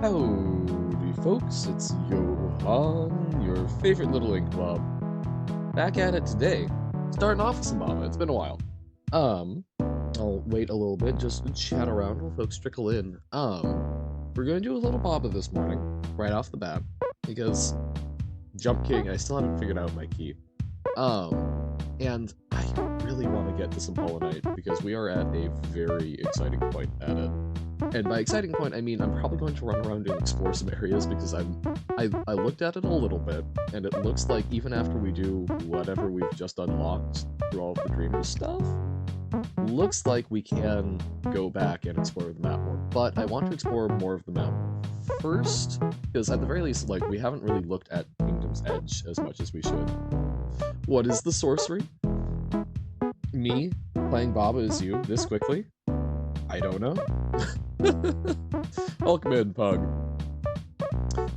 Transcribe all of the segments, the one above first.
Howdy folks, it's Johan, your favorite little ink blob. Back at it today. Starting off with some Mama, it's been a while. I'll wait a little bit, just to chat around while folks trickle in. We're gonna do a little Baba this morning, right off the bat, because Jump King, I still haven't figured out my key. And I really want to get to some Hollow Knight, because we are at a very exciting point at it. And by exciting point, I mean I'm probably going to run around and explore some areas because I looked at it a little bit, and it looks like even after we do whatever we've just unlocked through all of the Dreamers stuff, looks like we can go back and explore the map more. But I want to explore more of the map first, because at the very least, like, we haven't really looked at Kingdom's Edge as much as we should. What is the sorcery? Me playing Baba as you this quickly? I don't know. Welcome in, Pug.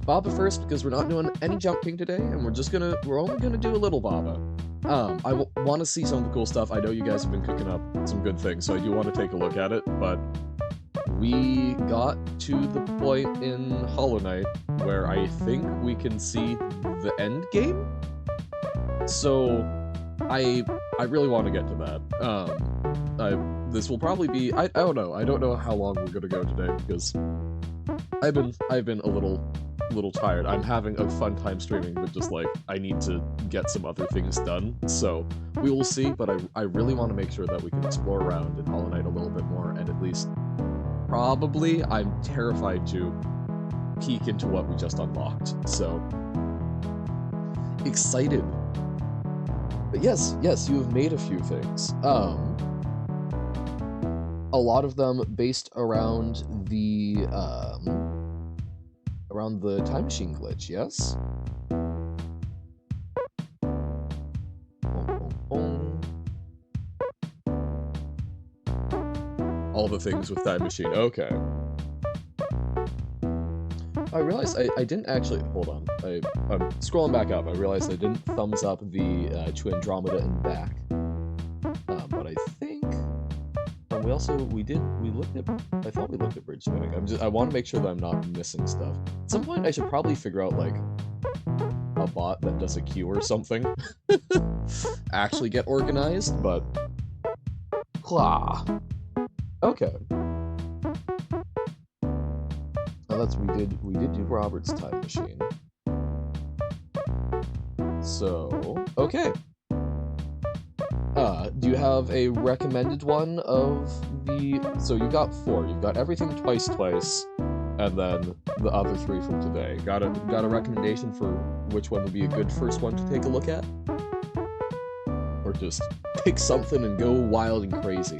Baba first, because we're not doing any Jump King today, and we're only gonna do a little Baba. I want to see some of the cool stuff. I know you guys have been cooking up some good things, so I do want to take a look at it, but we got to the point in Hollow Knight where I think we can see the end game. So I really want to get to that. This will probably be, I don't know. I don't know how long we're gonna go today, because I've been a little tired. I'm having a fun time streaming, but just like I need to get some other things done. So we will see, but I really want to make sure that we can explore around in Hollow Knight a little bit more, and at least probably I'm terrified to peek into what we just unlocked. So excited. But yes, you have made a few things. A lot of them based around the time machine glitch, yes? All the things with time machine, okay. I realized I didn't actually, hold on, I'm scrolling back up, I realized I didn't thumbs up the to Andromeda and back. But I think, I thought we looked at bridge spinning. I want to make sure that I'm not missing stuff. At some point I should probably figure out, like, a bot that does a queue or something. Actually get organized, but... Klah! Okay. Oh, we did do Robert's time machine. So, okay. Do you have a recommended one of the... So you got 4. You've got everything twice, and then the other 3 from today. Got a recommendation for which one would be a good first one to take a look at? Or just pick something and go wild and crazy?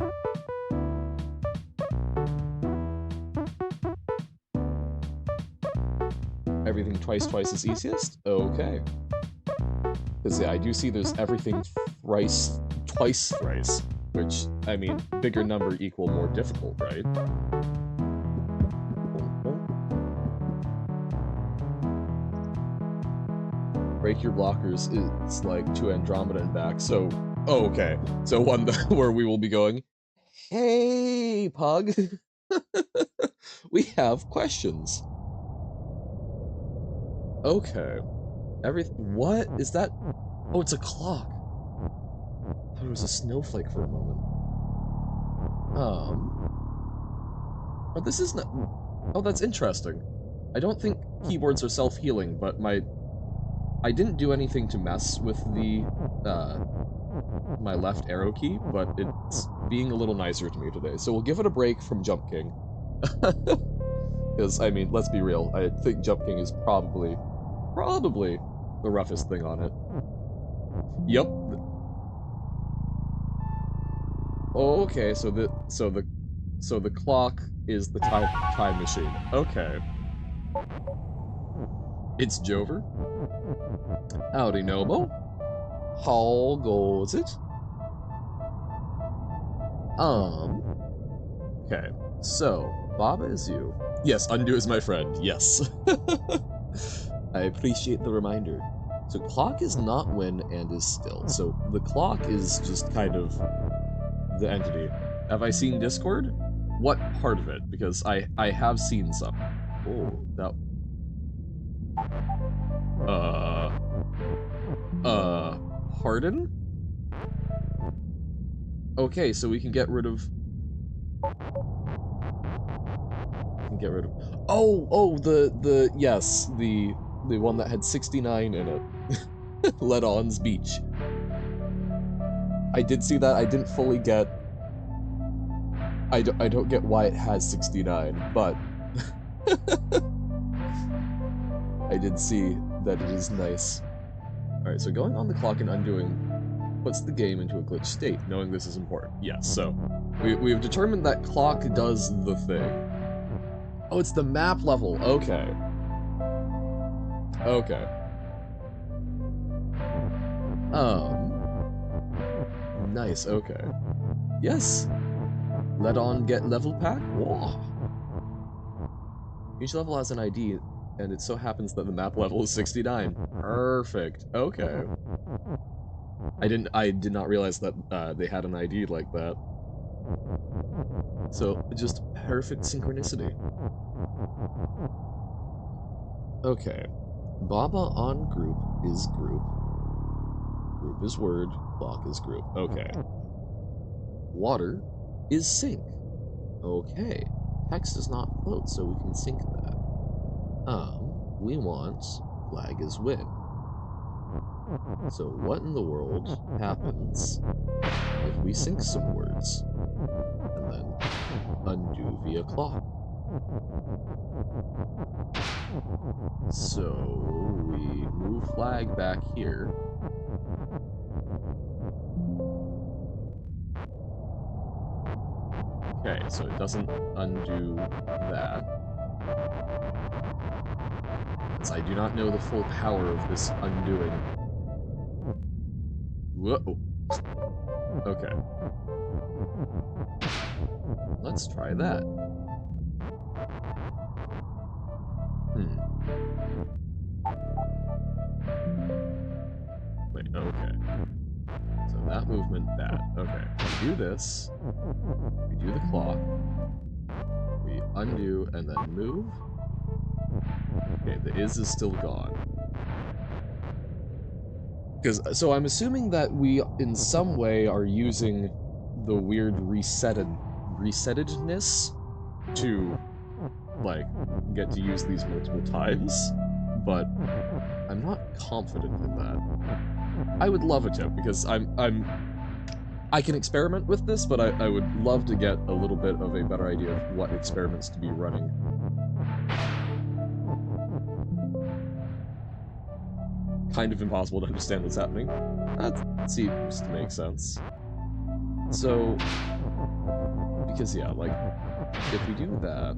Everything twice is easiest? Okay. Because yeah, I do see there's everything twice thrice, which, I mean, bigger number equal more difficult, right? Break your blockers is like to Andromeda and back, so... Oh, okay. So one where we will be going, hey, Pug! We have questions. Okay. What is that? Oh, it's a clock. I thought it was a snowflake for a moment. But this is not... Oh, that's interesting. I don't think keyboards are self-healing, but I didn't do anything to mess with the, my left arrow key, but it's being a little nicer to me today. So we'll give it a break from Jump King. Because, I mean, let's be real, I think Jump King is probably the roughest thing on it. Yep. Oh, okay, so the clock is the time machine. Okay. It's Jover. Howdy, Noble. How goes it? Okay, so, Baba is you. Yes, Undo is my friend, yes. I appreciate the reminder. So clock is not when and is still. So the clock is just kind of the entity. Have I seen Discord? What part of it? Because I have seen some. Oh, that... Harden? Okay, so we can get rid of... Oh, yes, the one that had 69 in it. Ledon's Beach. I did see that. I didn't fully get... I don't get why it has 69, but... I did see that it is nice. Alright, so going on the clock and undoing puts the game into a glitch state, knowing this is important. Yes, so we've determined that clock does the thing. Oh, it's the map level. Okay. Okay. Nice, okay. Yes! Let on get level pack? Whoa. Each level has an ID, and it so happens that the map level is 69. Perfect. Okay. I did not realize that they had an ID like that. So, just perfect synchronicity. Okay. Baba on group is group. Group is word, clock is group. Okay. Water is sink. Okay. Text does not float, so we can sync that. We want flag is win. So what in the world happens if we sync some words and then undo via clock? So we move flag back here. Okay, so it doesn't undo that. As I do not know the full power of this undoing. Whoa. Okay. Let's try that. Wait, okay. So that movement, that. Okay. We do this. We do the clock. We undo and then move. Okay, the is still gone. So I'm assuming that we, in some way, are using the weird resettedness to, like, get to use these multiple times, but I'm not confident in that. I would love a tip, because I can experiment with this, but I would love to get a little bit of a better idea of what experiments to be running. Kind of impossible to understand what's happening. That seems to make sense. So, because yeah, like, if we do that,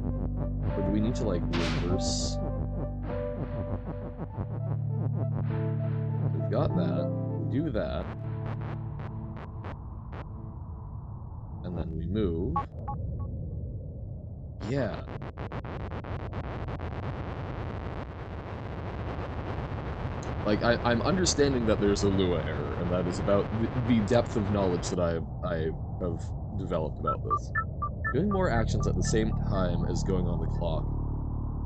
or do we need to, like, reverse? We've got that, we do that, and then we move. Yeah. Like, I'm understanding that there's a Lua error, and that is about the depth of knowledge that I have developed about this. Doing more actions at the same time as going on the clock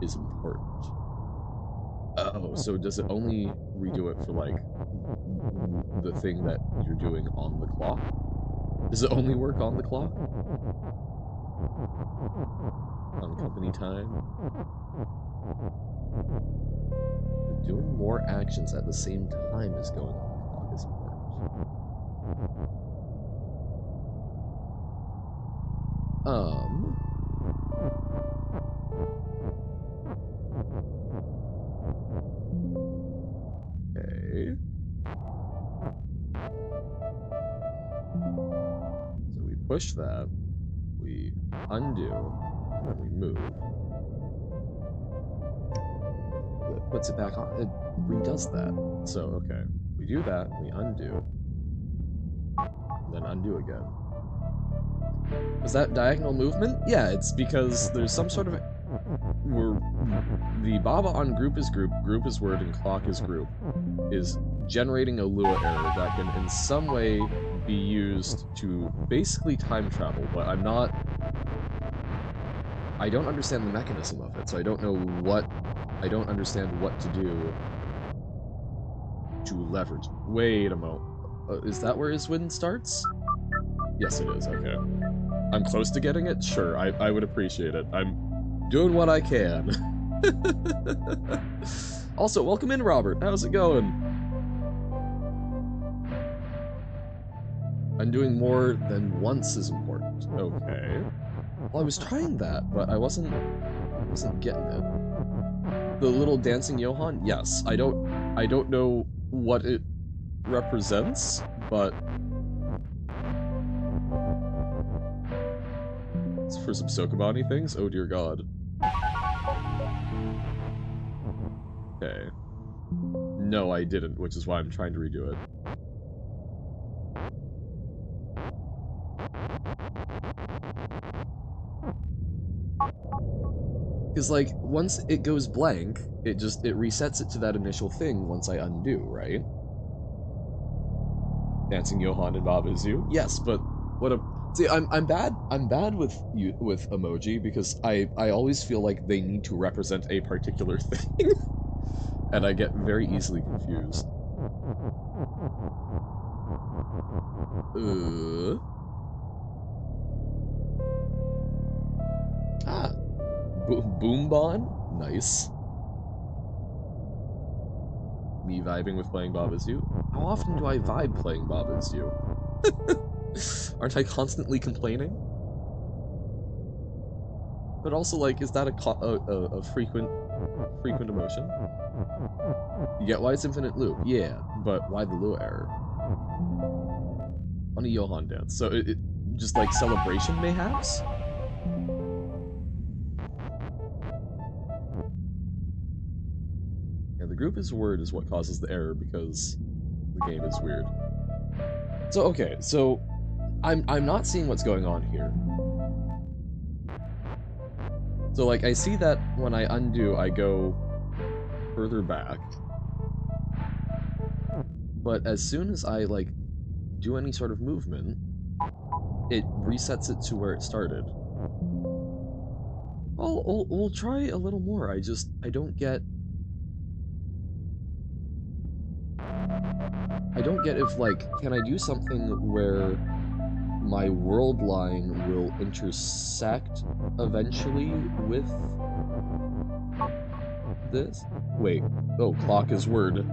is important. Oh, so does it only redo it for, like, the thing that you're doing on the clock? Does it only work on the clock? On company time? Doing more actions at the same time as going on the clock is important. Okay. So we push that, we undo, and then we move. It puts it back on, it redoes that. So, okay, we do that, we undo, and then undo again. Was that diagonal movement? Yeah, it's because there's some sort of... the Baba on group is word, and clock is group, is generating a Lua error that can in some way be used to basically time travel, but I'm not I don't understand the mechanism of it, so I don't understand what to do to leverage. Wait a moment. Is that where his win starts? Yes, it is. Okay. I'm close to getting it? Sure, I would appreciate it. I'm doing what I can. Also, welcome in, Robert. How's it going? I'm doing more than once is important. Okay. Well, I was trying that, but I wasn't getting it. The little dancing Johann? Yes. I don't know what it represents, but it's for some Sokobani things? Oh dear god. Okay. No, I didn't, which is why I'm trying to redo it. Because, like, once it goes blank, it resets it to that initial thing once I undo, right? Dancing Johann and Babazu? Yes, but what a... See, I'm bad with emoji because I always feel like they need to represent a particular thing. And I get very easily confused. Ah. Boombon? Nice. Me vibing with playing Babazu? How often do I vibe playing Babazu? Aren't I constantly complaining? But also, like, is that a frequent emotion? You get why it's infinite loop, yeah, but why the Lua error? On a Johann dance, so it just like celebration mayhaps? Yeah, the group is word is what causes the error because the game is weird. So okay, so I'm not seeing what's going on here. So like I see that when I undo I go further back. But as soon as I like do any sort of movement, it resets it to where it started. Well, we'll try a little more. I don't get if, like, can I do something where my world line will intersect eventually with this? Wait. Oh, clock is word.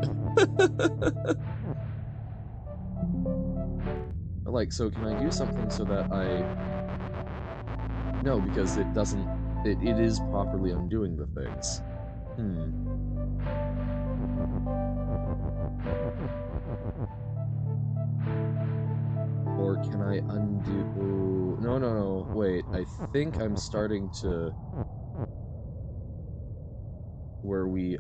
Like, so can I do something so that No, because it doesn't... It is properly undoing the things. Or can I undo... No, wait. I think I'm starting to... Where we...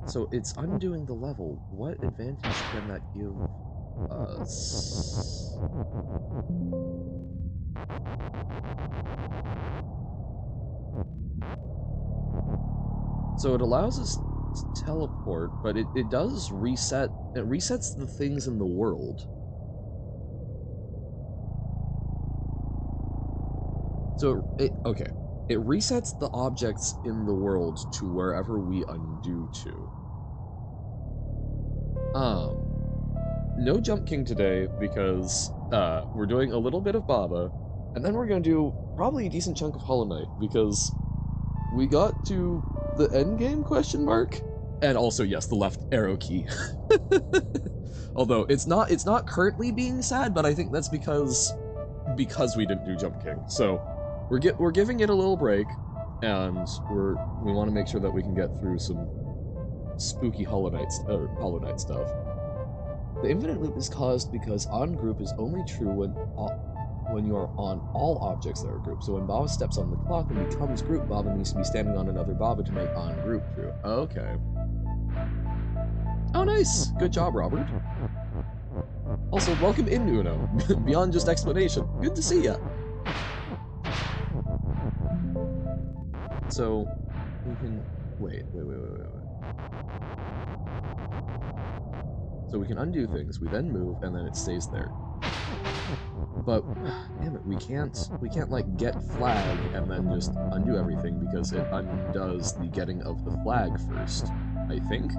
So it's undoing the level. What advantage can that give us? So it allows us to teleport, but it does reset... It resets the things in the world. So, okay. It resets the objects in the world to wherever we undo to. No Jump King today, because, we're doing a little bit of Baba, and then we're gonna do probably a decent chunk of Hollow Knight, because we got to the endgame, question mark? And also, yes, the left arrow key. Although, it's not currently being sad, but I think that's because we didn't do Jump King. So, we're giving it a little break, and we want to make sure that we can get through some spooky Hollow Knight stuff. The infinite loop is caused because on group is only true when you are on all objects that are grouped. So when Baba steps on the clock and becomes group, Baba needs to be standing on another Baba to make on group true. Okay. Oh, nice! Good job, Robert. Also, welcome in, Uno. Beyond just explanation. Good to see ya. So, we can... Wait. So we can undo things, we then move, and then it stays there. But damn it, we can't like get flag and then just undo everything because it undoes the getting of the flag first, I think.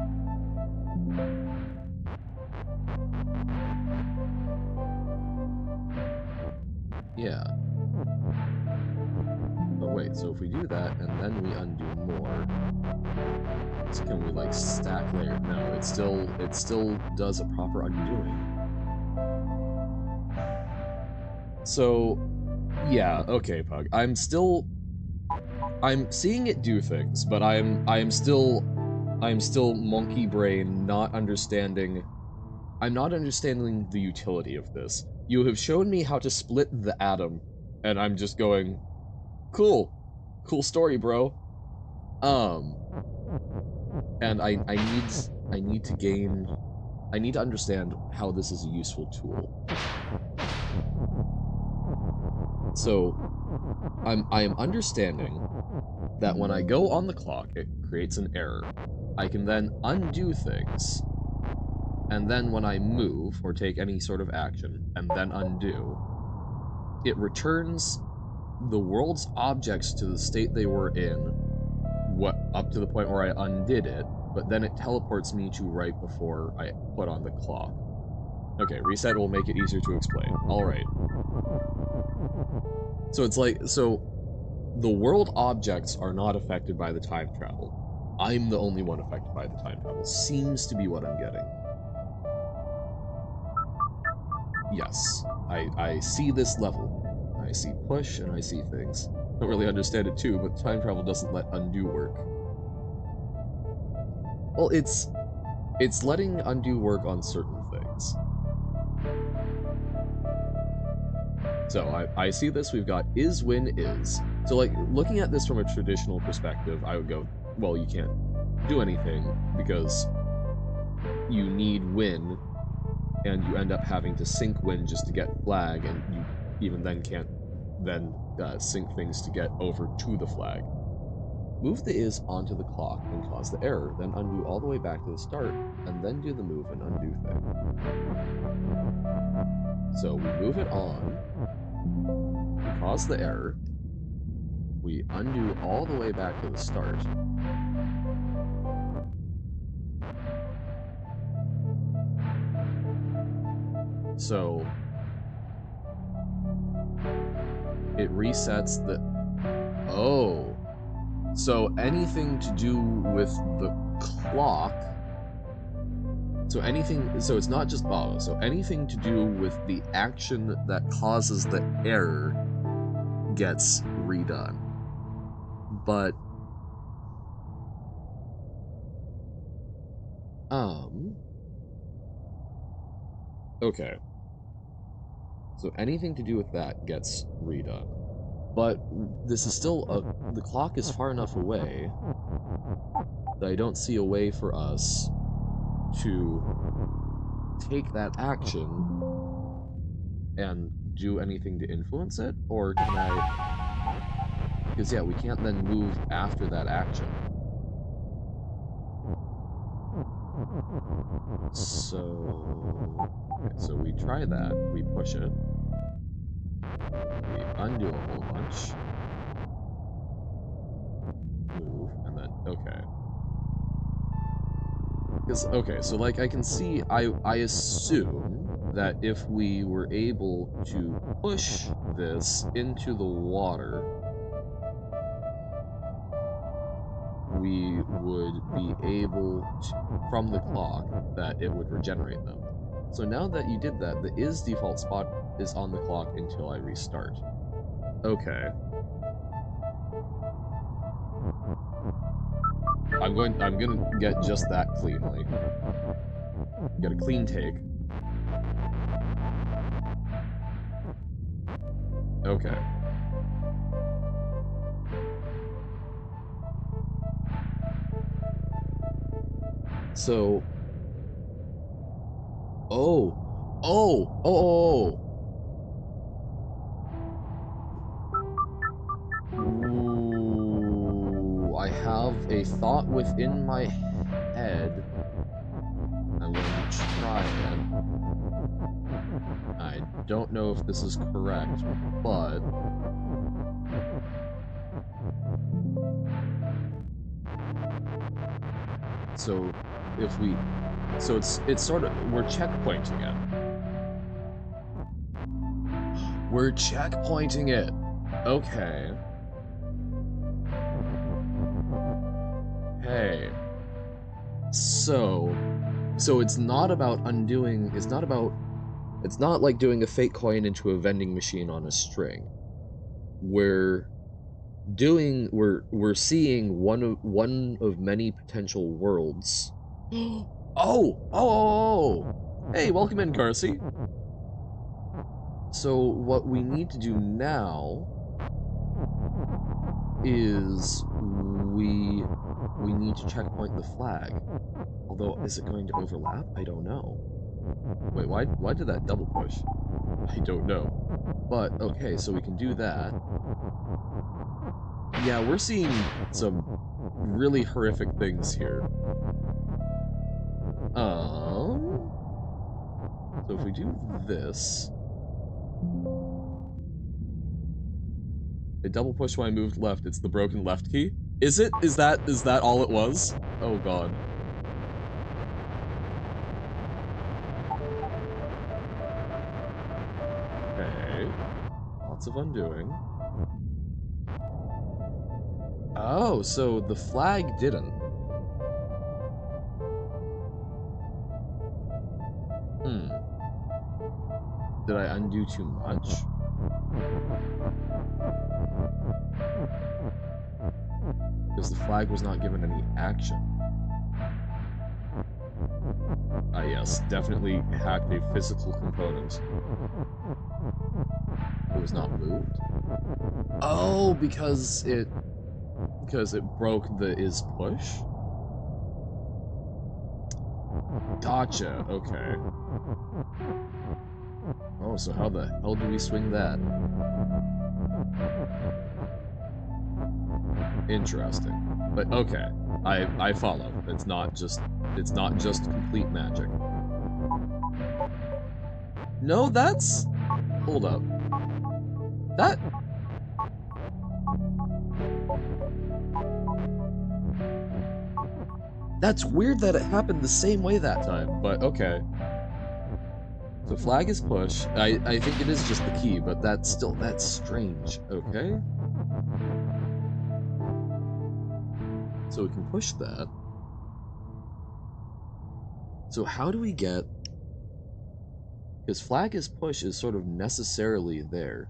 Yeah. But wait, so if we do that and then we undo more, so can we like stack layer? No, it still does a proper undoing. So yeah, okay, Pug. I'm seeing it do things, but I'm still monkey brain not understanding. I'm not understanding the utility of this. You have shown me how to split the atom, and I'm just going, cool. Cool story, bro. And I need to understand how this is a useful tool. So I am understanding that when I go on the clock, it creates an error. I can then undo things, and then when I move or take any sort of action, and then undo, it returns the world's objects to the state they were in, up to the point where I undid it, but then it teleports me to right before I put on the clock. Okay, reset will make it easier to explain. Alright. So it's like, so the world objects are not affected by the time travel. I'm the only one affected by the time travel. Seems to be what I'm getting. Yes, I see this level. I see push and I see things. Don't really understand it too, but time travel doesn't let undo work. Well, it's letting undo work on certain things. So I see this, we've got is win is. So like, looking at this from a traditional perspective, I would go, well, you can't do anything because you need win, and you end up having to sync win just to get flag, and you even then can't then sync things to get over to the flag. Move the is onto the clock and cause the error, then undo all the way back to the start, and then do the move and undo thing. So we move it on, we cause the error, we undo all the way back to the start, so it resets the... Oh. So anything to do with the clock... So it's not just Baba, so anything to do with the action that causes the error gets redone. But... Okay. So anything to do with that gets redone. But this is still the clock is far enough away that I don't see a way for us to take that action and do anything to influence it, or can I... Because yeah, we can't then move after that action. So... Okay, so we try that, we push it, we undo a whole bunch, move, and then, okay. Because, okay, so like I can see, I assume that if we were able to push this into the water, we would be able to, from the clock, that it would regenerate them. So now that you did that, the is default spot is on the clock until I restart. Okay. I'm gonna get just that cleanly. Get a clean take. Okay. So... Oh! Oh! Oh! Ooh, I have a thought within my head. I'm going to try it. I don't know if this is correct, but... So, if we... So it's sort of... We're checkpointing it. We're checkpointing it! Okay. Hey. So it's not about undoing... It's not like doing a fake coin into a vending machine on a string. We're seeing one of many potential worlds. Oh! Hey, welcome in, Carsey. So what we need to do now is we need to checkpoint the flag. Although, is it going to overlap? I don't know. Wait, why did that double push? I don't know. But, okay, so we can do that. Yeah, we're seeing some really horrific things here. So if we do this... It double pushed when I moved left. It's the broken left key. Is it? Is that all it was? Oh god. Okay. Lots of undoing. Oh, so the flag didn't. Did I undo too much? Because the flag was not given any action. Ah yes, definitely hacked a physical component. It was not moved? Oh, because it broke the is push? Gotcha, okay. Oh, so how the hell do we swing that? Interesting. But okay, I follow. It's not just complete magic. No, that's... Hold up. That... That's weird that it happened the same way that time, but okay. So flag is push. I think it is just the key, but that's strange. Okay. So we can push that. So how do we get... Because flag is push is sort of necessarily there.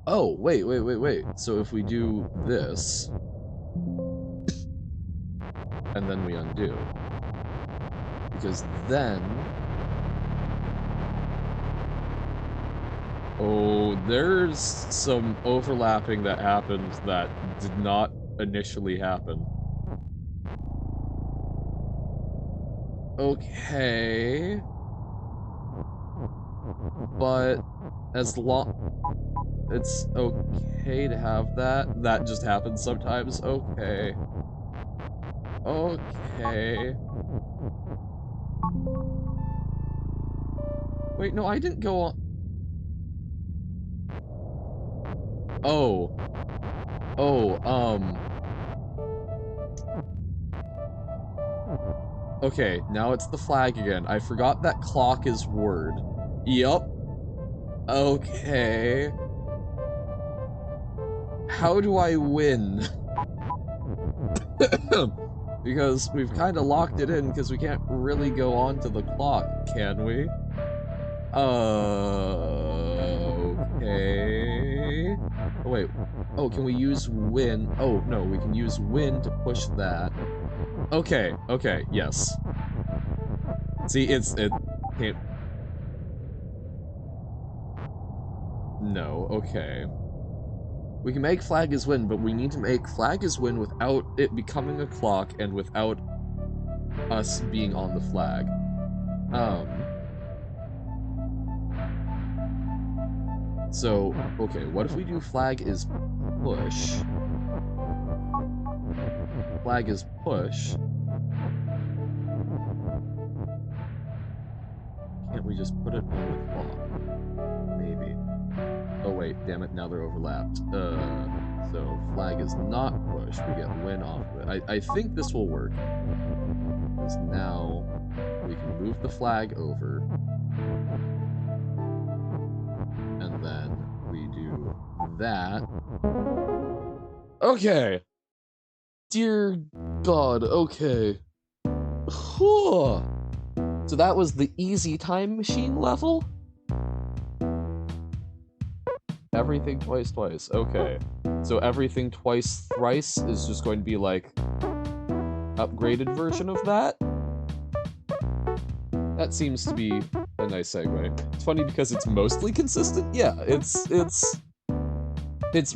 Oh, wait. So if we do this... and then we undo. Because then... Oh, there's some overlapping that happened that did not initially happen. Okay. But as long... It's okay to have that. That just happens sometimes. Okay. Okay. Wait, no, I didn't go on... Oh. Okay, now it's the flag again. I forgot that clock is word. Yup. Okay. How do I win? Because we've kind of locked it in because we can't really go on to the clock, can we? Okay. Oh, wait. Oh, can we use win? Oh, no, we can use win to push that. Okay, yes. See, it can't... No, okay. We can make flag is win, but we need to make flag is win without it becoming a clock and without us being on the flag. So, okay, what if we do flag is push? Flag is push. Can't we just put it on the clock? Maybe. Oh wait, damn it, now they're overlapped. So flag is not pushed, we get win off of it. I think this will work. Because now we can move the flag over. And then we do that. Okay. Dear God, okay. So that was the easy time machine level? Everything twice, okay. So everything twice, thrice is just going to be like upgraded version of that? That seems to be a nice segue. It's funny because it's mostly consistent. Yeah, it's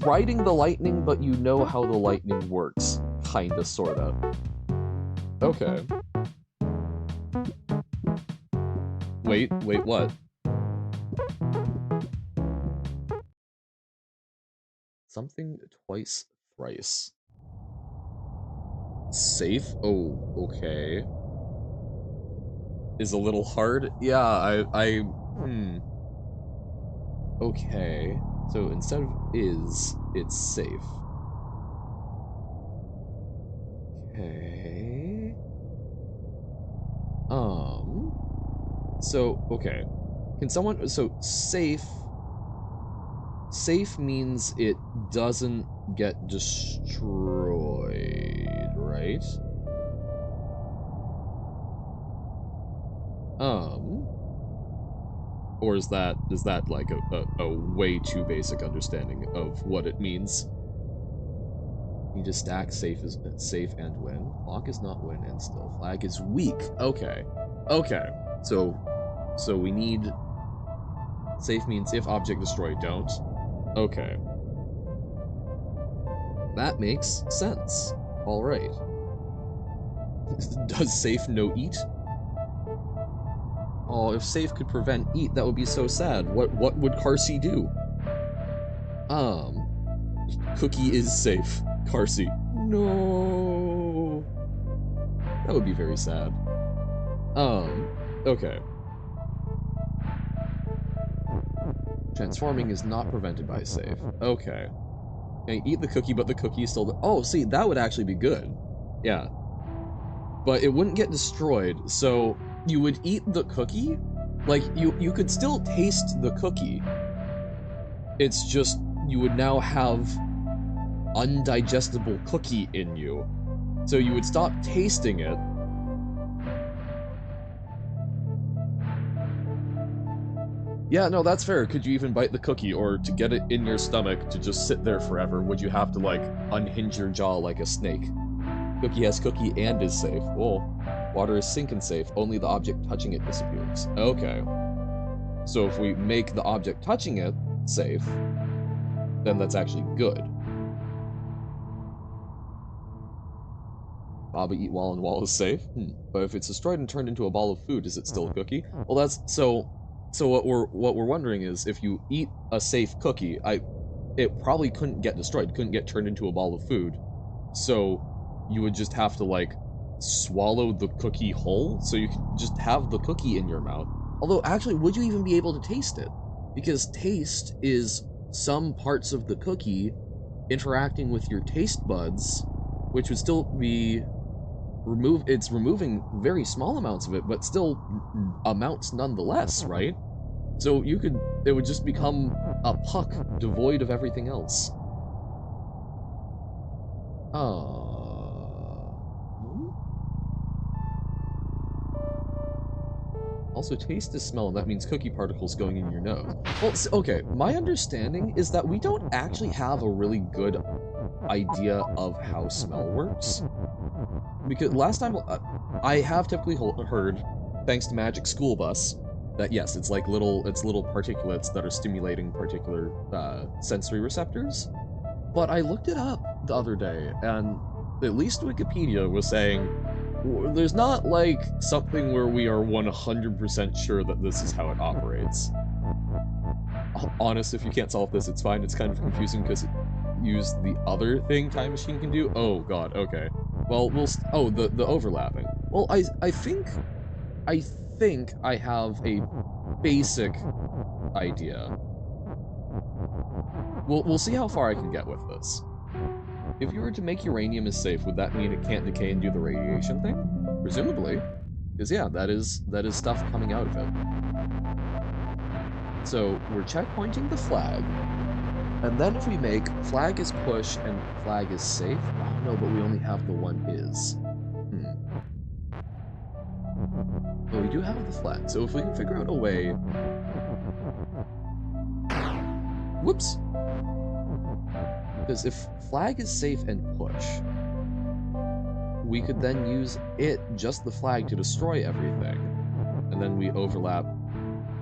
riding the lightning, but you know how the lightning works. Kinda, sorta. Okay. Wait, what? Something twice, thrice. Safe? Oh, okay. Is a little hard? Yeah, Okay. So instead of is, it's safe. Okay. So, okay. Can someone, so safe means it doesn't get destroyed, right? Or is that like a way too basic understanding of what it means? You just stack safe and win. Clock is not win and still. Flag is weak. Okay. Okay. So we need safe means if object destroyed, don't. Okay. That makes sense. All right. Does safe no eat? Oh, if safe could prevent eat, that would be so sad. What would Carsey do? Cookie is safe. Carsey. No. That would be very sad. Okay. Transforming is not prevented by safe. Okay. Can I eat the cookie, but the cookie is still... Oh, see, that would actually be good. Yeah. But it wouldn't get destroyed, so you would eat the cookie? Like, you could still taste the cookie. It's just, you would now have undigestible cookie in you. So you would stop tasting it. Yeah, no, that's fair. Could you even bite the cookie, or to get it in your stomach to just sit there forever, would you have to, like, unhinge your jaw like a snake? Cookie has cookie and is safe. Well, water is sink and safe. Only the object touching it disappears. Okay. So if we make the object touching it safe, then that's actually good. Baba eat wall and wall is safe. But if it's destroyed and turned into a ball of food, is it still a cookie? Well, that's so what we're wondering is if you eat a safe cookie, it probably couldn't get destroyed, couldn't get turned into a ball of food. So you would just have to like swallow the cookie whole, so you could just have the cookie in your mouth. Although actually, would you even be able to taste it? Because taste is some parts of the cookie interacting with your taste buds, which would still be it's removing very small amounts of it, but still amounts nonetheless, right? So it would just become a puck devoid of everything else. Also, taste is smell, and that means cookie particles going in your nose. Well, okay, my understanding is that we don't actually have a really good idea of how smell works. Because last time, I have typically heard, thanks to Magic School Bus, that yes, it's little particulates that are stimulating particular sensory receptors. But I looked it up the other day, and at least Wikipedia was saying there's not like something where we are 100% sure that this is how it operates. Honest, if you can't solve this, it's fine. It's kind of confusing because it used the other thing Time Machine can do. Oh god, okay. Well, the overlapping. Well, I think I have a basic idea. We'll see how far I can get with this. If you were to make uranium as safe, would that mean it can't decay and do the radiation thing? Presumably. Because yeah, that is stuff coming out of it. So we're checkpointing the flag. And then if we make flag is push and flag is safe, oh no, but we only have the one is. But we do have the flag, so if we can figure out a way... Whoops! Because if flag is safe and push, we could then use it, just the flag, to destroy everything. And then we overlap.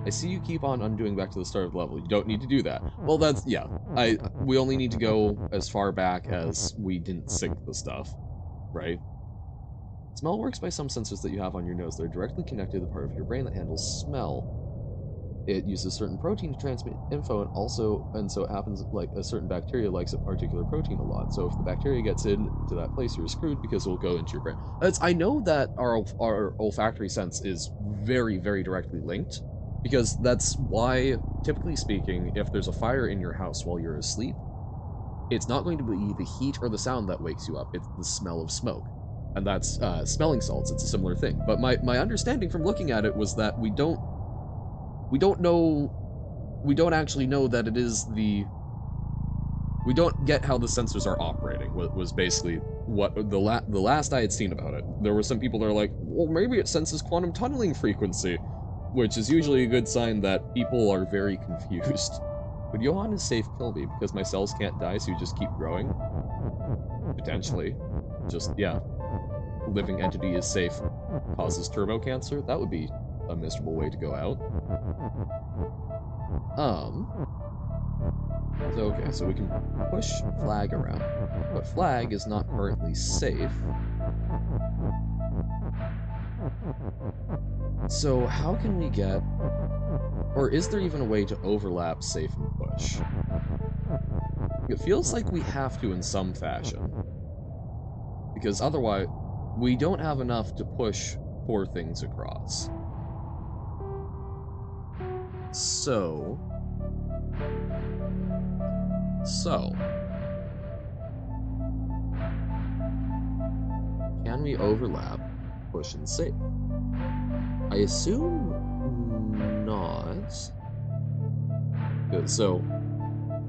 I see you keep on undoing back to the start of the level. You don't need to do that. Well, that's, yeah. We only need to go as far back as we didn't sync the stuff, right? Smell works by some sensors that you have on your nose. They're directly connected to the part of your brain that handles smell. It uses certain protein to transmit info, and so it happens like a certain bacteria likes a particular protein a lot. So if the bacteria gets into that place, you're screwed because it'll go into your brain. I know that our olfactory sense is very, very directly linked, because that's why, typically speaking, if there's a fire in your house while you're asleep, it's not going to be the heat or the sound that wakes you up, it's the smell of smoke. And that's smelling salts, it's a similar thing. But my understanding from looking at it was that we don't actually know that it is the... We don't get how the sensors are operating, was basically what the last I had seen about it. There were some people that are like, well, maybe it senses quantum tunneling frequency, which is usually a good sign that people are very confused. Would Johann is safe kill me because my cells can't die, so you just keep growing? Potentially. Just, yeah. Living entity is safe causes turbo cancer? That would be a miserable way to go out. So okay, so we can push flag around, but flag is not currently safe. So how can we get, or is there even a way to overlap safe and push? It feels like we have to in some fashion, because otherwise we don't have enough to push 4 things across. So, can we overlap push and safe? I assume not. Good, so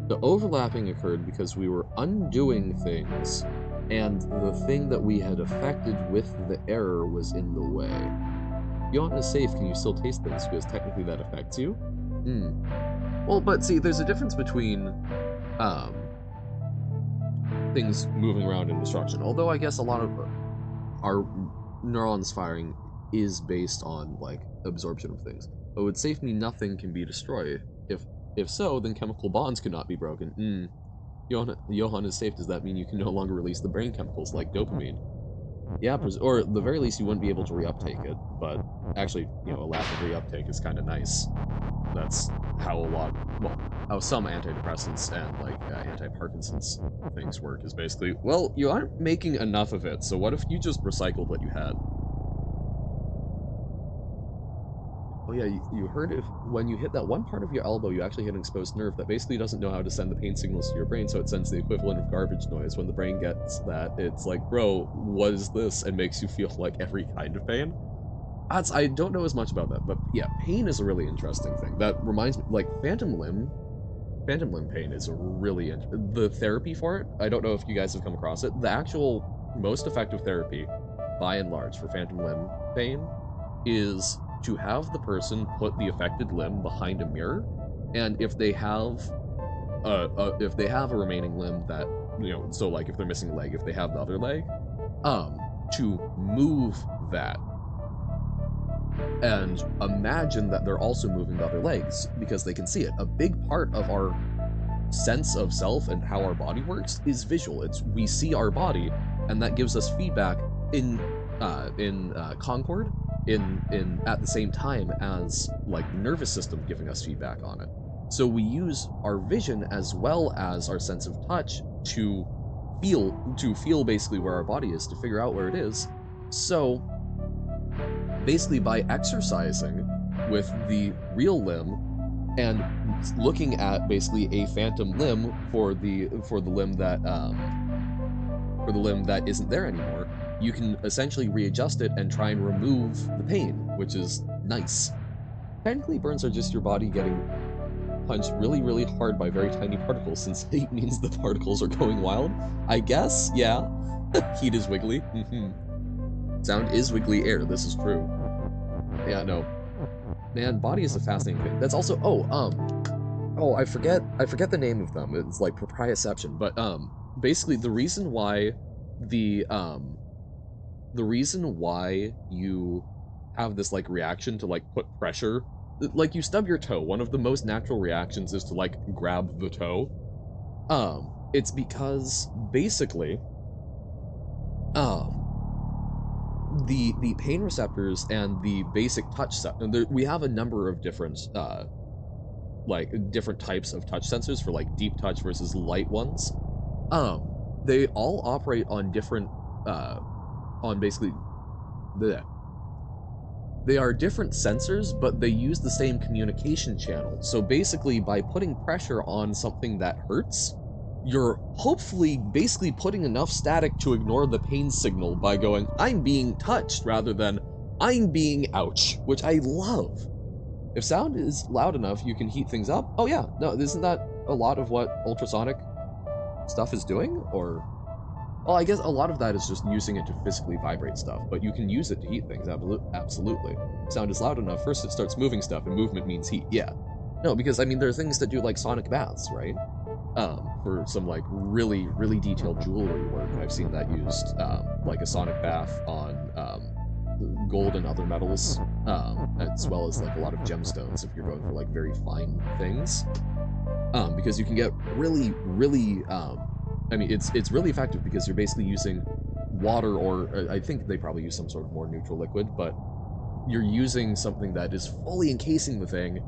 the overlapping occurred because we were undoing things, and the thing that we had affected with the error was in the way. Beyond is safe, can you still taste things? Because technically that affects you? Well, but see, there's a difference between things moving around in destruction. Although I guess a lot of our neurons firing is based on, like, absorption of things. But would safe mean nothing can be destroyed? If so, then chemical bonds could not be broken. Johann is safe, does that mean you can no longer release the brain chemicals like dopamine? Yeah, or at the very least you wouldn't be able to reuptake it, but actually, you know, a lack of reuptake is kind of nice. That's how how some antidepressants and, like, anti-Parkinson's things work, is basically, well, you aren't making enough of it, so what if you just recycled what you had? Oh yeah, you heard when you hit that one part of your elbow, you actually hit an exposed nerve that basically doesn't know how to send the pain signals to your brain, so it sends the equivalent of garbage noise. When the brain gets that, it's like, bro, what is this? And makes you feel like every kind of pain. I don't know as much about that, but yeah, pain is a really interesting thing. That reminds me, like, phantom limb pain is a really the therapy for it. I don't know if you guys have come across it. The actual most effective therapy, by and large, for phantom limb pain is to have the person put the affected limb behind a mirror, and if they have a remaining limb that, you know, so like if they're missing a leg, if they have the other leg, to move that and imagine that they're also moving the other legs because they can see it. A big part of our sense of self and how our body works is visual. We see our body, and that gives us feedback in concord at the same time as, like, the nervous system giving us feedback on it. So we use our vision as well as our sense of touch to feel basically where our body is, to figure out where it is. So basically, by exercising, with the real limb and looking at basically a phantom limb for the limb that isn't there anymore, you can essentially readjust it and try and remove the pain, which is nice. Technically, burns are just your body getting punched really, really hard by very tiny particles, since heat means the particles are going wild. I guess, yeah. Heat is wiggly. Sound is wiggly air, this is true. Yeah, no. Man, body is a fascinating thing. That's also, oh, I forget the name of them. It's like proprioception, but, basically the reason why you have this, like, reaction to, like, put pressure, like, you stub your toe, one of the most natural reactions is to, like, grab the toe. It's because, basically, the pain receptors and the basic touch we have a number of different, different types of touch sensors for, like, deep touch versus light ones. They all operate on different, on basically they are different sensors, but they use the same communication channel. So basically, by putting pressure on something that hurts, you're hopefully basically putting enough static to ignore the pain signal by going, I'm being touched, rather than, I'm being ouch, which I love. If sound is loud enough, you can heat things up. Oh yeah, no, isn't that a lot of what ultrasonic stuff is doing? Or, well, I guess a lot of that is just using it to physically vibrate stuff, but you can use it to heat things, absolutely. Sound is loud enough, first it starts moving stuff, and movement means heat, yeah. No, because, I mean, there are things that do, like, sonic baths, right? For some, like, really, really detailed jewelry work. I've seen that used, like a sonic bath on, gold and other metals, as well as, like, a lot of gemstones if you're going for, like, very fine things. Because you can get really, really, I mean, it's really effective because you're basically using water, or I think they probably use some sort of more neutral liquid, but you're using something that is fully encasing the thing,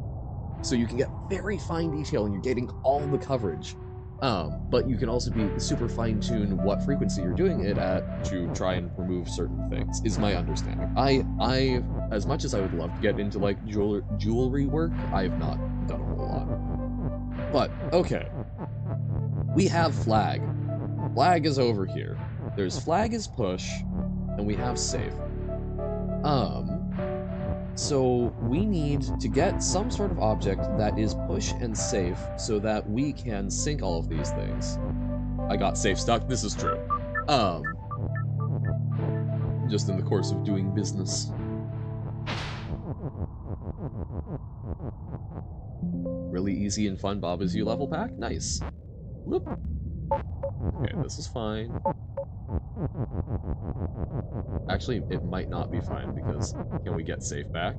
so you can get very fine detail and you're getting all the coverage. But you can also be super fine-tune what frequency you're doing it at to try and remove certain things, is my understanding. I as much as I would love to get into, like, jewelry work, I have not done a whole lot. But, okay. We have flag. Flag is over here. There's flag is push, and we have safe. So we need to get some sort of object that is push and safe so that we can sync all of these things. I got safe stuck, this is true. Just in the course of doing business. Really easy and fun Bob is You level pack? Nice. Whoop. Okay, this is fine. Actually, it might not be fine, because can we get safe back?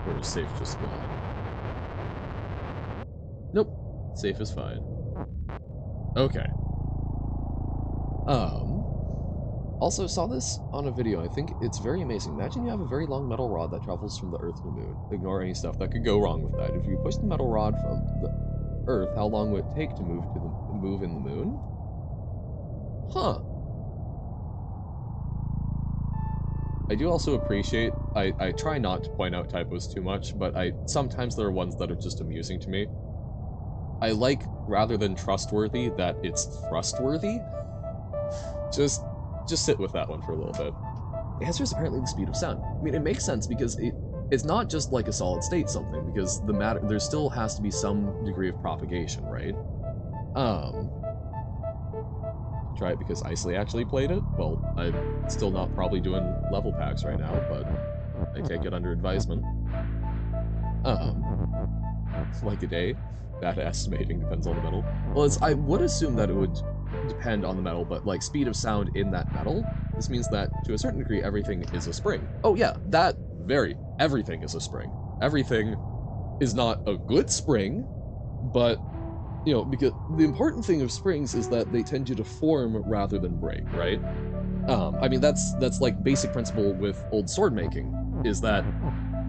Or is safe just gone? Nope. Safe is fine. Okay. Also saw this on a video. I think it's very amazing. Imagine you have a very long metal rod that travels from the Earth to the Moon. Ignore any stuff that could go wrong with that. If you push the metal rod from the Earth, how long would it take to move in the Moon? Huh. I do also appreciate, I try not to point out typos too much, but sometimes there are ones that are just amusing to me. I like, rather than trustworthy, that it's thrustworthy. Just sit with that one for a little bit. The answer is apparently the speed of sound. I mean, it makes sense because it's not just like a solid state something, because there still has to be some degree of propagation, right? Try it because Isley actually played it? Well, I'm still not probably doing level packs right now, but I take it under advisement. Like a day. That estimating depends on the metal. Well, I would assume that it would depend on the metal, but, like, speed of sound in that metal, this means that, to a certain degree, everything is a spring. Oh yeah, everything is a spring. Everything is not a good spring, but, you know, because the important thing of springs is that they tend to deform rather than break, right? I mean, that's like basic principle with old sword making, is that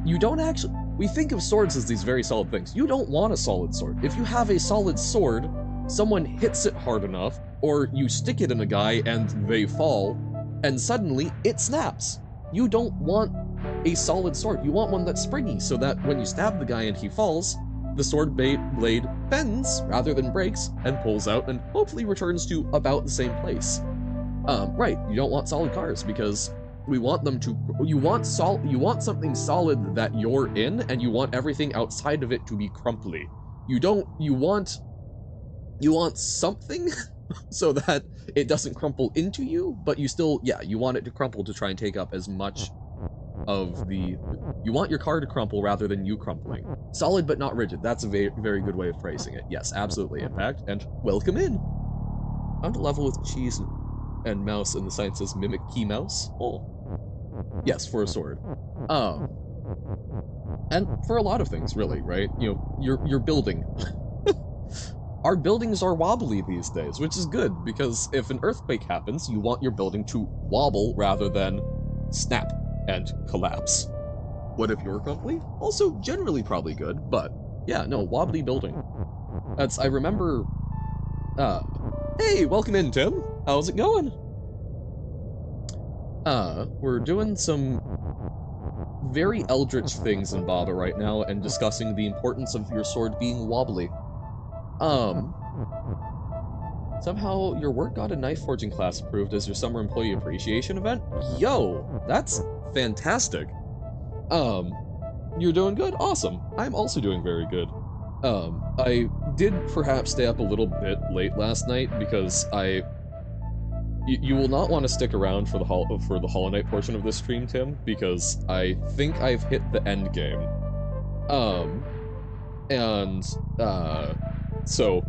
you don't actually, we think of swords as these very solid things. You don't want a solid sword. If you have a solid sword, someone hits it hard enough, or you stick it in a guy and they fall, and suddenly it snaps. You don't want a solid sword. You want one that's springy, so that when you stab the guy and he falls, the sword blade bends rather than breaks and pulls out and hopefully returns to about the same place. Right, you don't want solid cars because we want them to, you want something solid that you're in, and you want everything outside of it to be crumply. You want something so that it doesn't crumple into you, but you still, yeah, you want it to crumple to try and take up as much of the, you want your car to crumple rather than you crumpling. Solid but not rigid, that's a very good way of phrasing it. Yes, absolutely, Impact, and welcome in. On to level with cheese and mouse in the sciences mimic key mouse. Oh. Yes, for a sword. And for a lot of things, really, right? You know, you're building. Our buildings are wobbly these days, which is good, because if an earthquake happens, you want your building to wobble rather than snap and collapse. What if you're crumbly? Also generally probably good, but yeah, no, wobbly building. I remember, hey, welcome in, Tim. How's it going? We're doing some very eldritch things in Baba right now and discussing the importance of your sword being wobbly. Somehow your work got a knife forging class approved as your summer employee appreciation event? Yo, that's fantastic. You're doing good? Awesome. I'm also doing very good. I did perhaps stay up a little bit late last night because you will not want to stick around for the Hollow Knight portion of this stream, Tim, because I think I've hit the end game. So,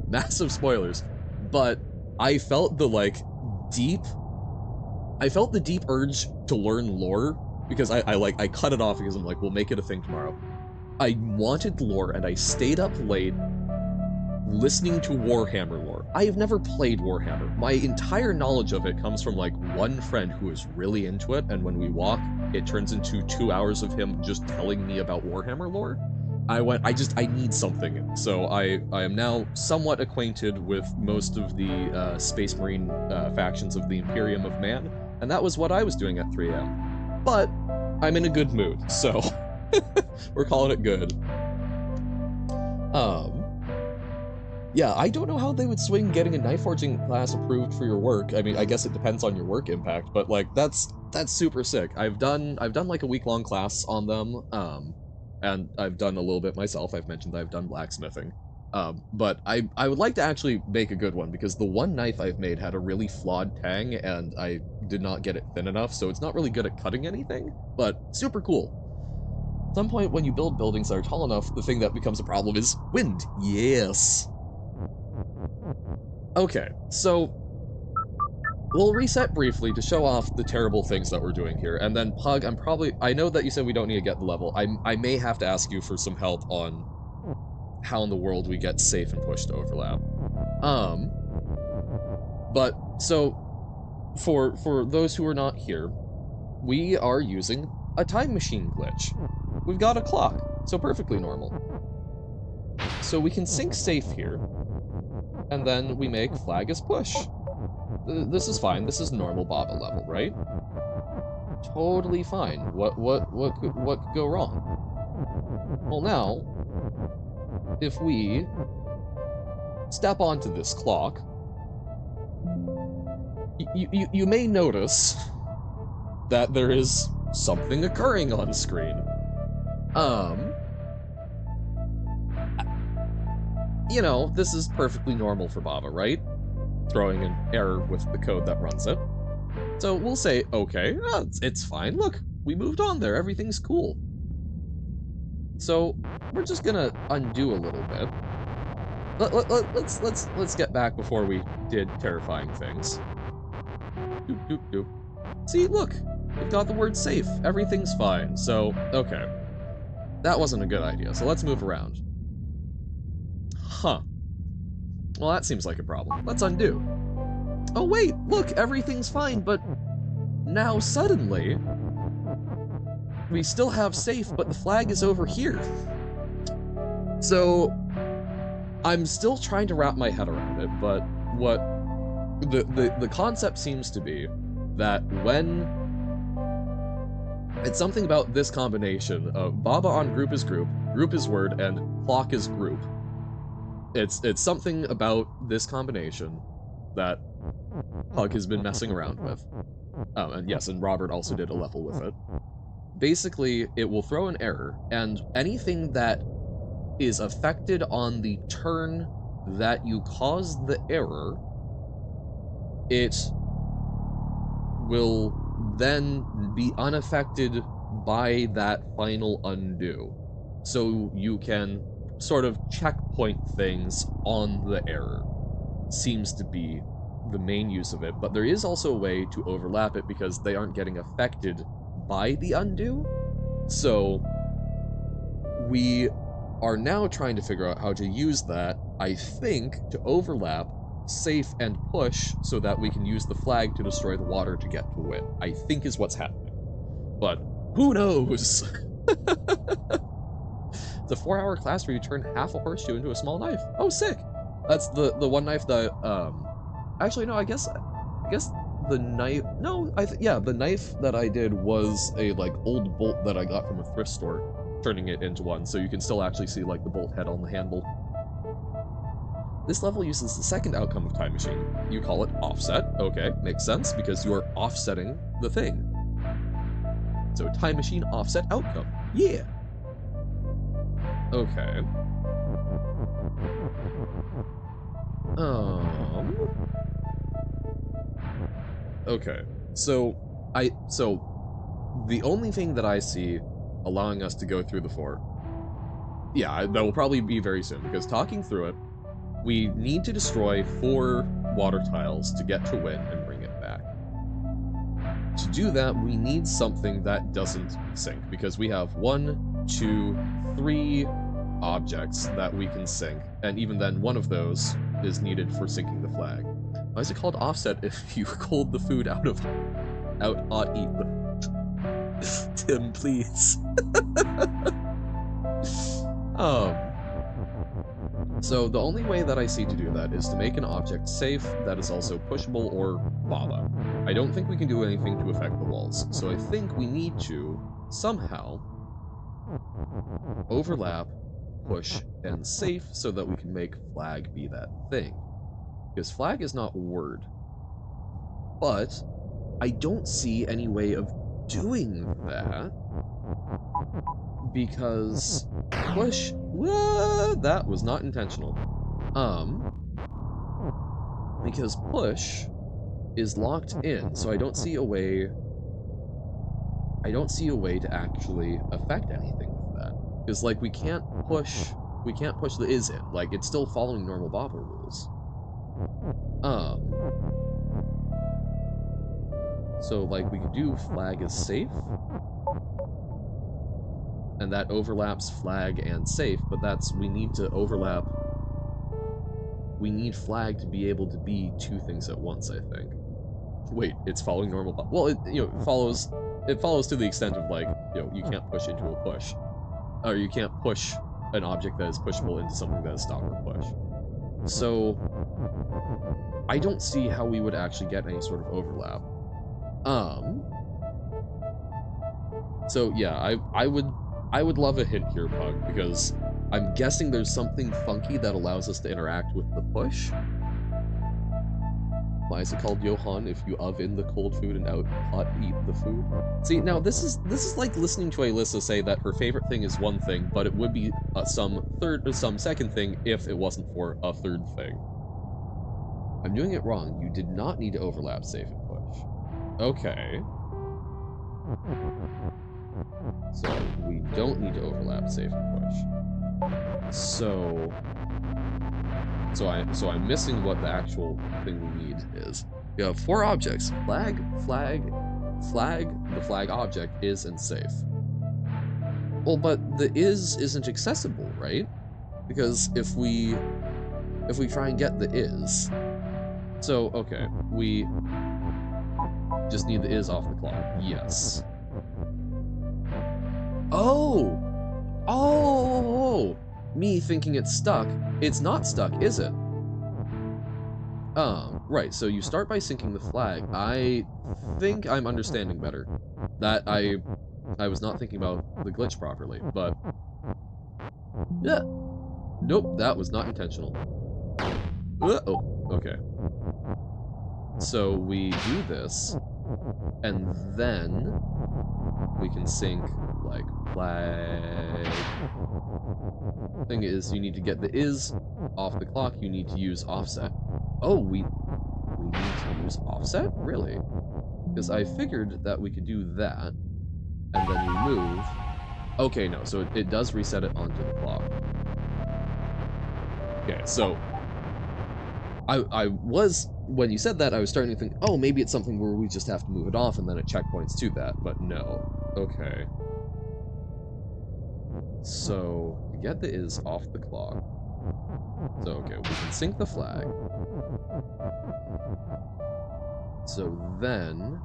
massive spoilers, but I felt the, deep urge to learn lore, because I cut it off because I'm like, we'll make it a thing tomorrow. I wanted lore, and I stayed up late listening to Warhammer lore. I have never played Warhammer. My entire knowledge of it comes from, one friend who is really into it, and when we walk, it turns into 2 hours of him just telling me about Warhammer lore. I need something. So I am now somewhat acquainted with most of the Space Marine factions of the Imperium of Man, and that was what I was doing at 3 AM. But I'm in a good mood, so we're calling it good. Yeah, I don't know how they would swing getting a knife forging class approved for your work. I mean, I guess it depends on your work impact, but that's super sick. I've done like a week-long class on them, and I've done a little bit myself. I've mentioned I've done blacksmithing. But I would like to actually make a good one, because the one knife I've made had a really flawed tang, and I did not get it thin enough, so it's not really good at cutting anything, but super cool. At some point, when you build buildings that are tall enough, the thing that becomes a problem is wind. Yes. Okay, so we'll reset briefly to show off the terrible things that we're doing here, and then Pug, I know that you said we don't need to get the level. I may have to ask you for some help on how in the world we get safe and push to overlap. But, so, for those who are not here, we are using a time machine glitch. We've got a clock, so perfectly normal. So we can sync safe here, and then we make flag as push. This is fine. This is normal Baba level, right? Totally fine. What could go wrong? Well, now, if we step onto this clock, you may notice that there is something occurring on screen. You know, this is perfectly normal for Baba, right? Throwing an error with the code that runs it. So we'll say, okay, it's fine. Look, we moved on there. Everything's cool. So we're just gonna undo a little bit. Let's get back before we did terrifying things. Doop doop doop. See, look, we've got the word safe. Everything's fine. So okay, that wasn't a good idea. So let's move around. Huh. Well, that seems like a problem. Let's undo. Oh wait, look, everything's fine, but now suddenly we still have safe, but the flag is over here. So I'm still trying to wrap my head around it, but what the concept seems to be that when it's something about this combination of Baba on group is word, and clock is group. It's something about this combination that Pug has been messing around with. And yes, and Robert also did a level with it. Basically, it will throw an error, and anything that is affected on the turn that you cause the error, it will then be unaffected by that final undo. So you can sort of checkpoint things on the error. Seems to be the main use of it, but there is also a way to overlap it because they aren't getting affected by the undo. So we are now trying to figure out how to use that, I think, to overlap safe and push so that we can use the flag to destroy the water to get to win, I think is what's happening. But who knows? It's a 4-hour class where you turn half a horseshoe into a small knife. Oh, sick! That's the one knife that, actually, no, I guess the knife, no, yeah, the knife that I did was a, like, old bolt that I got from a thrift store, turning it into one, so you can still actually see, like, the bolt head on the handle. This level uses the second outcome of Time Machine. You call it offset. Okay, makes sense, because you are offsetting the thing. So Time Machine offset outcome. Yeah! Okay. Okay. So the only thing that I see allowing us to go through the fort, yeah, that will probably be very soon, because talking through it, we need to destroy 4 water tiles to get to win and bring it back. To do that, we need something that doesn't sink, because we have 1, 2, 3 objects that we can sink, and even then, one of those is needed for sinking the flag. Why is it called offset if you cold the food out hot eat the Tim, please. So the only way that I see to do that is to make an object safe that is also pushable or Baba. I don't think we can do anything to affect the walls, so I think we need to somehow overlap, push, and safe so that we can make flag be that thing. Because flag is not word. But I don't see any way of doing that, because push, that was not intentional. Because push is locked in, so I don't see a way to actually affect anything with that. Because, like, we can't push the is in, like, it's still following normal Baba rules. So, like, we could do flag is safe, and that overlaps flag and safe, but we need to overlap, we need flag to be able to be 2 things at once, I think. Wait, it's following normal Baba. Well, it follows to the extent of, like, you can't push into a push. Or you can't push an object that is pushable into something that is stop or push. So, I don't see how we would actually get any sort of overlap. So yeah, I would love a hint here, Pug, because I'm guessing there's something funky that allows us to interact with the push. Why is it called Johann if you oven the cold food and out hot eat the food? See, now this is like listening to Alyssa say that her favorite thing is one thing, but it would be some second thing if it wasn't for a third thing. I'm doing it wrong. You did not need to overlap safe and push. Okay. So we don't need to overlap safe and push. So I'm missing what the actual thing we need is. We have 4 objects: flag, the flag object, is, and safe. Well, but the isn't accessible, right? Because if we try and get the is, so okay, we just need the is off the clock. Yes. Oh! me thinking it's stuck. It's not stuck, is it? Right, so you start by syncing the flag. I think I'm understanding better. That I was not thinking about the glitch properly, but yeah. Nope, that was not intentional. Oh, okay. So we do this, and then we can sync, like, flag. Thing is, you need to get the is off the clock, you need to use offset. Oh, we need to use offset? Really? Because I figured that we could do that, and then we move. Okay, no, so it does reset it onto the clock. Okay, so I was, when you said that, I was starting to think, oh, maybe it's something where we just have to move it off and then it checkpoints to that, but no. Okay. So, to get the is off the clock. So, okay, we can sync the flag. So then...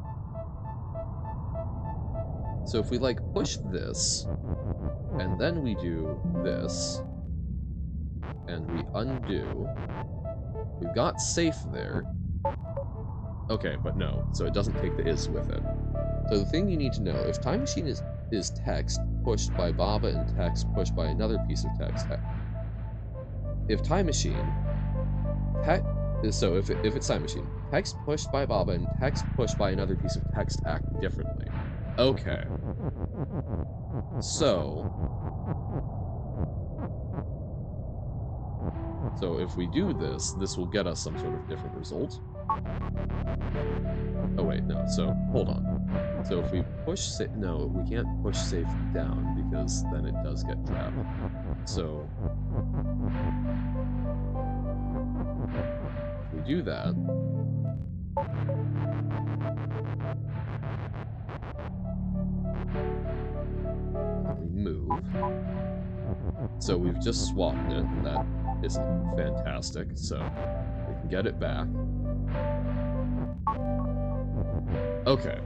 So if we, like, push this, and then we do this, and we undo, we've got safe there. Okay, but no, so it doesn't take the is with it. So the thing you need to know, if time machine is text pushed by Baba and text pushed by another piece of text, if time machine, so if it's time machine, text pushed by Baba and text pushed by another piece of text act differently. Okay. So if we do this, this will get us some sort of different result. Oh wait, no, so hold on. So if we push no, we can't push safe down because then it does get trapped. So if we do that, we move. So we've just swapped it, and that isn't fantastic, so we can get it back. Okay.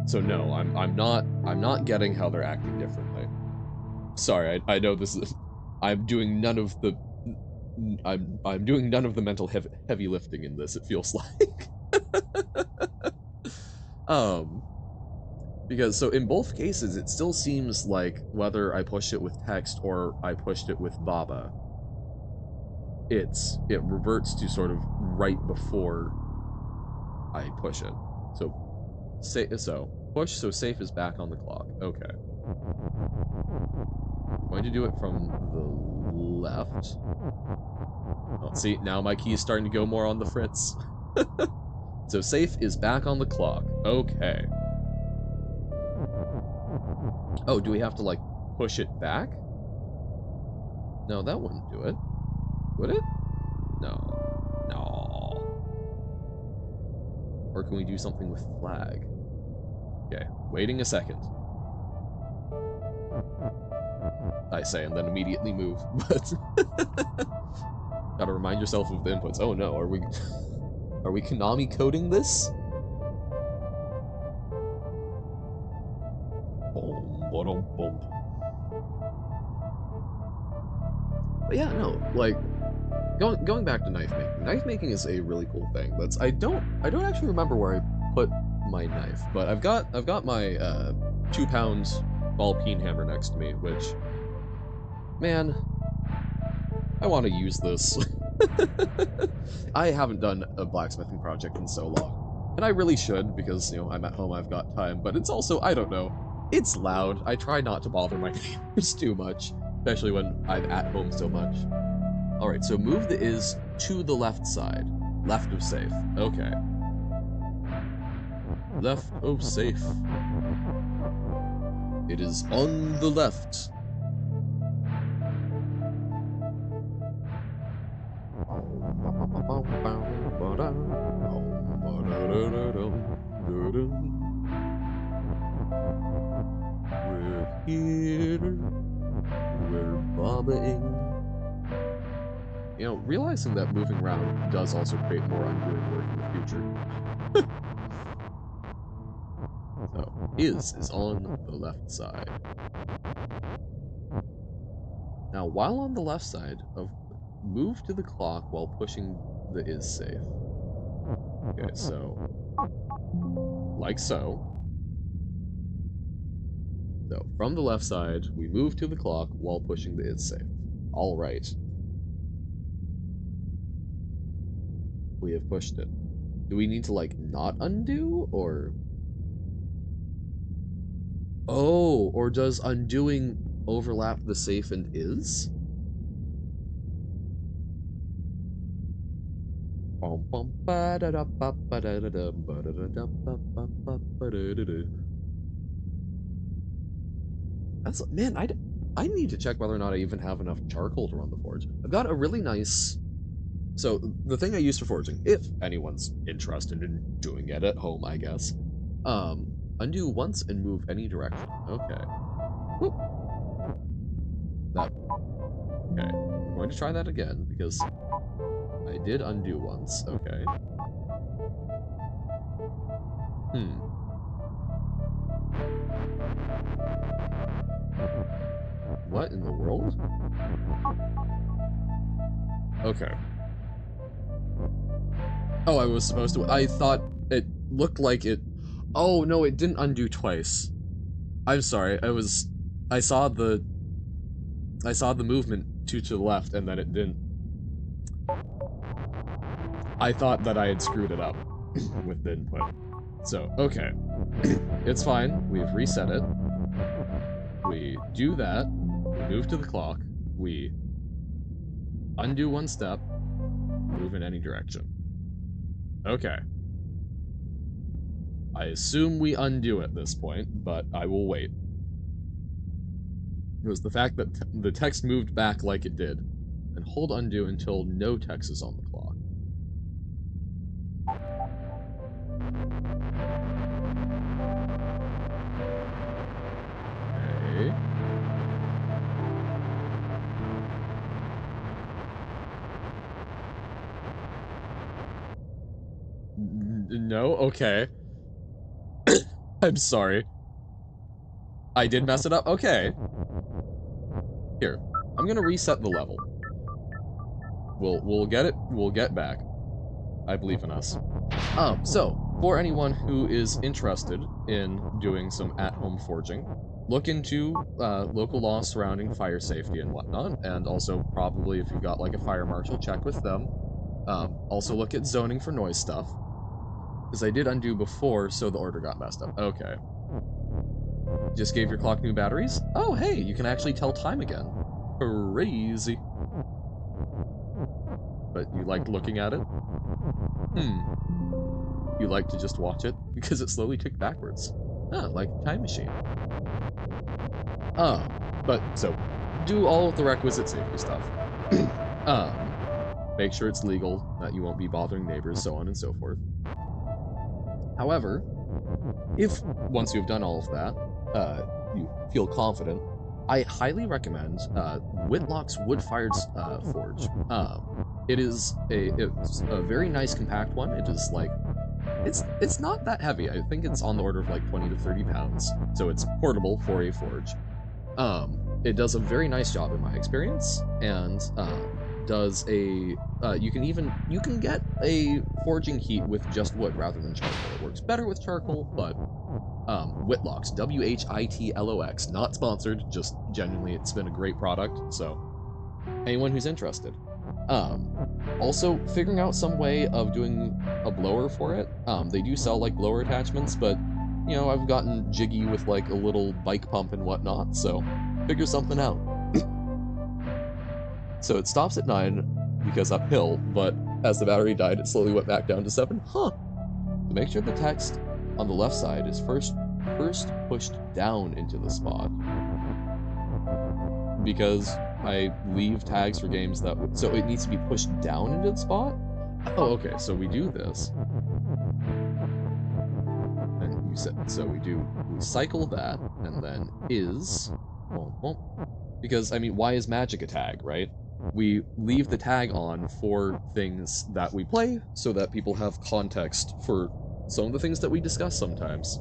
So no, I'm not getting how they're acting differently. Sorry, I know this is I'm doing none of the doing none of the mental heavy lifting in this, it feels like. Because so in both cases it still seems like whether I push it with text or I pushed it with Baba, it reverts to sort of right before I push it. So push, so safe is back on the clock. Okay. I'm going to do it from the left. Oh, see, now my key is starting to go more on the fritz. So safe is back on the clock. Okay. Oh, do we have to, like, push it back? No, that wouldn't do it. Would it? No. No. Or can we do something with flag? Okay, waiting a second. I say, and then immediately move, but... Gotta remind yourself of the inputs. Oh no, are we Konami coding this? But yeah, no, like, going back to knife making. Knife making is a really cool thing. I don't actually remember where I put my knife, but I've got my 2-pound ball peen hammer next to me, which, man, I want to use this. I haven't done a blacksmithing project in so long, and I really should because, you know, I'm at home, I've got time, but it's also, I don't know, it's loud. I try not to bother my neighbors too much, especially when I'm at home so much. Alright, so move the is to the left side. Left of safe. Okay. Left of safe. It is on the left. We're here. We're bobbing. You know, realizing that moving around does also create more undoing work in the future. So, is on the left side. Now, while on the left side of move to the clock while pushing the is safe. Okay, so like so. So from the left side, we move to the clock while pushing the is safe. All right. We have pushed it. Do we need to, like, not undo, or... Oh, or does undoing overlap the safe and is? That's, man, I need to check whether or not I even have enough charcoal to run the forge. I've got a really nice... So, the thing I use for forging, if anyone's interested in doing it at home, I guess, undo once and move any direction. Okay. Whoop. That... Okay. We're going to try that again, because I did undo once. Okay. What in the world? Okay. Oh, I was supposed to... I thought it looked like it... Oh, no, it didn't undo twice. I'm sorry, I saw the movement to the left, and then it didn't. I thought that I had screwed it up with the input. So, okay. It's fine. We've reset it. We do that. We move to the clock. We undo one step. Move in any direction. Okay. I assume we undo at this point, but I will wait. It was the fact that the text moved back like it did, and hold undo until no text is on the clock. Okay. No? Okay. I'm sorry. I did mess it up? Okay. Here. I'm gonna reset the level. We'll get it. We'll get back. I believe in us. So, for anyone who is interested in doing some at-home forging, look into local laws surrounding fire safety and whatnot, and also probably if you've got like a fire marshal, check with them. Also look at zoning for noise stuff. Because I did undo before, so the order got messed up. Okay. Just gave your clock new batteries? Oh, hey, you can actually tell time again. Crazy. But you liked looking at it? You like to just watch it? Because it slowly ticked backwards. Ah, like a time machine. But, so, do all of the requisite safety stuff. Make sure it's legal, that you won't be bothering neighbors, so on and so forth. However, if, once you've done all of that, you feel confident, I highly recommend Whitlock's wood-fired forge. It's a very nice compact one. It is like, it's not that heavy. I think it's on the order of like 20 to 30 pounds. So it's portable for a forge. It does a very nice job in my experience, and does a you can get a forging heat with just wood rather than charcoal. It works better with charcoal, but Whitlock's, WHITLOX, not sponsored, just genuinely it's been a great product, so anyone who's interested. Also figuring out some way of doing a blower for it. They do sell like blower attachments, but you know, I've gotten jiggy with like a little bike pump and whatnot, so figure something out. So it stops at 9 because uphill, but as the battery died, it slowly went back down to 7. Huh. To make sure the text on the left side is first pushed down into the spot, because I leave tags for games that so it needs to be pushed down into the spot. Oh, okay. So we do this, and you said so we cycle that, and then is because I mean, why is magic a tag, right? We leave the tag on for things that we play so that people have context for some of the things that we discuss sometimes.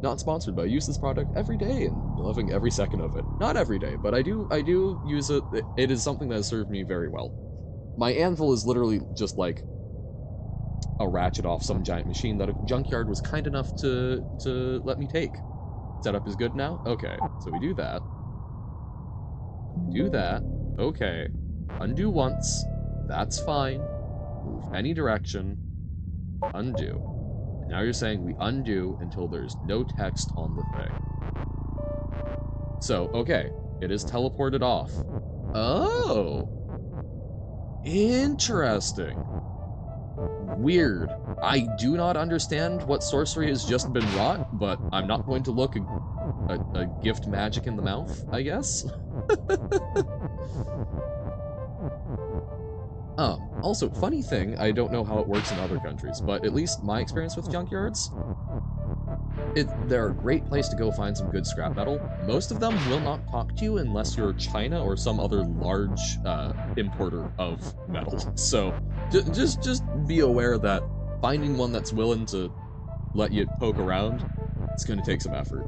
Not sponsored, but I use this product every day and loving every second of it. Not every day, but I do use it. It is something that has served me very well. My anvil is literally just like a ratchet off some giant machine that a junkyard was kind enough to let me take. Setup is good now? Okay, so we do that. Do that. Okay. Undo once. That's fine. Move any direction. Undo. And now you're saying we undo until there's no text on the thing. So, okay. It is teleported off. Oh! Interesting. Weird. I do not understand what sorcery has just been wrought, but I'm not going to look a gift magic in the mouth, I guess? Also, funny thing, I don't know how it works in other countries, but at least my experience with junkyards, they're a great place to go find some good scrap metal. Most of them will not talk to you unless you're China or some other large importer of metal. So just be aware that finding one that's willing to let you poke around, it's going to take some effort.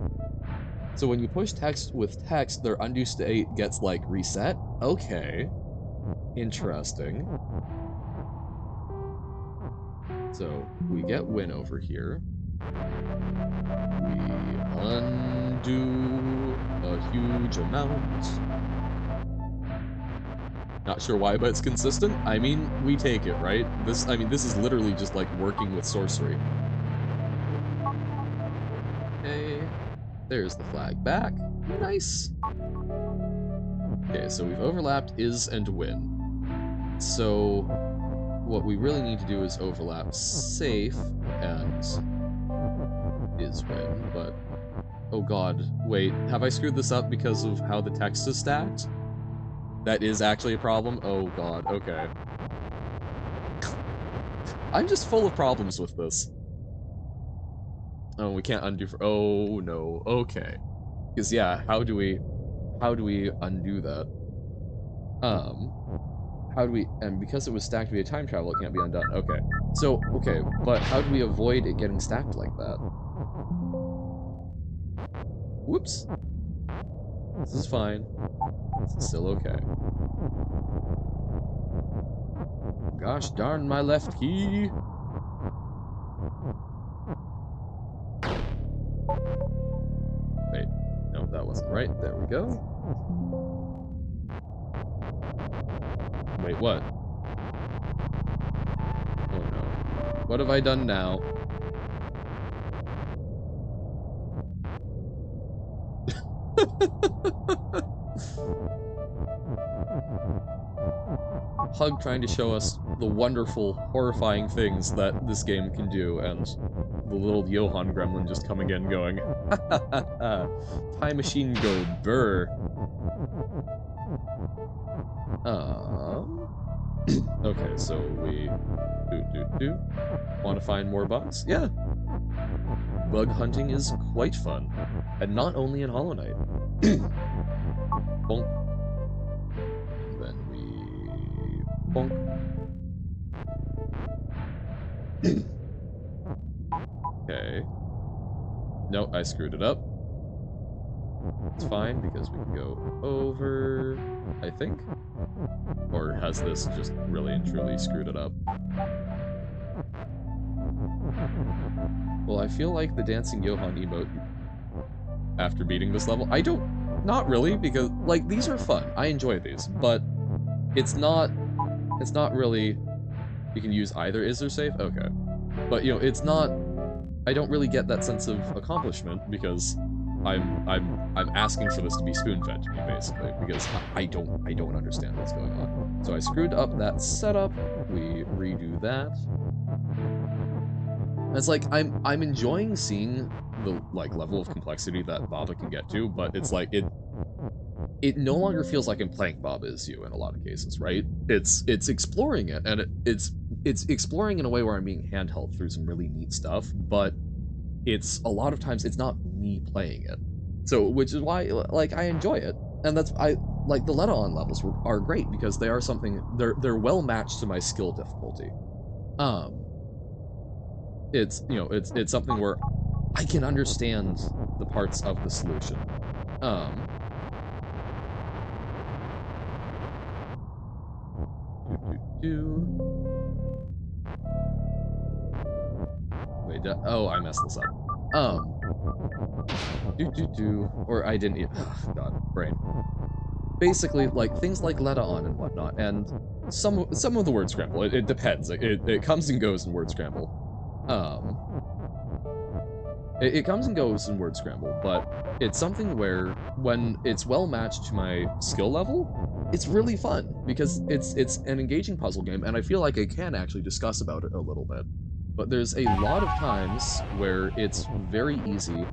So when you push text with text, their undo state gets, like, reset? Okay. Interesting. So, we get win over here. We undo a huge amount. Not sure why, but it's consistent. I mean, we take it, right? This is literally just like working with sorcery. Okay. There's the flag back. Nice. Okay, so we've overlapped is and win. So what we really need to do is overlap safe and is win, but oh god, wait, have I screwed this up because of how the text is stacked? That is actually a problem? Oh god, okay. I'm just full of problems with this. Oh, we can't undo for— oh no, okay. Because yeah, how do we undo that? How do we— and because it was stacked via time travel, it can't be undone. Okay. So, okay, but how do we avoid it getting stacked like that? Whoops. This is fine. This is still okay. Gosh darn my left key! Wait, no, that wasn't right. There we go. Wait, what? Oh no. What have I done now? Hug trying to show us the wonderful, horrifying things that this game can do, and the little Johann gremlin just coming in going, ha ha ha ha, time machine go burr. Okay, so we want to find more bugs? Yeah. Bug hunting is quite fun, and not only in Hollow Knight. Bonk. And then we bonk. Okay. No, I screwed it up. It's fine because we can go over, I think. Or has this just really and truly screwed it up? Well, I feel like the Dancing Johann emote after beating this level— not really, because, like, these are fun. I enjoy these, but it's not really— you can use either is or safe? Okay. But, you know, it's not— I don't really get that sense of accomplishment because I'm asking for this to be spoon-fed to me, basically, because I don't understand what's going on. So I screwed up that setup. We redo that. It's like I'm enjoying seeing the level of complexity that Baba can get to, but it's like it no longer feels like I'm playing Baba as you in a lot of cases, right? It's exploring it, and it's exploring in a way where I'm being handheld through some really neat stuff, but it's a lot of times it's not me playing it. So, which is why, like, I enjoy it, and that's— like, the let-on levels are great because they are something— they're well matched to my skill difficulty. It's, you know, it's something where I can understand the parts of the solution. Um, do. Wait, oh, I messed this up. Or I didn't. Oh, God, brain. Basically, like things like let on and whatnot, and some of the word scramble. It depends. It comes and goes in word scramble. It comes and goes in word scramble, but it's something where when it's well matched to my skill level, it's really fun because it's an engaging puzzle game, and I feel like I can actually discuss about it a little bit. But there's a lot of times where it's very easy.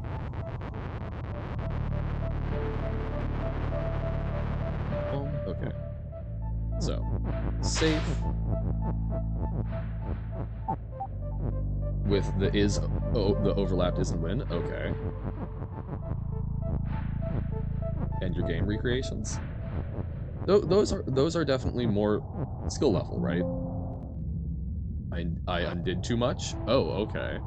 Okay. So, safe with the is, oh, the overlapped is and win, okay. And your game recreations? Those are definitely more skill level, right? I undid too much? Oh, okay.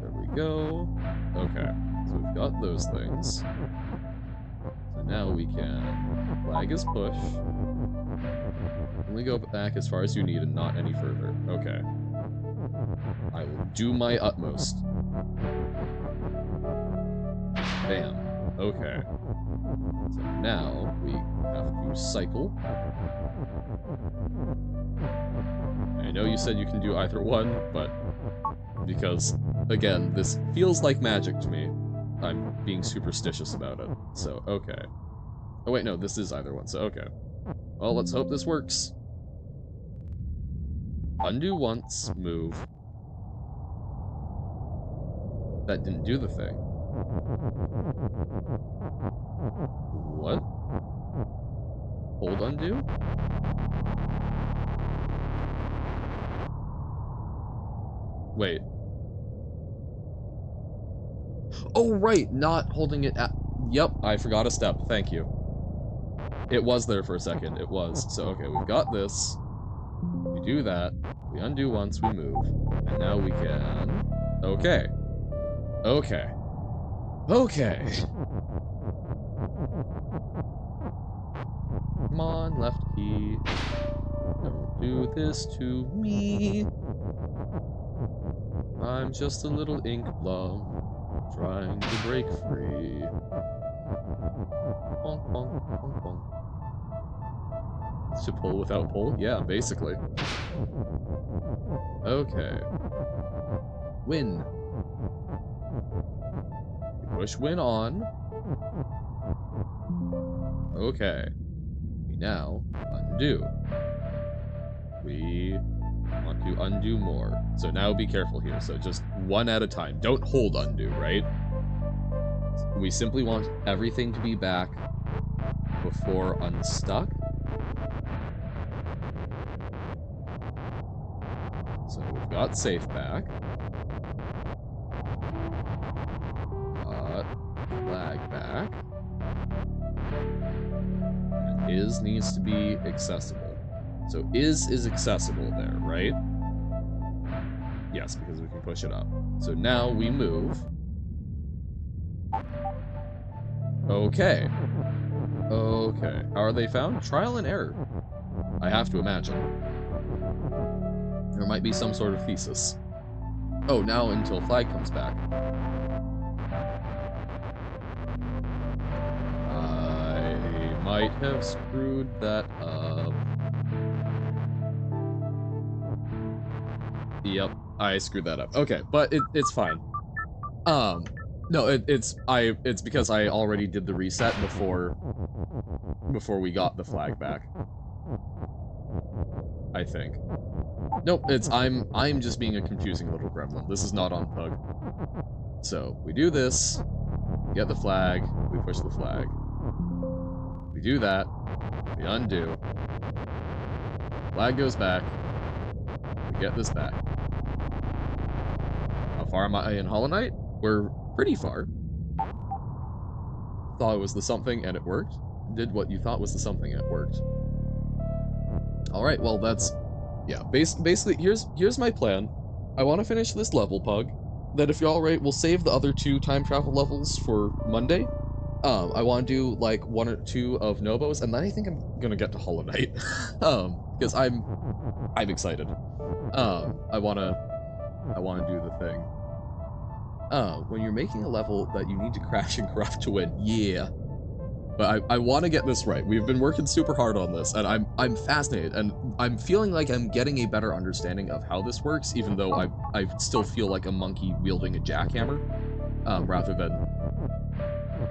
There we go. Okay, so we've got those things. So now we can flag is push. Only go back as far as you need and not any further. Okay. I will do my utmost. Bam. Okay. So now we have to cycle. I know you said you can do either one, but because, again, this feels like magic to me, I'm being superstitious about it. So, okay. Oh wait, no, this is either one, so okay. Well, let's hope this works. Undo once, move. That didn't do the thing. What? Hold undo? Wait. Oh, right, not holding it at... Yep, I forgot a step, thank you. It was there for a second, it was. So, okay, we've got this. We do that. We undo once, we move. And now we can... Okay. Okay. Okay. Come on, left key. Don't do this to me. I'm just a little ink blob trying to break free. Bonk, bonk, bonk, bonk. To pull without pull? Yeah, basically. Okay. Win. Push win on. Okay. We now undo. We want to undo more. So now be careful here. So just one at a time. Don't hold undo, right? We simply want everything to be back before unstuck. So we've got safe back. Got flag back. And is needs to be accessible. So is accessible there, right? Yes, because we can push it up. So now we move. Okay. Okay. How are they found? Trial and error. I have to imagine. There might be some sort of thesis. Oh, now until flag comes back. I might have screwed that up. Yep, I screwed that up. Okay, but it's fine. No, it's because I already did the reset before we got the flag back. I think. Nope, I'm just being a confusing little gremlin. This is not on Pug. So, we do this, get the flag, we push the flag. We do that, we undo. Flag goes back, we get this back. How far am I in Hollow Knight? We're pretty far. Thought it was the something and it worked. Did what you thought was the something and it worked. Alright, well, that's... Yeah, basically, here's my plan. I want to finish this level, Pug. Then if you're alright, we'll save the other 2 time travel levels for Monday. I want to do, like, 1 or 2 of Nobo's, and then I think I'm gonna get to Hollow Knight. Because I'm excited. I wanna do the thing. When you're making a level that you need to crash and corrupt to win, yeah. But I want to get this right. We've been working super hard on this, and I'm fascinated, and I'm feeling like I'm getting a better understanding of how this works, even though I still feel like a monkey wielding a jackhammer, rather than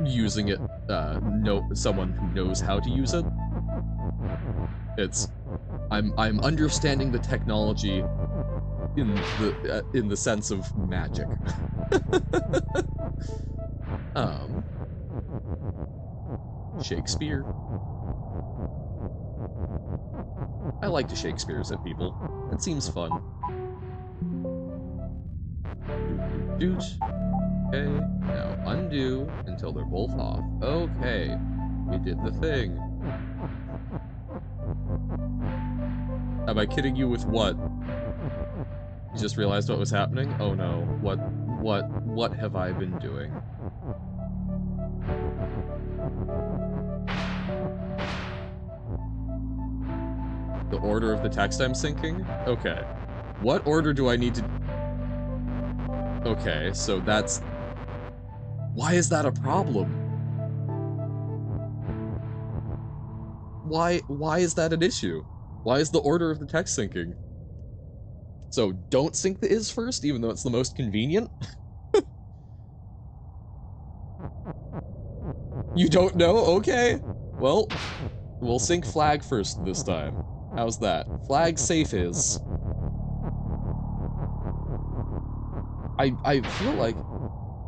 using it, someone who knows how to use it. I'm understanding the technology in the sense of magic. Shakespeare. I like to Shakespeare's at people. It seems fun. Doot. Okay, now undo until they're both off. Okay, we did the thing. Am I kidding you with what? You just realized what was happening? Oh no, what have I been doing? The order of the text I'm syncing? Okay. What order do I need to... Okay, so that's... Why is that a problem? Why is that an issue? Why is the order of the text syncing? So don't sync the is first, even though it's the most convenient? You don't know? Okay. Well, we'll sync flag first this time. How's that? Flag safe is. I feel like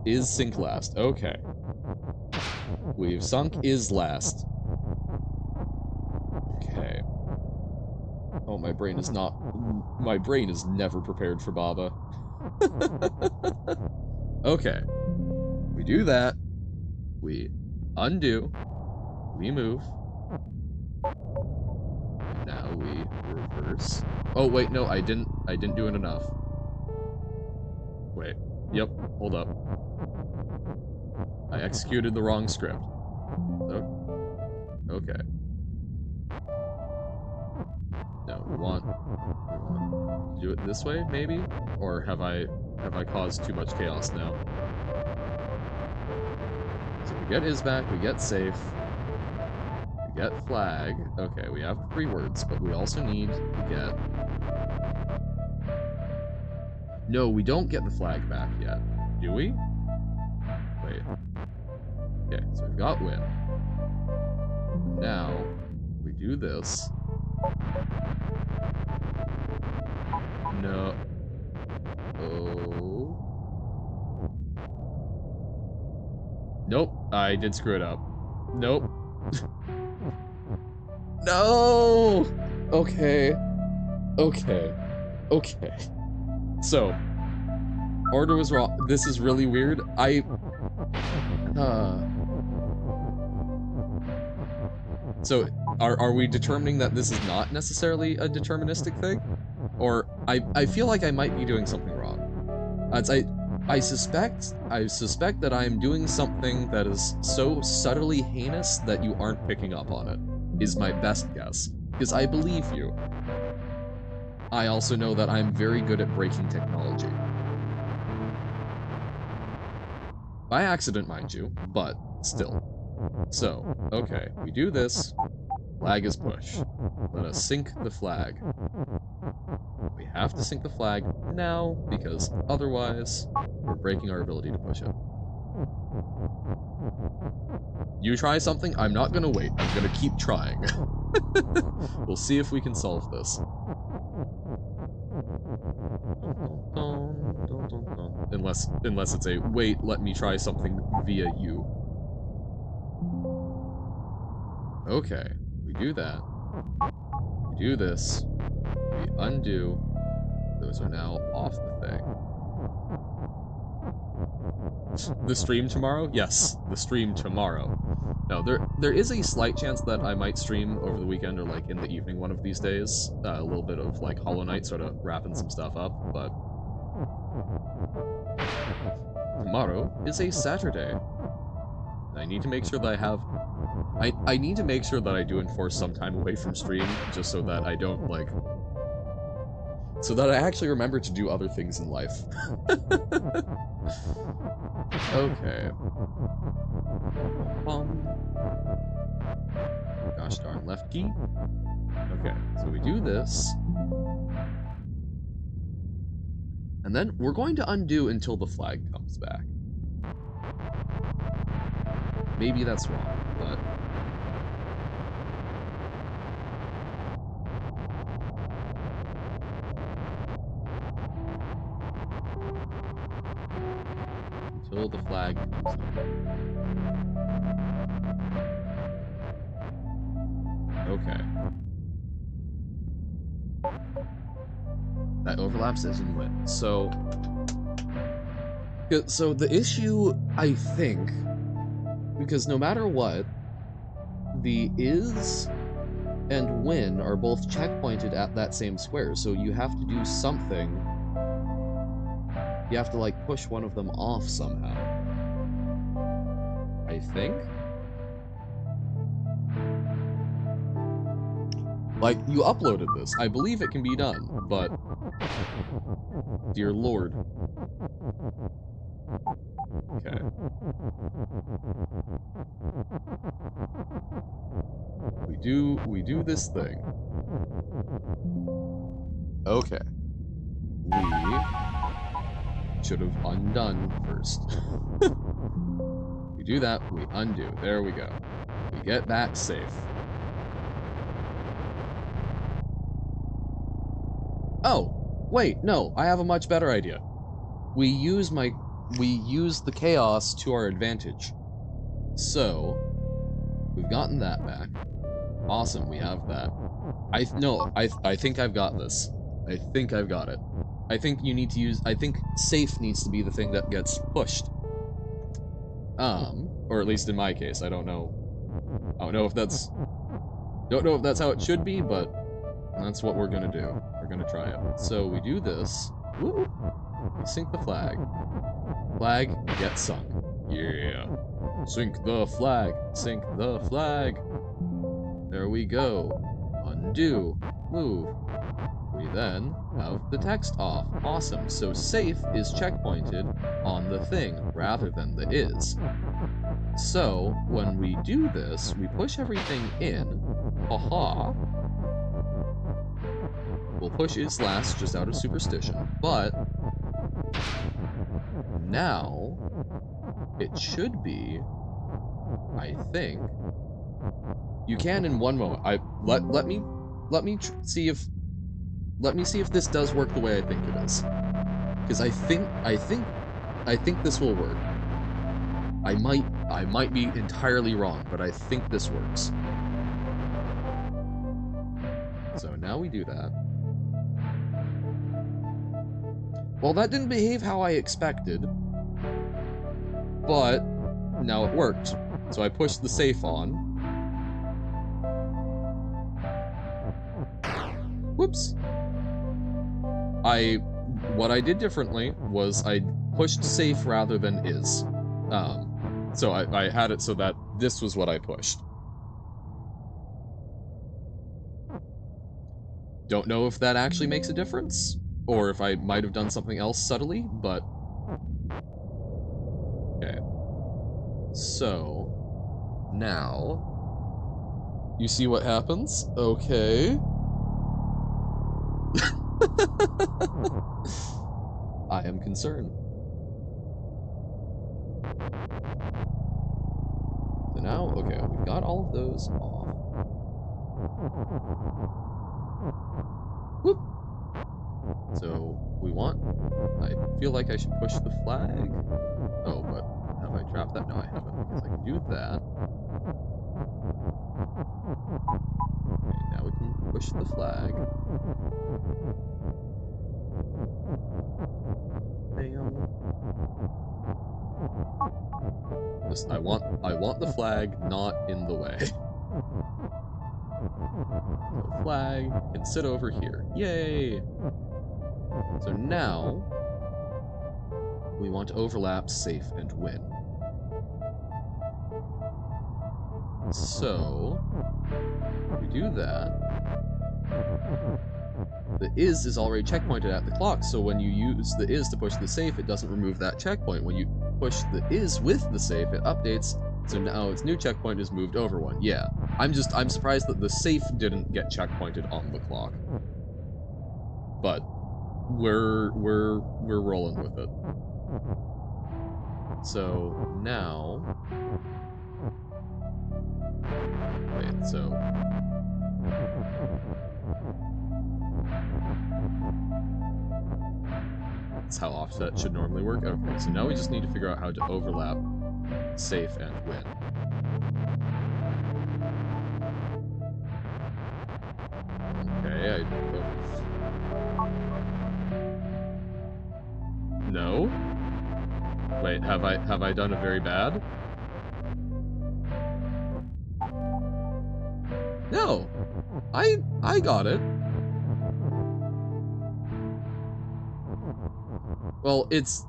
is sync last. Okay. We've sunk is last. Okay. Oh, my brain is not... My brain is never prepared for Baba. Okay. We do that. We undo. We move. Now we reverse. Oh, wait, no, I didn't do it enough. Wait. Yep, hold up. I executed the wrong script. Okay. No, we want to do it this way, maybe? Or have I caused too much chaos now? So we get is back, we get safe, we get flag. Okay, we have 3 words, but we also need to get... No, we don't get the flag back yet. Do we? Wait. Okay, so we've got win. Now, we do this. No. Oh. Nope, I did screw it up. Nope. No! Okay. Okay. Okay. So, order was wrong. This is really weird. So, are we determining that this is not necessarily a deterministic thing? Or, I feel like I might be doing something wrong. I suspect that I am doing something that is so subtly heinous that you aren't picking up on it, is my best guess. Because I believe you. I also know that I'm very good at breaking technology. By accident, mind you, but still. So, okay, we do this. Flag is push. Let us sync the flag. We have to sync the flag now, because otherwise, we're breaking our ability to push it. You try something, I'm not gonna wait. I'm gonna keep trying. We'll see if we can solve this. Unless it's a, wait, let me try something via you. Okay, we do that. We do this. We undo. Those are now off the thing. The stream tomorrow? Yes, the stream tomorrow. No, there is a slight chance that I might stream over the weekend or like in the evening one of these days. A little bit of like Hollow Knight, sort of wrapping some stuff up, but tomorrow is a Saturday. And I need to make sure that I have I need to make sure that I do enforce some time away from stream, just so that I don't like so that I actually remember to do other things in life. Okay. Gosh darn left key. Okay, so we do this. And then we're going to undo until the flag comes back. Maybe that's wrong, but... Until the flag comes up. Okay. That overlaps as in win. So the issue, I think, because no matter what, the is and win are both checkpointed at that same square, so you have to do something. You have to, like, push one of them off somehow. I think? Like, you uploaded this. I believe it can be done, but... Dear Lord. Okay. We do this thing. Okay. We should have undone first. We do that, we undo. There we go. We get back safe. Oh, wait, no, I have a much better idea. We use the chaos to our advantage. So, we've gotten that back. Awesome, we have that. I think I've got this. I think I've got it. I think safe needs to be the thing that gets pushed. Or at least in my case, I don't know if that's how it should be, but that's what we're gonna do. We're gonna try it. So we do this. Woo! We sink the flag. Flag gets sunk. Yeah. Sink the flag. Sink the flag. There we go. Undo. Move. We then have the text off. Awesome. So safe is checkpointed on the thing rather than the is. So when we do this, we push everything in. Haha. We'll push is last just out of superstition, but now it should be, I think, you can in one moment. Let me see if this does work the way I think it is, because I think this will work. I might be entirely wrong, but I think this works. So now we do that. Well, that didn't behave how I expected, but now it worked. So I pushed the safe on. Whoops. What I did differently was I pushed safe rather than is. So I had it so that this was what I pushed. Don't know if that actually makes a difference, or if I might have done something else subtly, but... Okay. So... Now... You see what happens? Okay. I am concerned. So now, okay, we've got all of those off. Whoop! So, we want... I feel like I should push the flag. Oh, but have I trapped that? No, I haven't, because I can do that. Okay, now we can push the flag. Bam. Just, I want the flag not in the way. So flag can sit over here. Yay! So now, we want to overlap, safe, and win. So, we do that. The is already checkpointed at the clock, so when you use the is to push the safe, it doesn't remove that checkpoint. When you push the is with the safe, it updates, so now its new checkpoint is moved over one. Yeah, I'm surprised that the safe didn't get checkpointed on the clock. But we're rolling with it. So now, wait, so that's how offset should normally work. Okay, so now we just need to figure out how to overlap safe and win. Okay, no? Wait, have I done it very bad? No! I got it. Well, it's...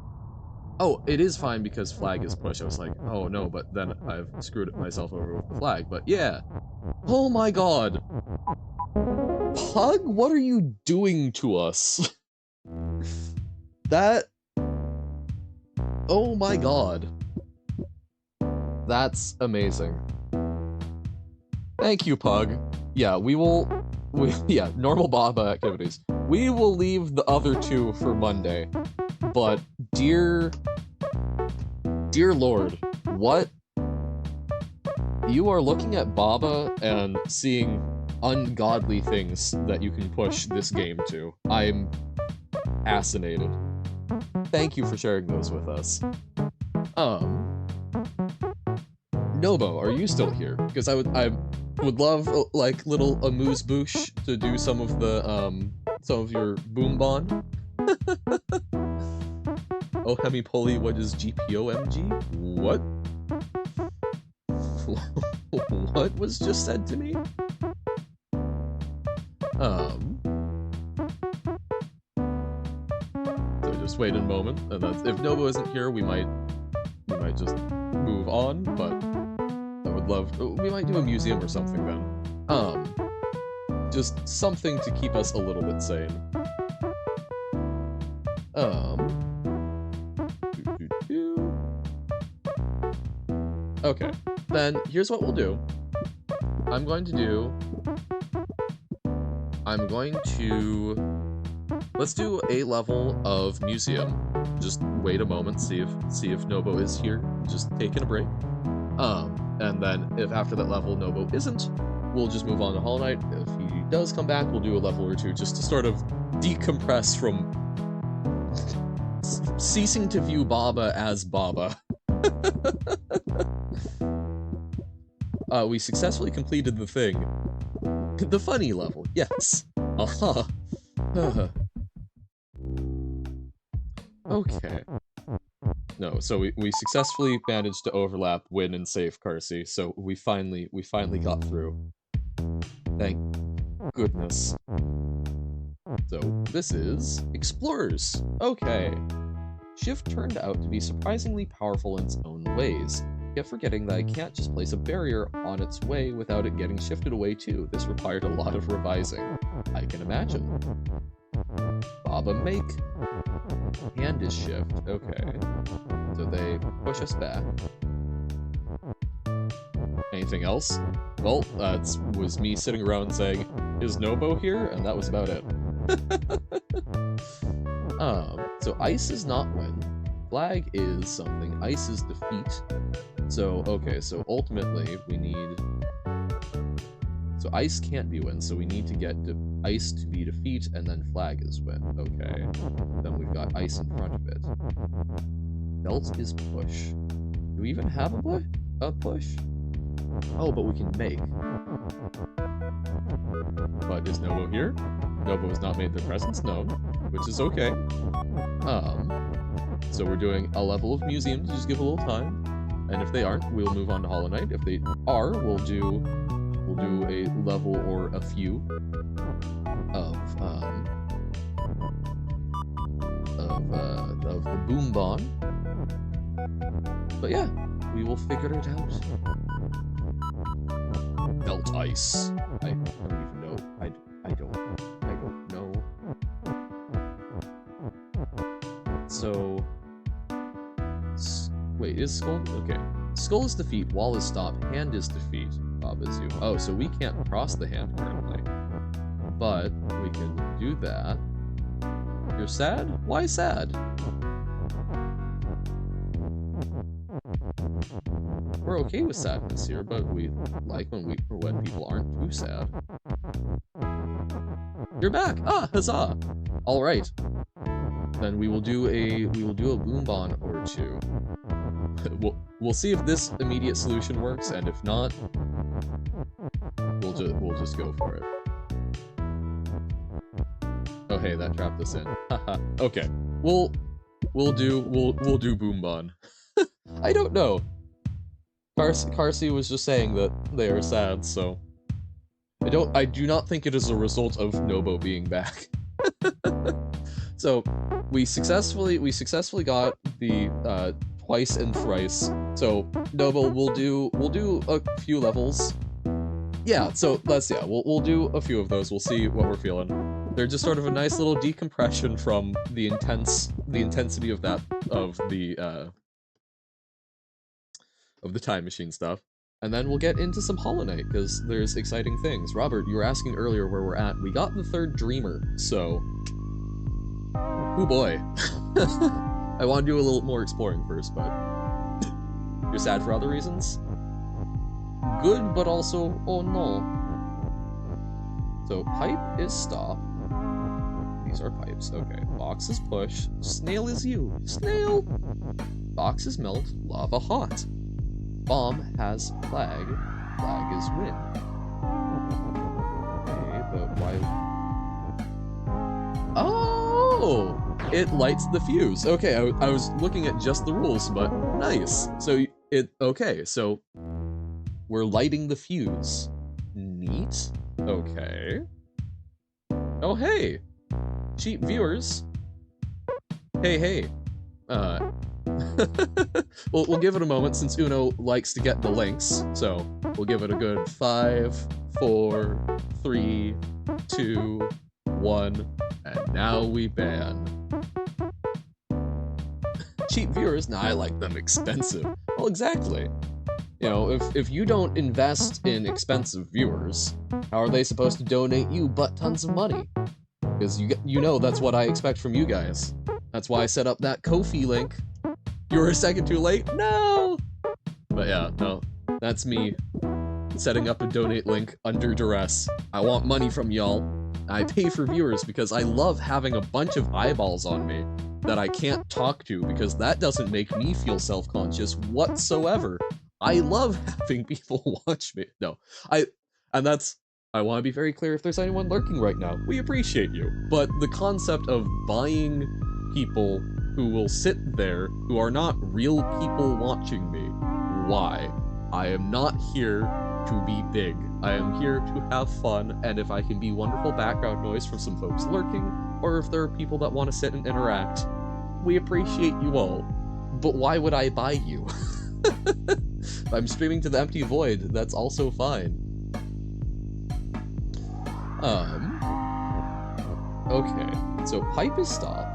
Oh, it is fine because flag is push. I was like, oh no, but then I've screwed myself over with the flag. But yeah. Oh my god. Pug, what are you doing to us? That... Oh my god. That's amazing. Thank you, Pug. Yeah, yeah, normal Baba activities. We will leave the other two for Monday. But, dear Lord, what? You are looking at Baba and seeing ungodly things that you can push this game to. I'm fascinated. Thank you for sharing those with us. Nobo, are you still here? Because I would love, like, little amuse-bouche to do some of your boom-bon. Oh, Hemi-Pulley, what is GPOMG? What? What was just said to me? So just wait a moment, and that's, if Nobo isn't here, we might just move on, but I would love, we might do a museum or something then. Just something to keep us a little bit sane. Okay, then here's what we'll do. Let's do a level of museum. Just wait a moment, see if Nobo is here, just taking a break. And then if after that level Nobo isn't, we'll just move on to Hollow Knight. If he does come back, we'll do a level or two just to sort of decompress from ceasing to view Baba as Baba. We successfully completed the thing. The funny level, yes. Aha. Okay. No, so we successfully managed to overlap, win, and save Carsey, so we finally got through. Thank goodness. So, this is Explorers. Okay. Shift turned out to be surprisingly powerful in its own ways, yet forgetting that I can't just place a barrier on its way without it getting shifted away too. This required a lot of revising. I can imagine. Baba make. Hand is shift. Okay. So they push us back. Anything else? Well, that was me sitting around saying, is Nobo here? And that was about it. So ice is not win. Flag is something. Ice is defeat. So, okay, so ultimately we need... So ice can't be win, so we need to get ice to be defeat, and then flag is win. Okay. Then we've got ice in front of it. Belt is push. Do we even have a push? Oh, but we can make. But is Nobo here? Nobo has not made their presence known, which is okay. So we're doing a level of museum to just give a little time. And if they aren't, we'll move on to Hollow Knight. If they are, we'll do a level or a few of the Boom Bon. But yeah, we will figure it out. Melt ice. I don't even know. I don't know. So, wait, is Skull? Okay. Skull is defeat, wall is stop, hand is defeat, Bob is you. Oh, so we can't cross the hand currently. But we can do that. You're sad? Why sad? We're okay with sadness here, but we like when people aren't too sad. You're back! Ah, huzzah! Alright. Then we will do a Boom Bon or two. We'll see if this immediate solution works, and if not, we'll just go for it. Oh hey, that trapped us in. Haha. Okay. We'll do Boom Bon. I don't know. Carsey was just saying that they are sad, so I do not think it is a result of Nobo being back. So we successfully got the twice and thrice. So Nobo, we'll do a few levels. Yeah, so we'll do a few of those. We'll see what we're feeling. They're just sort of a nice little decompression from the intensity of the time machine stuff. And then we'll get into some Hollow Knight, because there's exciting things. Robert, you were asking earlier where we're at. We got the third Dreamer, so... oh boy. I want to do a little more exploring first, but... you're sad for other reasons? Good, but also, oh no. So, pipe is stop. These are pipes, okay. Box is push. Snail is you. Snail! Box is melt. Lava hot. Bomb has flag. Flag is win. Okay, but why... oh! It lights the fuse. Okay, I was looking at just the rules, but nice. So, okay, so... we're lighting the fuse. Neat. Okay. Oh, hey! Cheap viewers. Hey. We'll give it a moment since Uno likes to get the links, so we'll give it a good 5, 4, 3, 2, 1, and now we ban. Cheap viewers? Nah, I like them expensive. Well, exactly. You know, if you don't invest in expensive viewers, how are they supposed to donate you but tons of money? Because you know that's what I expect from you guys. That's why I set up that Ko-fi link. You were a second too late? No! But yeah, no. That's me setting up a donate link under duress. I want money from y'all. I pay for viewers because I love having a bunch of eyeballs on me that I can't talk to because that doesn't make me feel self-conscious whatsoever. I love having people watch me. No, I want to be very clear if there's anyone lurking right now. We appreciate you. But the concept of buying people who will sit there who are not real people watching me, why? I am not here to be big. I am here to have fun, and if I can be wonderful background noise from some folks lurking, or if there are people that want to sit and interact, we appreciate you all. But why would I buy you? If I'm streaming to the empty void, that's also fine. Okay, so pipe is stop.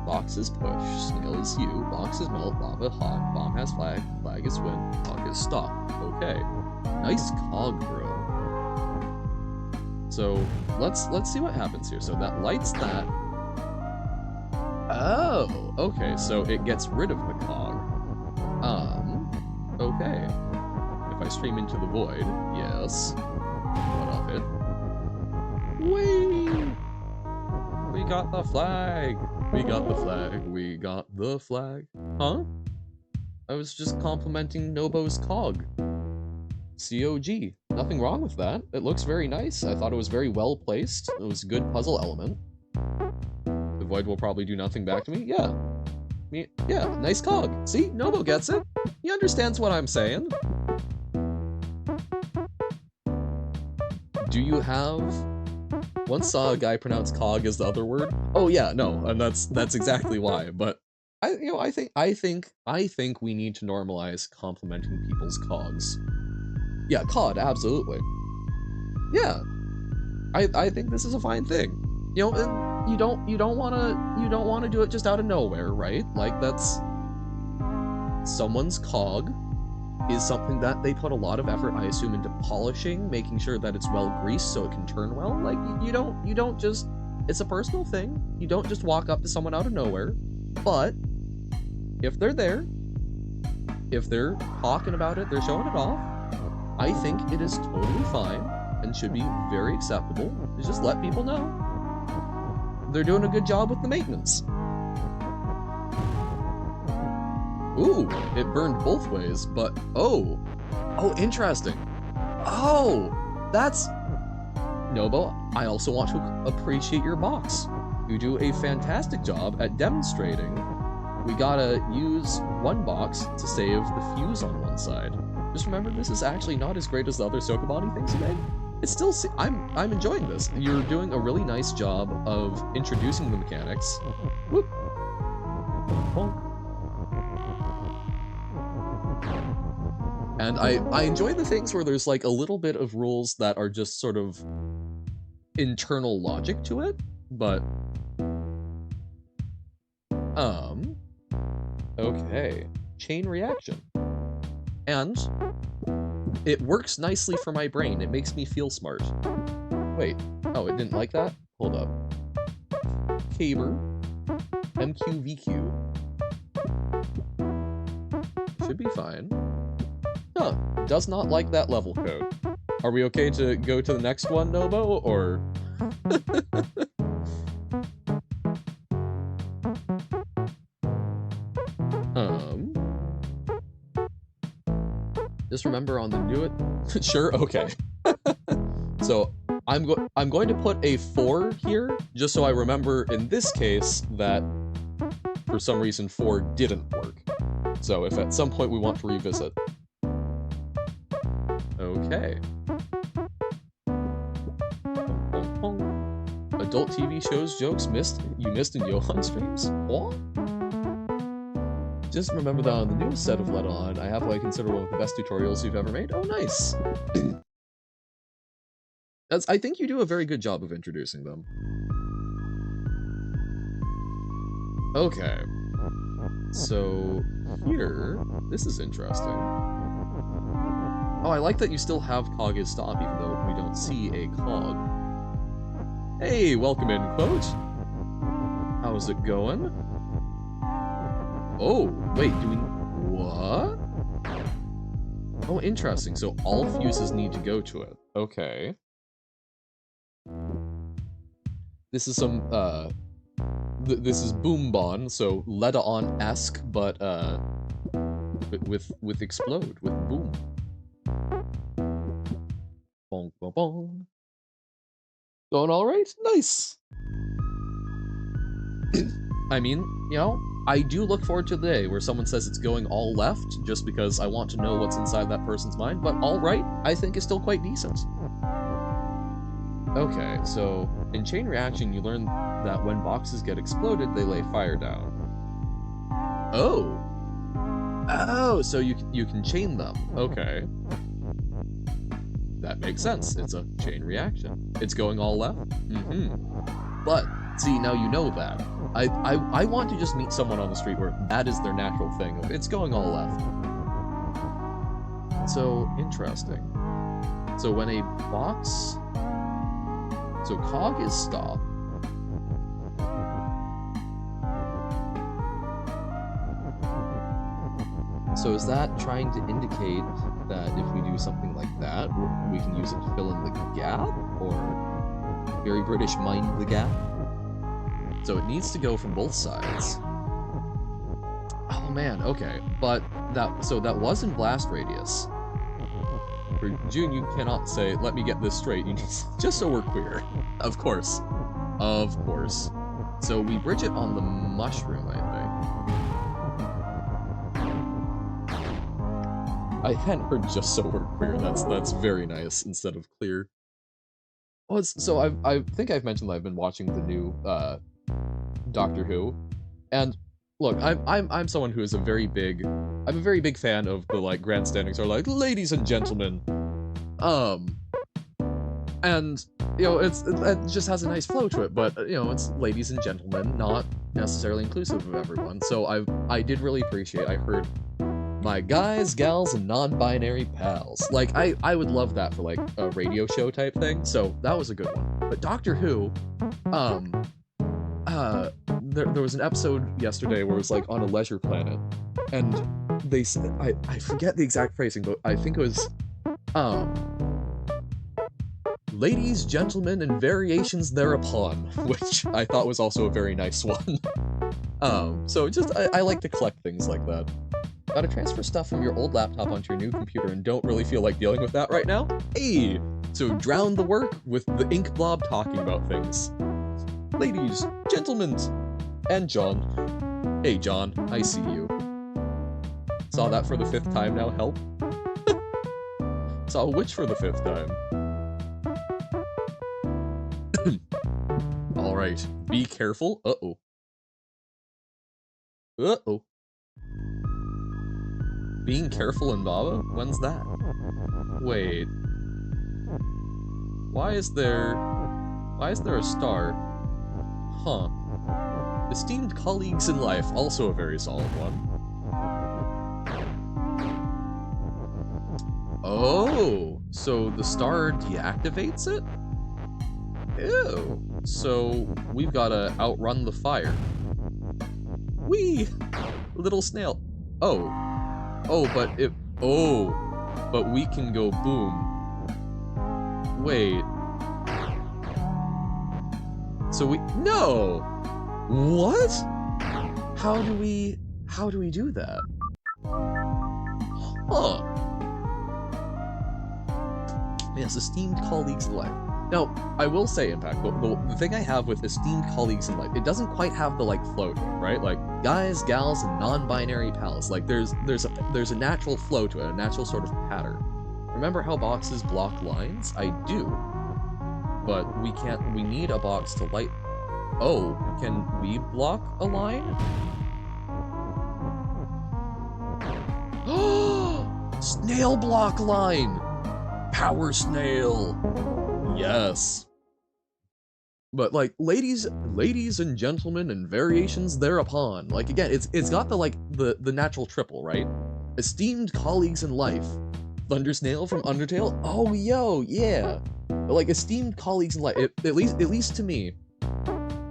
Box is push, snail is you, box is melt, lava hot, bomb has flag, flag is win, clock is stop. Okay. Nice cog, bro. So let's see what happens here. So that lights that. Oh, okay, so it gets rid of the cog. Okay. If I stream into the void, yes. What of it? Whee! We got the flag! We got the flag, we got the flag. Huh? I was just complimenting Nobo's cog. COG. Nothing wrong with that. It looks very nice. I thought it was very well placed. It was a good puzzle element. The void will probably do nothing back to me? Yeah. Yeah, nice cog. See, Nobo gets it. He understands what I'm saying. Do you have... Once saw a guy pronounce cog as the other word. Oh yeah, no, and that's exactly why. But I think we need to normalize complimenting people's cogs. Yeah, cod, absolutely. Yeah, I think this is a fine thing. You know, and you don't wanna do it just out of nowhere, right? Like that's someone's cog is something that they put a lot of effort, I assume, into polishing, making sure that it's well greased so it can turn well. Like you don't just, it's a personal thing. You don't just walk up to someone out of nowhere. But if they're there, if they're talking about it, they're showing it off, I think it is totally fine and should be very acceptable to just let people know they're doing a good job with the maintenance. Ooh, it burned both ways, but oh, interesting. Oh, that's... Nobo, I also want to appreciate your box. You do a fantastic job at demonstrating. We gotta use one box to save the fuse on one side. Just remember, this is actually not as great as the other Sokobani things you made. It's still, I'm enjoying this. You're doing a really nice job of introducing the mechanics. Whoop. Bonk. And I enjoy the things where there's like a little bit of rules that are just sort of internal logic to it, but okay, chain reaction. And it works nicely for my brain. It makes me feel smart. Wait, oh, it didn't like that? Hold up. Caber, MQVQ. Should be fine. Huh, does not like that level code. Are we okay to go to the next one, Nobo, or? Just remember on the new it. Sure, okay. So I'm going to put a 4 here, just so I remember in this case that for some reason 4 didn't work. So if at some point we want to revisit. Okay. Adult TV shows jokes you missed in Johan streams? What? Just remember that on the newest set of Let On, I have what I consider one of the best tutorials you've ever made. Oh, nice. I think you do a very good job of introducing them. Okay. So here, this is interesting. Oh, I like that you still have cog as stop, even though we don't see a cog. Hey, welcome in, Quote. How's it going? Oh, wait, do we... What? Oh, interesting. So all fuses need to go to it. Okay. This is some, this is Boombon, so Leda-on-esque, but, with explode, with boom. Bonk, bonk, bonk. Going alright? Nice! I mean, you know, I do look forward to the day where someone says it's going all left, just because I want to know what's inside that person's mind, but alright, I think is still quite decent. Okay, so in chain reaction, you learn that when boxes get exploded, they lay fire down. Oh! Oh, so you can chain them. Okay. That makes sense. It's a chain reaction. It's going all left? Mm-hmm. But, see, now you know that. I want to just meet someone on the street where that is their natural thing. It's going all left. So, interesting. So when a box... So cog is stop. So is that trying to indicate that if we do something like that, we can use it to fill in the gap? Or very British, mind the gap? So it needs to go from both sides. Oh man, okay. But that was in blast radius. For June, you cannot say, let me get this straight. You need, just so we're clear. Of course. Of course. So we bridge it on the mushroom, I think. I hadn't heard just so we're queer. That's very nice instead of clear. Well, so I think I've mentioned that I've been watching the new Doctor Who, and look, I'm someone who is I'm a very big fan of the like grandstanding sort of like ladies and gentlemen, um, and you know it just has a nice flow to it, but you know it's ladies and gentlemen, not necessarily inclusive of everyone. So I did really appreciate. I heard my guys, gals, and non-binary pals. Like, I would love that for, like, a radio show type thing, so that was a good one. But Doctor Who, there was an episode yesterday where it was, like, on a leisure planet, and they said, I forget the exact phrasing, but I think it was, ladies, gentlemen, and variations thereupon, which I thought was also a very nice one. So just, I like to collect things like that. Gotta transfer stuff from your old laptop onto your new computer and don't really feel like dealing with that right now? Hey! So drown the work with the ink blob talking about things. Ladies, gentlemen, and John. Hey John, I see you. Saw that for the 5th time now, help? Saw a witch for the 5th time. Alright, be careful. Uh-oh. Uh-oh. Being careful in Baba? When's that? Wait. Why is there a star? Huh. Esteemed colleagues in life, also a very solid one. Oh, so the star deactivates it? Ew. So we've gotta outrun the fire. Whee! Little snail. Oh. Oh, but we can go boom. Wait. So no! What? How do we do that? Huh. Yes, esteemed colleagues in life. Now, I will say, in fact, the thing I have with esteemed colleagues in life, it doesn't quite have the, like, flow to it, right? Like, guys, gals, and non-binary pals. Like, there's a natural flow to it, a natural sort of pattern. Remember how boxes block lines? I do. But we need a box to light... Oh, can we block a line? Snail block line! Power snail! Yes. But like ladies and gentlemen and variations thereupon. Like again, it's got the like the natural triple, right? Esteemed colleagues in life. Thundersnail from Undertale? Oh yo, yeah. But like esteemed colleagues in life, at least to me,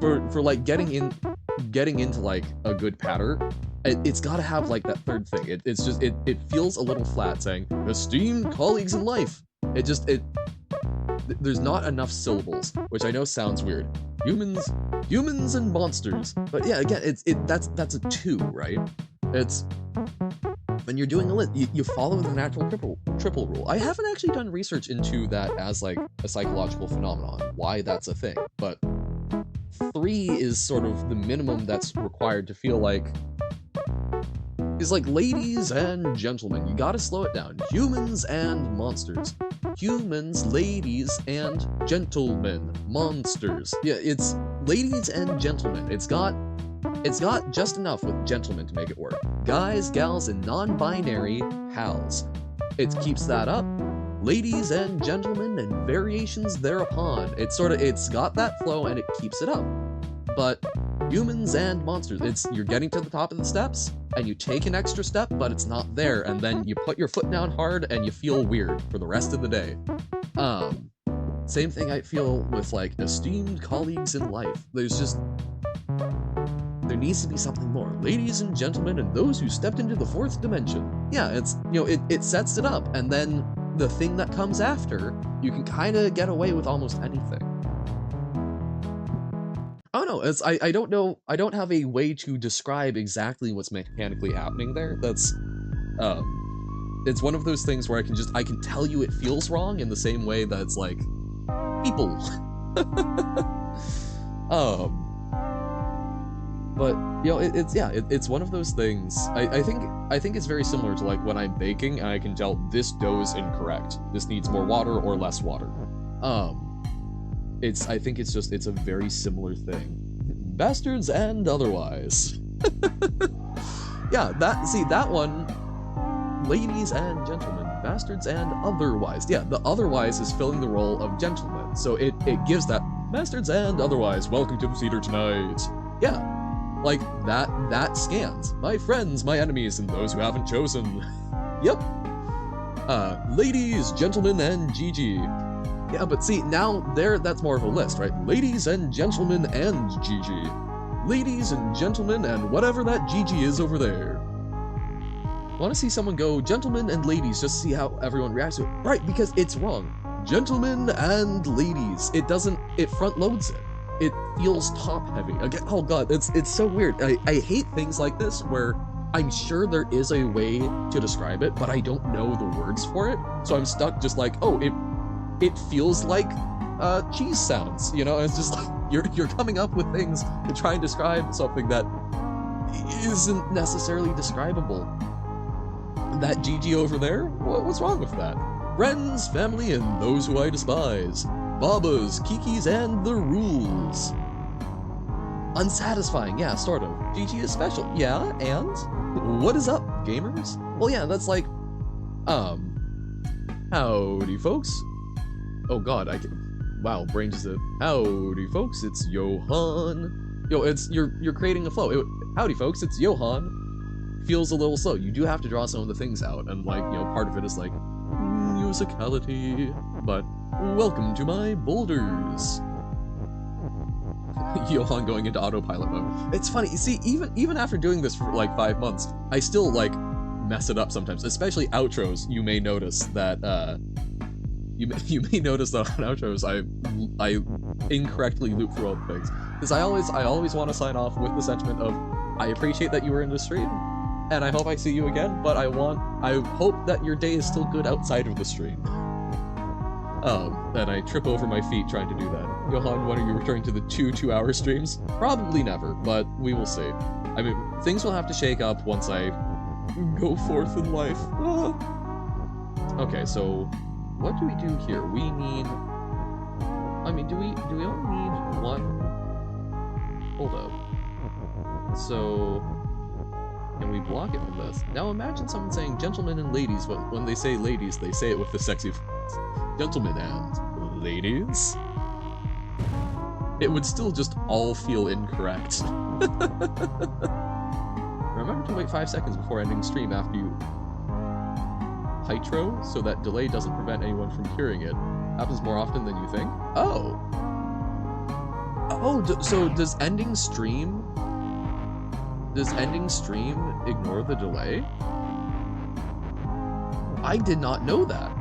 for like getting into like a good pattern, it's got to have like that third thing. It feels a little flat saying esteemed colleagues in life. There's not enough syllables, which I know sounds weird. Humans and monsters. But yeah, again, that's a 2, right? It's when you're doing a list, you follow the natural triple rule. I haven't actually done research into that as like a psychological phenomenon, why that's a thing, but 3 is sort of the minimum that's required to feel like is like ladies and gentlemen. You gotta slow it down. Humans and monsters. Humans, ladies, and gentlemen. Monsters. Yeah, it's ladies and gentlemen. It's got just enough with gentlemen to make it work. Guys, gals, and non-binary pals. It keeps that up. Ladies and gentlemen and variations thereupon. It's got that flow and it keeps it up. But humans and monsters, you're getting to the top of the steps and you take an extra step, but it's not there, and then you put your foot down hard and you feel weird for the rest of the day. Same thing I feel with like esteemed colleagues in life. There needs to be something more. Ladies and gentlemen and those who stepped into the 4th dimension. Yeah, it sets it up, and then the thing that comes after, you can kind of get away with almost anything. I don't know, I don't know, I don't have a way to describe exactly what's mechanically happening there. That's, it's one of those things where I can tell you it feels wrong in the same way that it's like, people. but it's yeah, it's one of those things. I think it's very similar to like when I'm baking and I can tell this dough is incorrect. This needs more water or less water. Um, I think it's a very similar thing. Bastards and otherwise. Yeah, that one, ladies and gentlemen, bastards and otherwise. Yeah, the otherwise is filling the role of gentleman. So it gives that bastards and otherwise, welcome to the theater tonight. Yeah, like that scans. My friends, my enemies, and those who haven't chosen. Yep. Ladies, gentlemen, and GG. Yeah, but see, now that's more of a list, right? Ladies and gentlemen and GG. Ladies and gentlemen and whatever that GG is over there. Want to see someone go gentlemen and ladies just to see how everyone reacts to it. Right, because it's wrong. Gentlemen and ladies. It front loads it. It feels top heavy. Again, oh god, it's so weird. I hate things like this where I'm sure there is a way to describe it, but I don't know the words for it. So I'm stuck just like, oh, it feels like cheese sounds, you know? It's just like you're coming up with things to try and describe something that isn't necessarily describable. That GG over there? What's wrong with that? Friends, family, and those who I despise. Babas, Kikis, and the rules. Unsatisfying, yeah, sort of. GG is special, yeah, and? What is up, gamers? Well, yeah, that's like, howdy, folks. Oh god, wow, brain just said, howdy, folks, it's Johan. You're creating a flow. Howdy, folks, it's Johan. Feels a little slow. You do have to draw some of the things out, and like, part of it is like musicality, but welcome to my boulders. Johan going into autopilot mode. It's funny, you see, even after doing this for like 5 months, I still like mess it up sometimes, especially outros. You may notice that you may notice that on outros I incorrectly loop through all the things, because I always want to sign off with the sentiment of I appreciate that you were in the stream, and I hope I see you again, but I hope that your day is still good outside of the stream. And I trip over my feet trying to do that. Johan, when are you returning to the 2-hour streams? Probably never, but we will see. I mean, things will have to shake up once I go forth in life. Okay, so what do we do here? We need... I mean, do we only need one? Hold up. So... Can we block it from this? Now imagine someone saying gentlemen and ladies, but when they say ladies, they say it with the sexy voice. Gentlemen and ladies? It would still just all feel incorrect. Remember to wait 5 seconds before ending stream after you Hitro, so that delay doesn't prevent anyone from hearing it. Happens more often than you think. Oh! Oh, so does ending stream... Does ending stream ignore the delay? I did not know that.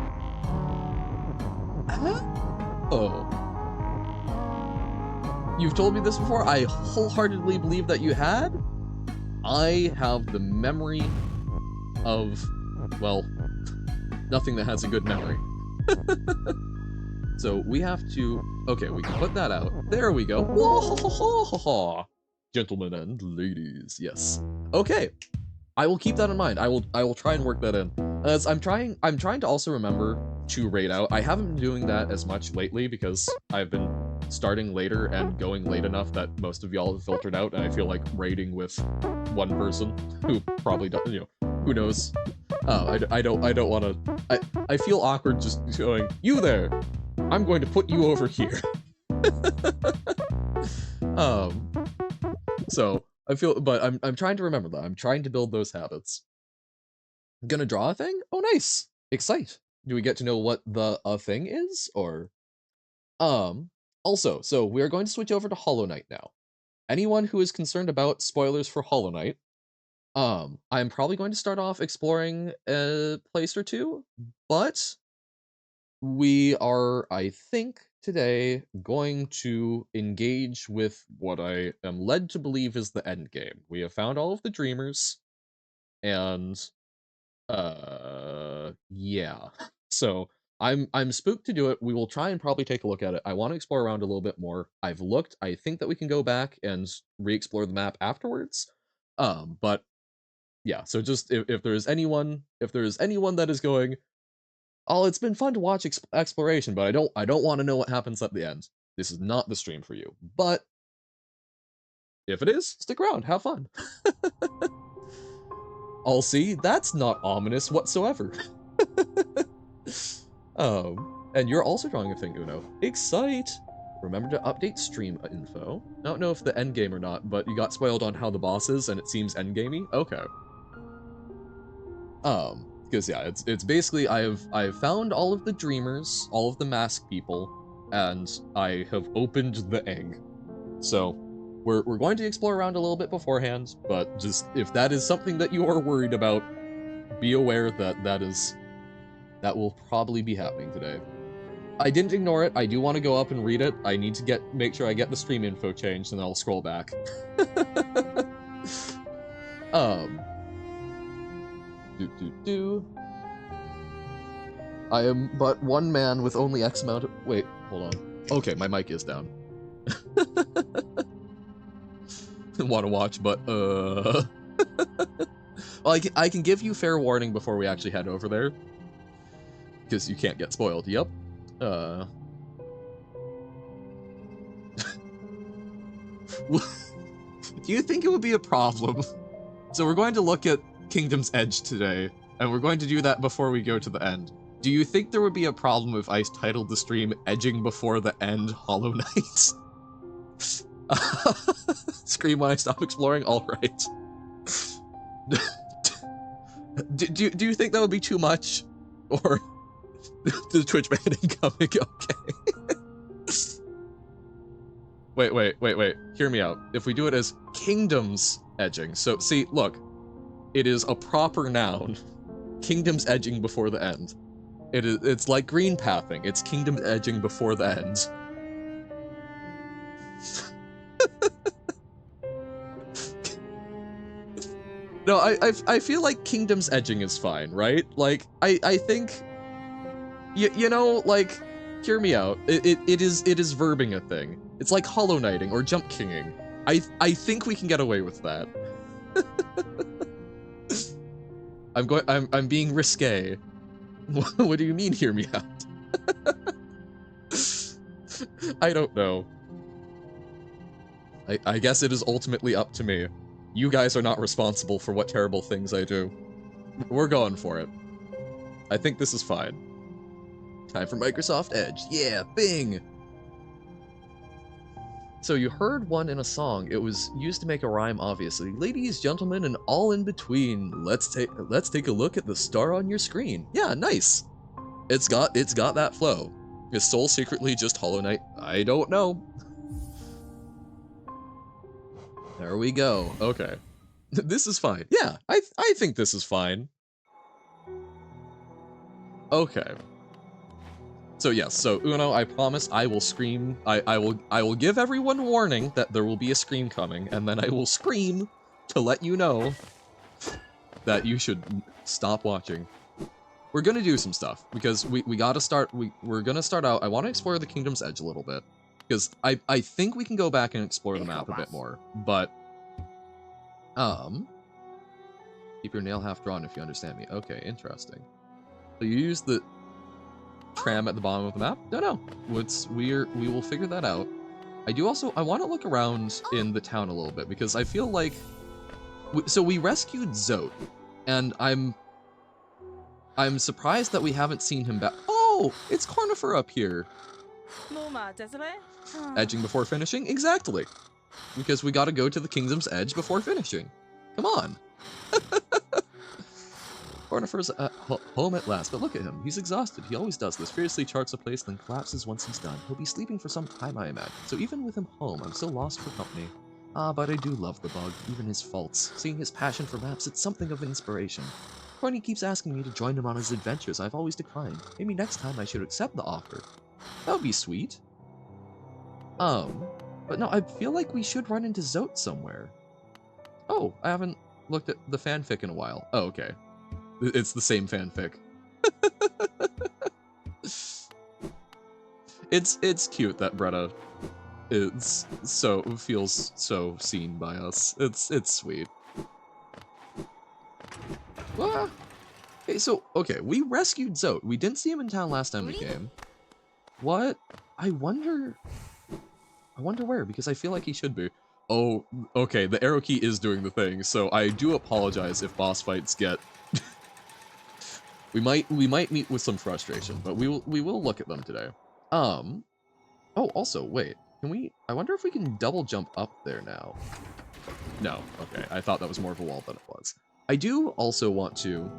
Oh. You've told me this before? I wholeheartedly believe that you had? I have the memory of, well, nothing that has a good memory. So we have to, okay, we can put that out. There we go. Whoa, gentlemen and ladies, yes. Okay, I will keep that in mind. I will try and work that in. As I'm trying to also remember to raid out. I haven't been doing that as much lately because I've been starting later and going late enough that most of y'all have filtered out, and I feel like raiding with one person who probably doesn't, you know, who knows. I don't want to. I feel awkward just going, you there. I'm going to put you over here. So I feel, but I'm trying to remember that. I'm trying to build those habits. Gonna draw a thing? Oh, nice. Excite. Do we get to know what the thing is, or? Also, so we are going to switch over to Hollow Knight now. Anyone who is concerned about spoilers for Hollow Knight, I'm probably going to start off exploring a place or two, but we are, I think, today going to engage with what I am led to believe is the end game. We have found all of the Dreamers, and yeah. So I'm spooked to do it. We will try and probably take a look at it. I want to explore around a little bit more. I've looked. I think that we can go back and re-explore the map afterwards. But yeah, so just if there's anyone that is going, oh, it's been fun to watch exploration, but I don't want to know what happens at the end. This is not the stream for you. But if it is, stick around, have fun. I'll see, that's not ominous whatsoever. And you're also drawing a thing, Uno. Excite! Remember to update stream info. I don't know if the endgame or not, but you got spoiled on how the boss is, and it seems endgamey. Okay. Because yeah, it's basically I've found all of the dreamers, all of the masked people, and I have opened the egg. So we're going to explore around a little bit beforehand, but just if that is something that you are worried about, be aware that that will probably be happening today. I didn't ignore it. I do want to go up and read it. I need to make sure I get the stream info changed, and then I'll scroll back. I am but one man with only X amount of— wait, hold on. Okay, my mic is down. Want to watch, but well, I can give you fair warning before we actually head over there, because you can't get spoiled. Yep. Do you think it would be a problem? So we're going to look at Kingdom's Edge today, and we're going to do that before we go to the end. Do you think there would be a problem if I titled the stream Edging Before the End Hollow Knight? Scream when I stop exploring? Alright. do you think that would be too much? Or the Twitch banning coming? Okay. Wait. Hear me out. If we do it as Kingdom's Edging. So, see, look. It is a proper noun. Kingdom's edging before the end. It's like green pathing. It's Kingdom's edging before the end. No, I feel like Kingdom's edging is fine, right? Like, I think, you know, like, hear me out. It is verbing a thing. It's like Hollow Knighting or Jump Kinging. I think we can get away with that. I'm being risque. What do you mean, hear me out? I don't know. I guess it is ultimately up to me. You guys are not responsible for what terrible things I do. We're going for it. I think this is fine. Time for Microsoft Edge. Yeah, Bing! So you heard one in a song. It was used to make a rhyme, obviously. Ladies, gentlemen, and all in between. Let's take a look at the star on your screen. Yeah, nice. It's got that flow. Is Soul secretly just Hollow Knight? I don't know. There we go. Okay. This is fine. Yeah, I think this is fine. Okay. So yes, so Uno, I promise I will scream. I will give everyone warning that there will be a scream coming, and then I will scream to let you know that you should stop watching. We're gonna do some stuff because we gotta start. We're gonna start out. I want to explore the Kingdom's Edge a little bit because I think we can go back and explore the map a bit more. But keep your nail half drawn if you understand me. Okay, interesting. So you use the tram at the bottom of the map? No. We will figure that out. I want to look around in the town a little bit because I feel like so we rescued Zote, and I'm surprised that we haven't seen him back. Oh, it's Cornifer up here. Edging before finishing? Exactly. Because we gotta go to the Kingdom's Edge before finishing. Come on. Cornifer's at home at last, but look at him. He's exhausted. He always does this. Fiercely charts a place, then collapses once he's done. He'll be sleeping for some time, I imagine. So even with him home, I'm still lost for company. Ah, but I do love the bug, even his faults. Seeing his passion for maps, it's something of inspiration. Corny keeps asking me to join him on his adventures. I've always declined. Maybe next time I should accept the offer. That would be sweet. But no, I feel like we should run into Zote somewhere. Oh, I haven't looked at the fanfic in a while. Oh, okay. It's the same fanfic. It's cute that Bretta feels so seen by us. It's sweet. Ah, hey, so okay, we rescued Zote. We didn't see him in town last time we came. What? I wonder where, because I feel like he should be. Oh, okay, the arrow key is doing the thing, so I do apologize if boss fights get we might meet with some frustration, but we will look at them today. Oh, also, wait. Can we I wonder if we can double jump up there now. No, okay. I thought that was more of a wall than it was. I do also want to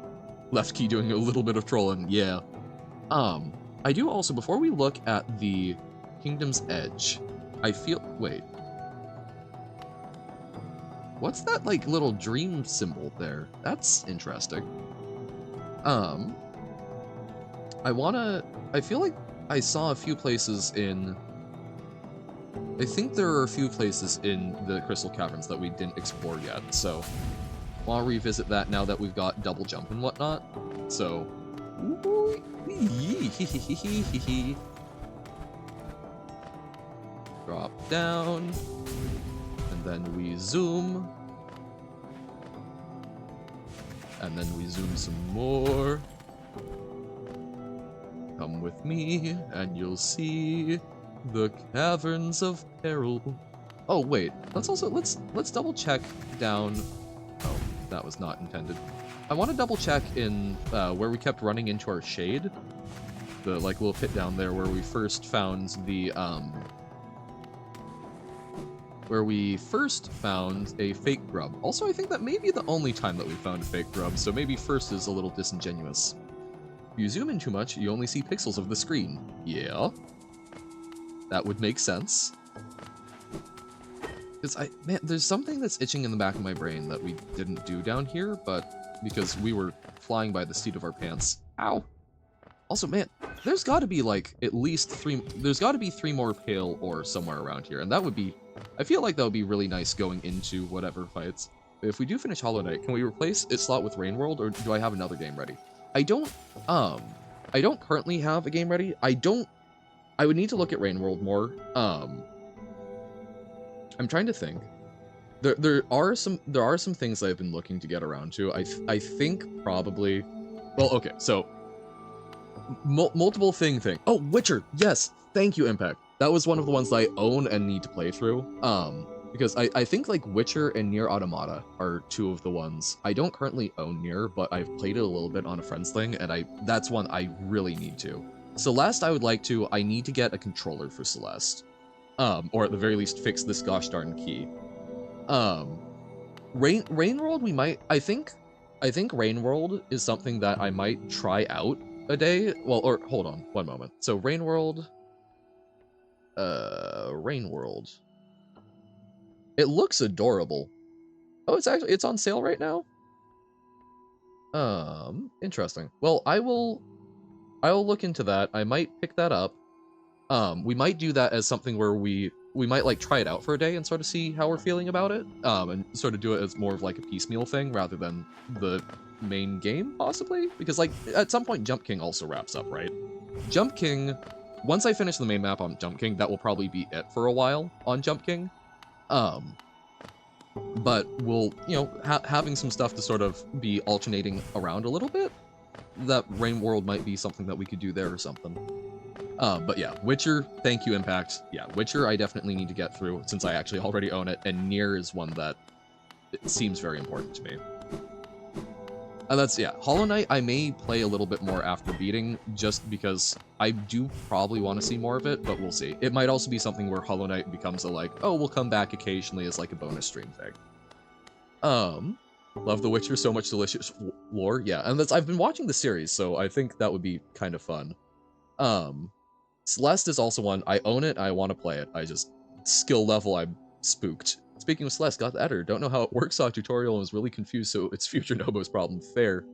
left key doing a little bit of trolling, yeah. I do also, before we look at the Kingdom's Edge, I feel wait. What's that like little dream symbol there? That's interesting. I feel like I saw a few places in I think there are a few places in the Crystal Caverns that we didn't explore yet, so I'll revisit that now that we've got double jump and whatnot. So, drop down, and then we zoom, and then we zoom some more. Come with me, and you'll see the Caverns of Peril. Oh wait, let's double check down. Oh, that was not intended. I want to double check in where we kept running into our shade, the like little pit down there where we first found the a fake grub. Also, I think that may be the only time that we found a fake grub, so maybe first is a little disingenuous. If you zoom in too much, you only see pixels of the screen. Yeah. That would make sense. Because man, there's something that's itching in the back of my brain that we didn't do down here, but because we were flying by the seat of our pants. Ow! Also, man, there's gotta be like at least there's gotta be 3 more pale ore somewhere around here, and that would be, I feel like that would be really nice going into whatever fights. If we do finish Hollow Knight, can we replace its slot with Rain World, or do I have another game ready? I don't currently have a game ready. I would need to look at Rain World more. I'm trying to think. There are some things I've been looking to get around to. I think probably. Well, okay, so multiple thing. Oh, Witcher. Yes, thank you, Impact. That was one of the ones that I own and need to play through. Because I think like Witcher and Nier Automata are 2 of the ones. I don't currently own Nier, but I've played it a little bit on a friend's thing, and that's one I really need to. Celeste, I need to get a controller for Celeste. Or at the very least fix this gosh darn key. Rain World I think Rain World is something that I might try out a day. Well, or hold on, one moment. So Rain World. It looks adorable. Oh, it's on sale right now? Interesting. Well, I will look into that. I might pick that up. We might do that as something where we might like try it out for a day and sort of see how we're feeling about it. And sort of do it as more of like a piecemeal thing rather than the main game, possibly? Because like at some point Jump King also wraps up, right? Jump King, once I finish the main map on Jump King, that will probably be it for a while on Jump King. But we'll, having some stuff to sort of be alternating around a little bit, that Rain World might be something that we could do there or something. But yeah, Witcher, thank you, Impact. Yeah, Witcher I definitely need to get through since I actually already own it, and Nier is one that it seems very important to me. And that's, yeah, Hollow Knight I may play a little bit more after beating, just because I do probably want to see more of it, but we'll see. It might also be something where Hollow Knight becomes a like, oh, we'll come back occasionally as like a bonus stream thing. Love The Witcher, so much delicious lore. Yeah, and I've been watching the series, so I think that would be kind of fun. Celeste is also one, I own it, I want to play it. Skill level, I'm spooked. Speaking of Celeste, got the editor, don't know how it works, saw a tutorial and was really confused, so it's future Nobo's problem. Fair.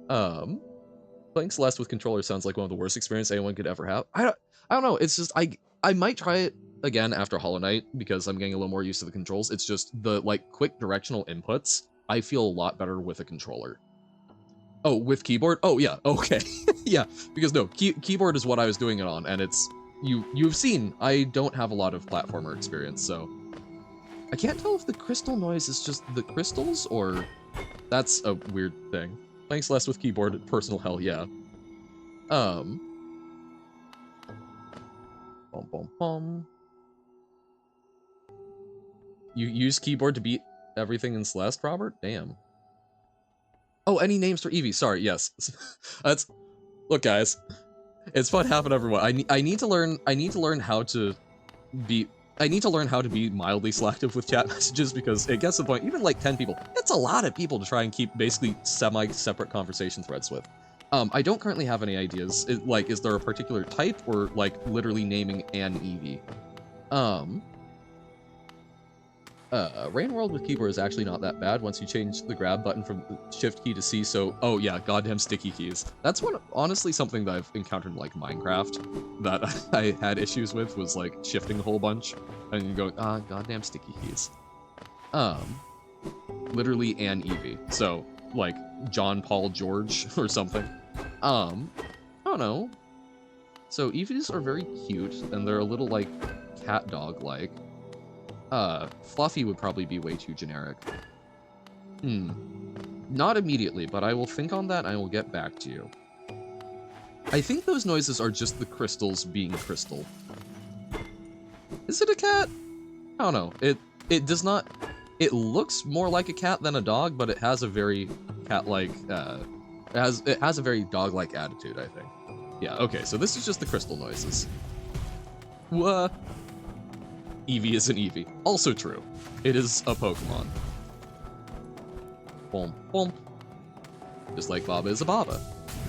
Playing Celeste with controller sounds like one of the worst experiences anyone could ever have. I don't know, it's just, I might try it again after Hollow Knight, because I'm getting a little more used to the controls. It's just the, like, quick directional inputs, I feel a lot better with a controller. Oh, with keyboard? Oh, yeah, okay. Yeah, because no, keyboard is what I was doing it on, and it's you've seen, I don't have a lot of platformer experience, so I can't tell if the crystal noise is just the crystals or that's a weird thing. Thanks less with keyboard, personal hell, yeah. Um, bum bum bum. You use keyboard to beat everything in Celeste, Robert? Damn. Oh, any names for Eevee? Sorry, yes. That's look, guys. It's fun having everyone. I need to learn. I need to learn how to be. I need to learn how to be mildly selective with chat messages because it gets to the point. Even like 10 people, it's a lot of people to try and keep basically semi-separate conversation threads with. I don't currently have any ideas. Like, is there a particular type or like literally naming an Eevee? Rain World with keyboard is actually not that bad once you change the grab button from shift key to C, so, oh yeah, goddamn sticky keys. That's honestly something that I've encountered in, like, Minecraft that I had issues with, was, like, shifting a whole bunch and going, goddamn sticky keys. Literally an Eevee, so, like, John Paul George or something. I don't know. So, Eevees are very cute, and they're a little, like, cat dog-like. Fluffy would probably be way too generic. Not immediately, but I will think on that and I will get back to you. I think those noises are just the crystals being crystal. Is it a cat? I don't know. It does not... It looks more like a cat than a dog, but it has a very cat-like, it has a very dog-like attitude, I think. Yeah, okay, so this is just the crystal noises. What? Eevee is an Eevee. Also true. It is a Pokemon. Boom, boom. Just like Baba is a Baba.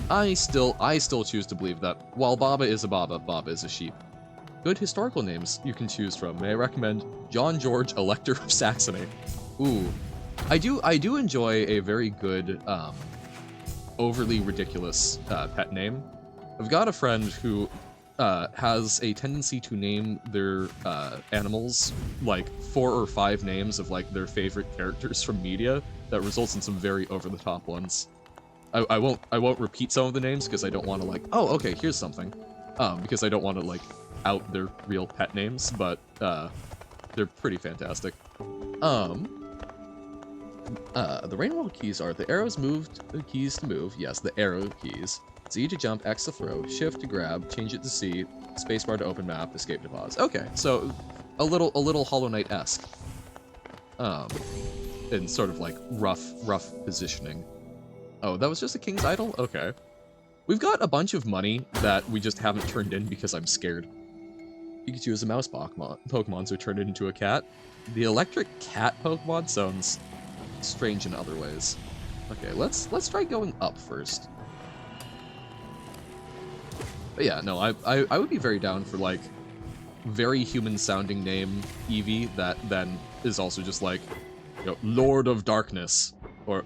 I still choose to believe that while Baba is a Baba, Baba is a sheep. Good historical names you can choose from. May I recommend John George, Elector of Saxony. Ooh. I do enjoy a very good, overly ridiculous pet name. I've got a friend who has a tendency to name their animals like 4 or 5 names of like their favorite characters from media that results in some very over-the-top ones. I won't repeat some of the names because I don't want to like, oh, okay, here's something. Because I don't want to like out their real pet names, but they're pretty fantastic. The Rain World keys are the arrows moved, the keys to move, yes, the arrow keys. Z to jump, X to throw, shift to grab, change it to C, spacebar to open map, escape to pause. Okay, so a little Hollow Knight-esque. In sort of like rough positioning. Oh, that was just a King's Idol? Okay. We've got a bunch of money that we just haven't turned in because I'm scared. Pikachu is a mouse Pokemon, so turn it into a cat. The electric cat Pokemon sounds strange in other ways. Okay, let's try going up first. But yeah, no, I would be very down for, like, very human-sounding name Eevee that then is also just like, you know, Lord of Darkness, or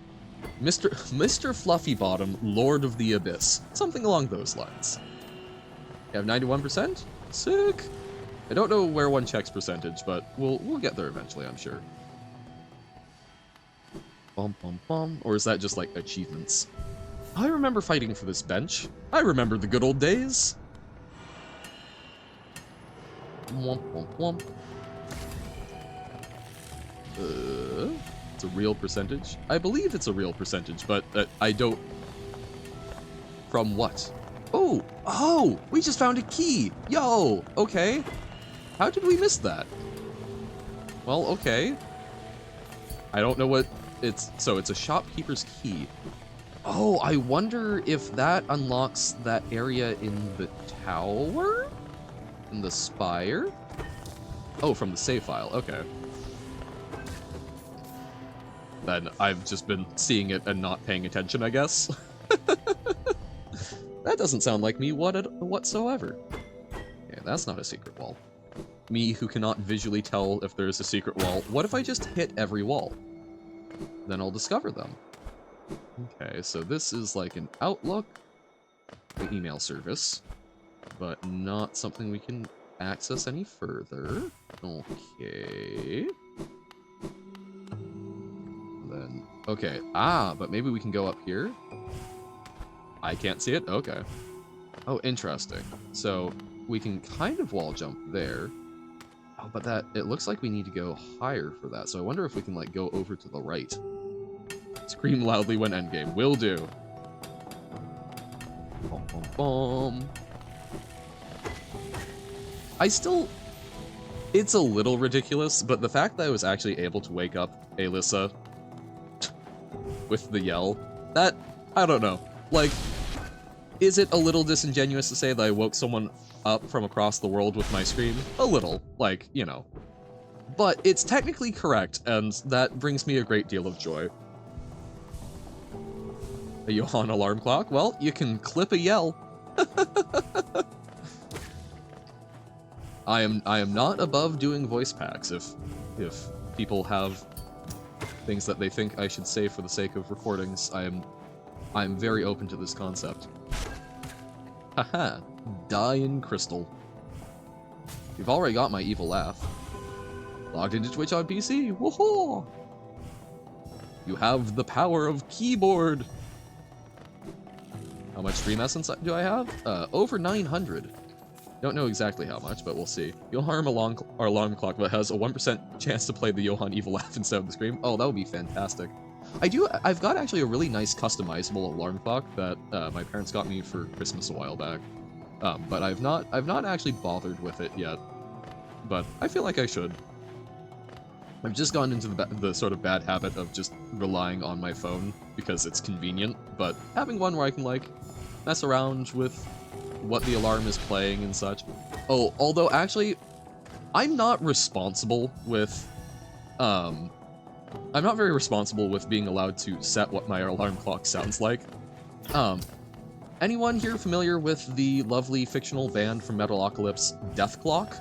Mr. Fluffy Bottom, Lord of the Abyss. Something along those lines. You have 91%? Sick! I don't know where one checks percentage, but we'll get there eventually, I'm sure. Bum bum bum. Or is that just, like, achievements? I remember fighting for this bench. I remember the good old days. Womp womp womp. It's a real percentage. I believe it's a real percentage, but I don't... From what? Oh, we just found a key. Yo, okay. How did we miss that? Well, okay. I don't know what it's... So it's a shopkeeper's key. Oh, I wonder if that unlocks that area in the tower? In the spire? Oh, from the save file, okay. Then I've just been seeing it and not paying attention, I guess. That doesn't sound like me whatsoever. Yeah, that's not a secret wall. Me who cannot visually tell if there's a secret wall. What if I just hit every wall? Then I'll discover them. Okay, so this is like an Outlook, the email service, but not something we can access any further. Okay. Then, okay, but maybe we can go up here? I can't see it? Okay. Oh, interesting. So, we can kind of wall jump there. Oh, but it looks like we need to go higher for that, so I wonder if we can, like, go over to the right. Scream loudly when endgame. Will do. Boom, boom, boom. It's a little ridiculous, but the fact that I was actually able to wake up Alyssa with the yell, that, I don't know. Like, is it a little disingenuous to say that I woke someone up from across the world with my scream? A little, like, you know. But it's technically correct, and that brings me a great deal of joy. A Johan alarm clock? Well, you can clip a yell. I am not above doing voice packs if people have things that they think I should say for the sake of recordings. I am very open to this concept. Haha, die in crystal. You've already got my evil laugh. Logged into Twitch on PC. Woohoo! You have the power of keyboard. How much Dream Essence do I have? Over 900. Don't know exactly how much, but we'll see. You'll harm our alarm clock that has a 1% chance to play the Johan Evil Laugh instead of the Scream. Oh, that would be fantastic. I've got actually a really nice customizable alarm clock that my parents got me for Christmas a while back. But I've not actually bothered with it yet. But I feel like I should. I've just gone into the sort of bad habit of just relying on my phone because it's convenient, but having one where I can, like, mess around with what the alarm is playing and such. Oh, although actually, I'm not responsible with, I'm not very responsible with being allowed to set what my alarm clock sounds like. Anyone here familiar with the lovely fictional band from Metalocalypse, Death Clock?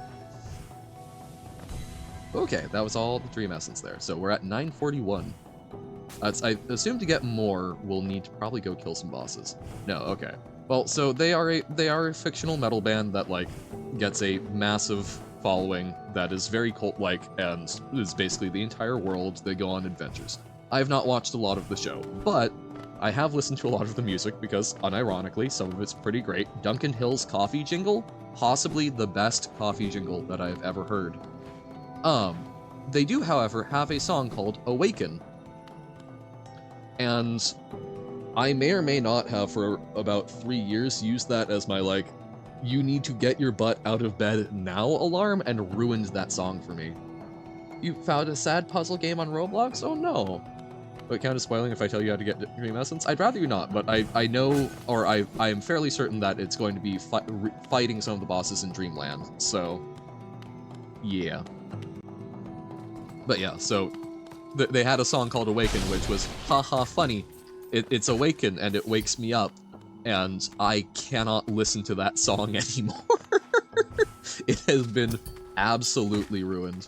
Okay, that was all the Dream Essence there. So we're at 941. I assume to get more, we'll need to probably go kill some bosses. No, okay. Well, so they are a fictional metal band that, like, gets a massive following that is very cult-like and is basically the entire world. They go on adventures. I have not watched a lot of the show, but I have listened to a lot of the music because, unironically, some of it's pretty great. Duncan Hill's coffee jingle, possibly the best coffee jingle that I've ever heard. They do, however, have a song called Awaken. And I may or may not have, for about 3 years, used that as my, like, you need to get your butt out of bed now alarm, and ruined that song for me. You found a sad puzzle game on Roblox? Oh no. But count as spoiling if I tell you how to get Dream Essence? I'd rather you not, but I know, or I am fairly certain that it's going to be fighting some of the bosses in Dreamland, so yeah. But yeah, so they had a song called Awaken, which was haha funny. It's Awaken and it wakes me up, and I cannot listen to that song anymore. It has been absolutely ruined.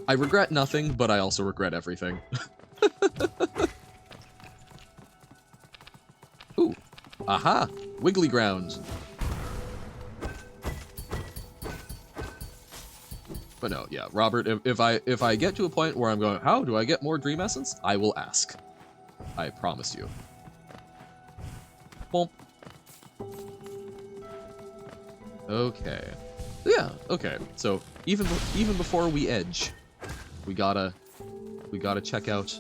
I regret nothing, but I also regret everything. Ooh, aha, Wiggly Ground. But no, yeah, Robert, if I get to a point where I'm going, how do I get more Dream Essence? I will ask. I promise you. Boom. Okay. Yeah, okay. So even before we edge, we gotta check out.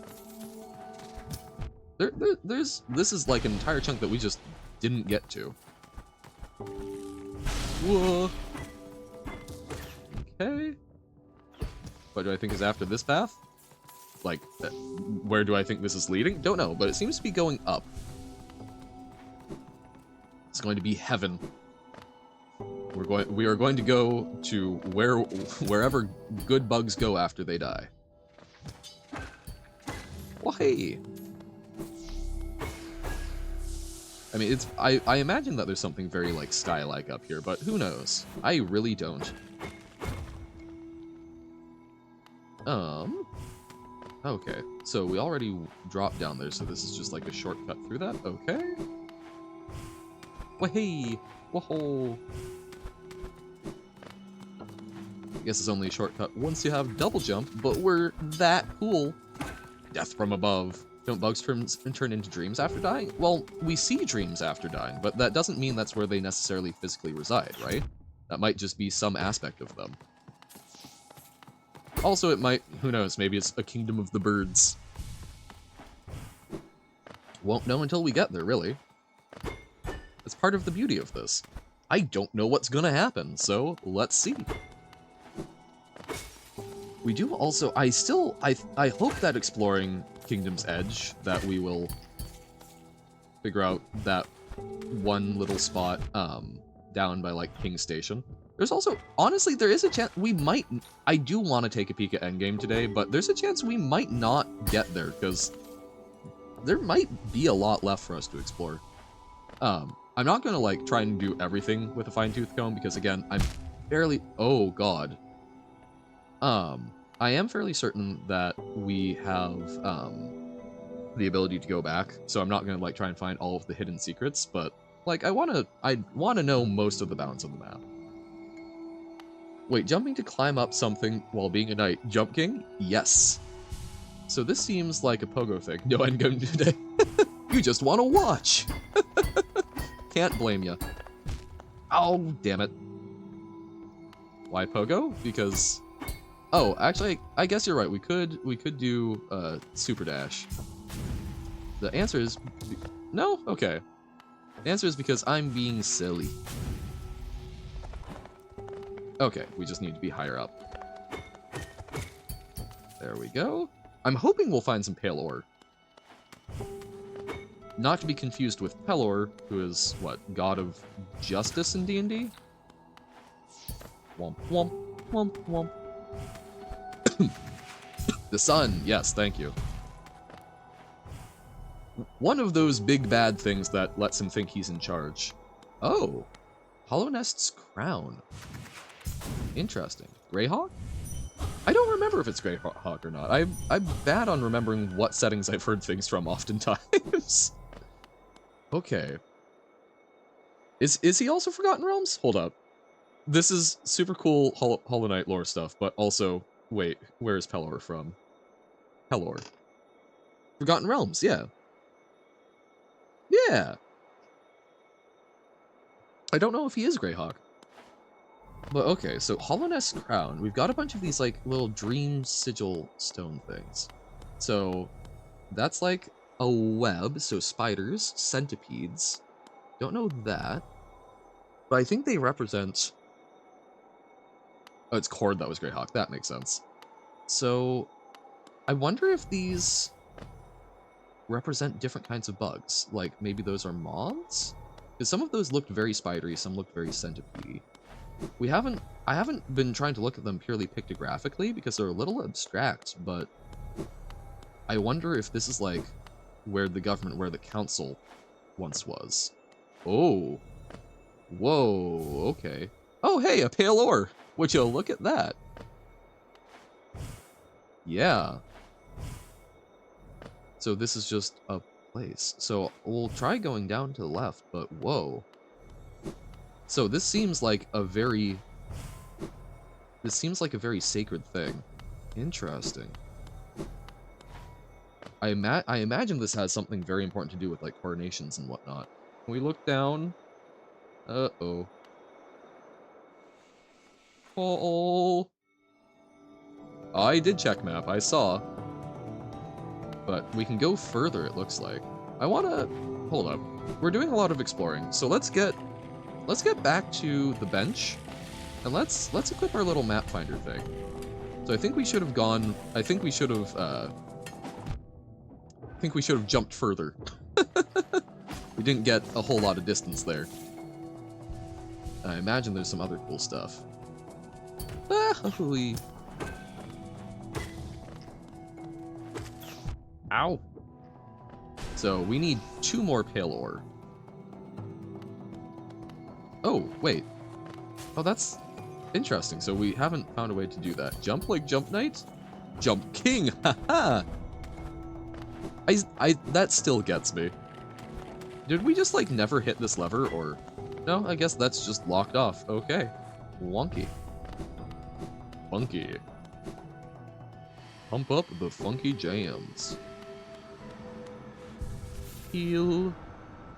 This is like an entire chunk that we just didn't get to. Whoa. Okay. What do I think is after this path? Like, where do I think this is leading? Don't know, but it seems to be going up. It's going to be heaven. We are going to go to wherever good bugs go after they die. Well, hey. I mean, I imagine that there's something very, like, sky-like up here, but who knows? I really don't. Okay, so we already dropped down there, so this is just like a shortcut through that? Okay. Wahey! Whoa! I guess it's only a shortcut once you have double jump, but we're that cool. Death from above. Don't bugs turn into dreams after dying? Well, we see dreams after dying, but that doesn't mean that's where they necessarily physically reside, right? That might just be some aspect of them. Also, it might, who knows, maybe it's a kingdom of the birds. Won't know until we get there, really. It's part of the beauty of this. I don't know what's gonna happen, so let's see. We do also, I hope that exploring Kingdom's Edge, that we will figure out that one little spot down by like King Station. There's also, honestly, there is a chance we might, I do want to take a peek at Endgame today, but there's a chance we might not get there, because there might be a lot left for us to explore. I'm not gonna like try and do everything with a fine-tooth comb, because again, I'm fairly, oh god. I am fairly certain that we have, the ability to go back, so I'm not gonna like try and find all of the hidden secrets, but like I wanna know most of the bounds of the map. Wait, jumping to climb up something while being a knight. Jump King? Yes. So this seems like a pogo thing. No endgame today. You just want to watch. Can't blame ya. Oh, damn it. Why pogo? Because... Oh, actually, I guess you're right. We could do super dash. The answer is... No? Okay. The answer is because I'm being silly. Okay, we just need to be higher up. There we go. I'm hoping we'll find some pale ore. Not to be confused with Pelor, who is, what, god of justice in D&D? Womp, womp, womp, womp. The sun, yes, thank you. One of those big bad things that lets him think he's in charge. Oh, Hollow Nest's crown. Interesting. Greyhawk? I don't remember if it's Greyhawk or not. I'm bad on remembering what settings I've heard things from oftentimes. Okay. Is he also Forgotten Realms? Hold up. This is super cool Hollow Knight lore stuff, but also, wait, where is Pelor from? Pelor. Forgotten Realms, yeah. Yeah. I don't know if he is Greyhawk. But okay, so Hollow Nest Crown. We've got a bunch of these like little dream sigil stone things. So that's like a web, so spiders, centipedes. Don't know that. But I think they represent... Oh, it's Cord that was Greyhawk. That makes sense. So I wonder if these represent different kinds of bugs. Like maybe those are moths? Because some of those looked very spidery, some looked very centipede. I haven't been trying to look at them purely pictographically because they're a little abstract, but I wonder if this is like where the council once was. Oh. Whoa, okay. Oh, hey, a pale ore. Would you look at that? Yeah. So this is just a place. So we'll try going down to the left, but whoa. So this seems like a very sacred thing. Interesting. I imagine this has something very important to do with like coronations and whatnot. Can we look down? Uh-oh. Uh-oh. I did check map, I saw. But we can go further, it looks like. I wanna... Hold up. We're doing a lot of exploring, so let's get back to the bench, and let's equip our little map finder thing. So I think we should have gone... I think we should have jumped further. We didn't get a whole lot of distance there. I imagine there's some other cool stuff. Hopefully. Ow. So we need 2 more pale ore. Oh, wait. Oh, that's interesting. So we haven't found a way to do that. Jump like Jump Knight? Jump King! Haha! That still gets me. Did we just, like, never hit this lever, or... No, I guess that's just locked off. Okay. Wonky. Funky. Pump up the funky jams. heal,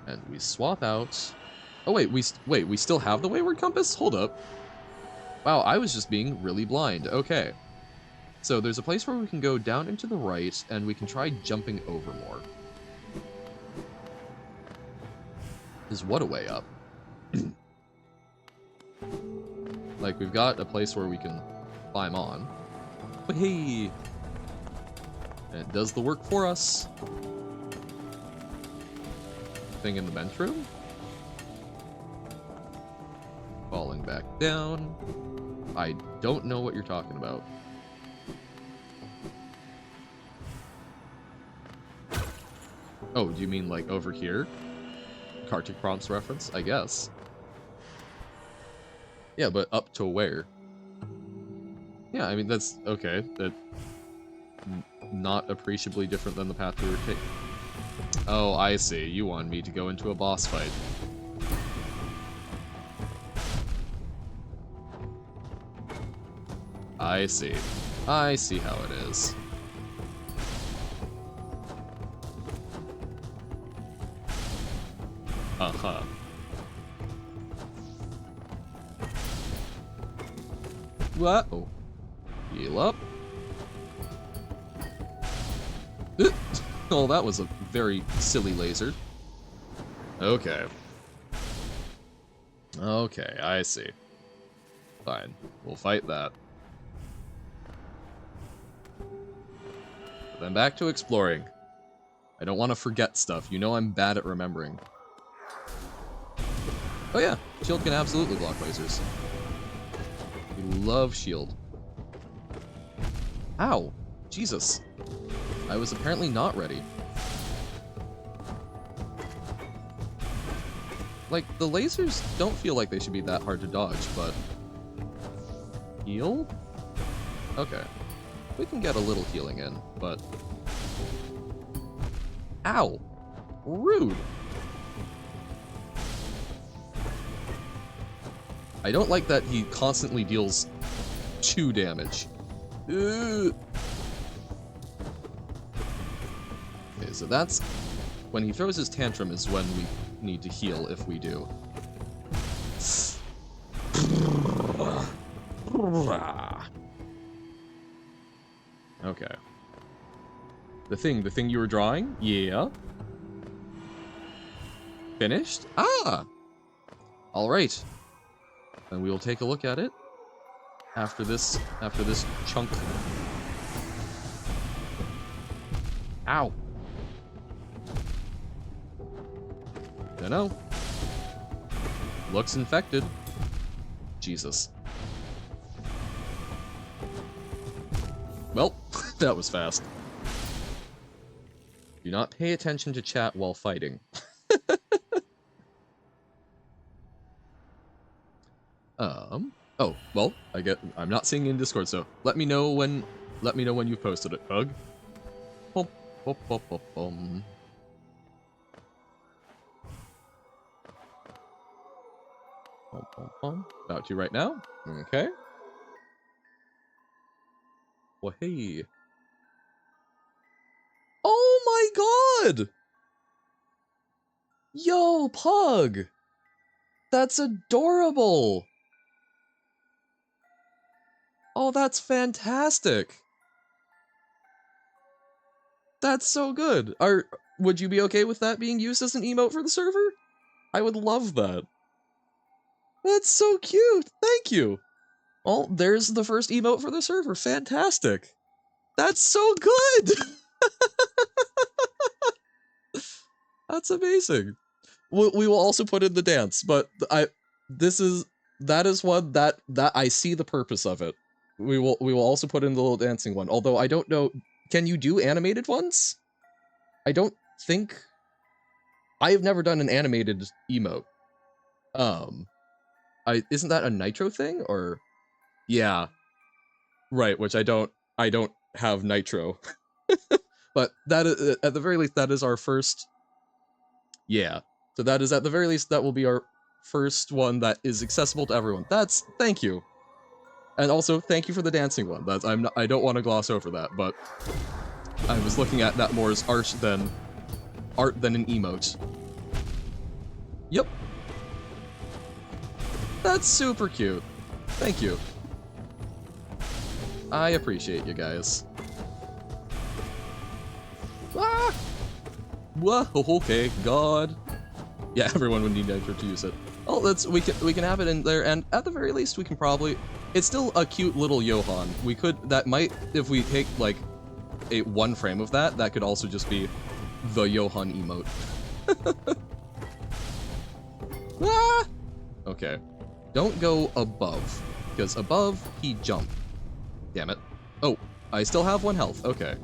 and we swap out. Oh wait, we still have the Wayward Compass? Hold up. Wow, I was just being really blind. Okay. So there's a place where we can go down and to the right, and we can try jumping over more. Is what a way up. Like, we've got a place where we can climb on. But hey! And it does the work for us. Thing in the bench room? Falling back down. I don't know what you're talking about. Oh, do you mean like over here? Kartik Prompts reference, I guess. Yeah, but up to where? Yeah, I mean, that's okay. That not appreciably different than the path we were taking. Oh, I see. You want me to go into a boss fight. I see. I see how it is. Uh-huh. What? Oh. Heal up. Oh, that was a very silly laser. Okay. Okay, I see. Fine. We'll fight that. But then back to exploring. I don't want to forget stuff. You know I'm bad at remembering. Oh yeah, shield can absolutely block lasers. We love shield. Ow! Jesus. I was apparently not ready. Like, the lasers don't feel like they should be that hard to dodge, but... Heal? Okay. We can get a little healing in, but... Ow! Rude! I don't like that he constantly deals 2 damage. Okay, so that's... When he throws his tantrum is when we need to heal if we do. Okay. The thing you were drawing? Yeah. Finished? Ah! Alright. And we will take a look at it after this chunk. Ow. Dunno. Looks infected. Jesus. Well, that was fast. Do not pay attention to chat while fighting. Oh, well, I'm not seeing in Discord, so let me know when you've posted it, Pug. Bum, bum, bum, bum, bum. Bum, bum, bum. About to right now. Okay. Well, hey. Oh my god! Yo, Pug! That's adorable! Oh, that's fantastic! That's so good! Would you be okay with that being used as an emote for the server? I would love that. That's so cute! Thank you! Well, there's the first emote for the server. Fantastic! That's so good! That's amazing. We will also put in the dance, but that is one that I see the purpose of it. We will also put in the little dancing one. Although I don't know, can you do animated ones? I don't think I have never done an animated emote. Isn't that a Nitro thing or yeah. Right, which I don't have Nitro. But that is, at the very least that is our first. Yeah. So that is at the very least that will be our first one that is accessible to everyone. Thank you. And also thank you for the dancing one. I don't want to gloss over that, but I was looking at that more as art than art than an emote. Yep. That's super cute. Thank you. I appreciate you guys. Ah! Whoa, okay, God. Yeah, everyone would need Nitro to use it. Oh, we can have it in there, and at the very least, we can probably. It's still a cute little Johan. That might, if we take like one frame of that, that could also just be the Johan emote. Ah! Okay, don't go above, because above he jumped. Damn it. Oh, I still have 1 health. Okay.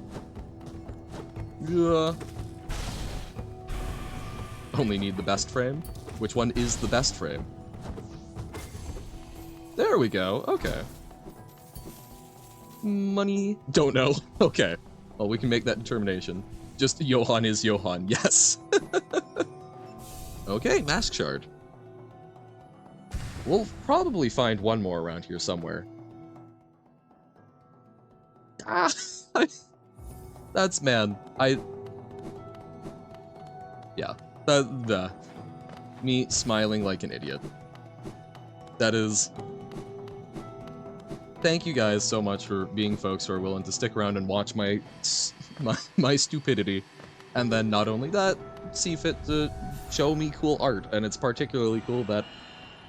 Only need the best frame. Which one is the best frame? There we go. Okay. Money. Don't know. Okay. Well, we can make that determination. Just Johan is Johan. Yes. Okay, mask shard. We'll probably find one more around here somewhere. Ah! That's, man. Yeah. Me smiling like an idiot. That is... Thank you guys so much for being folks who are willing to stick around and watch my stupidity. And then not only that, see fit to show me cool art. And it's particularly cool that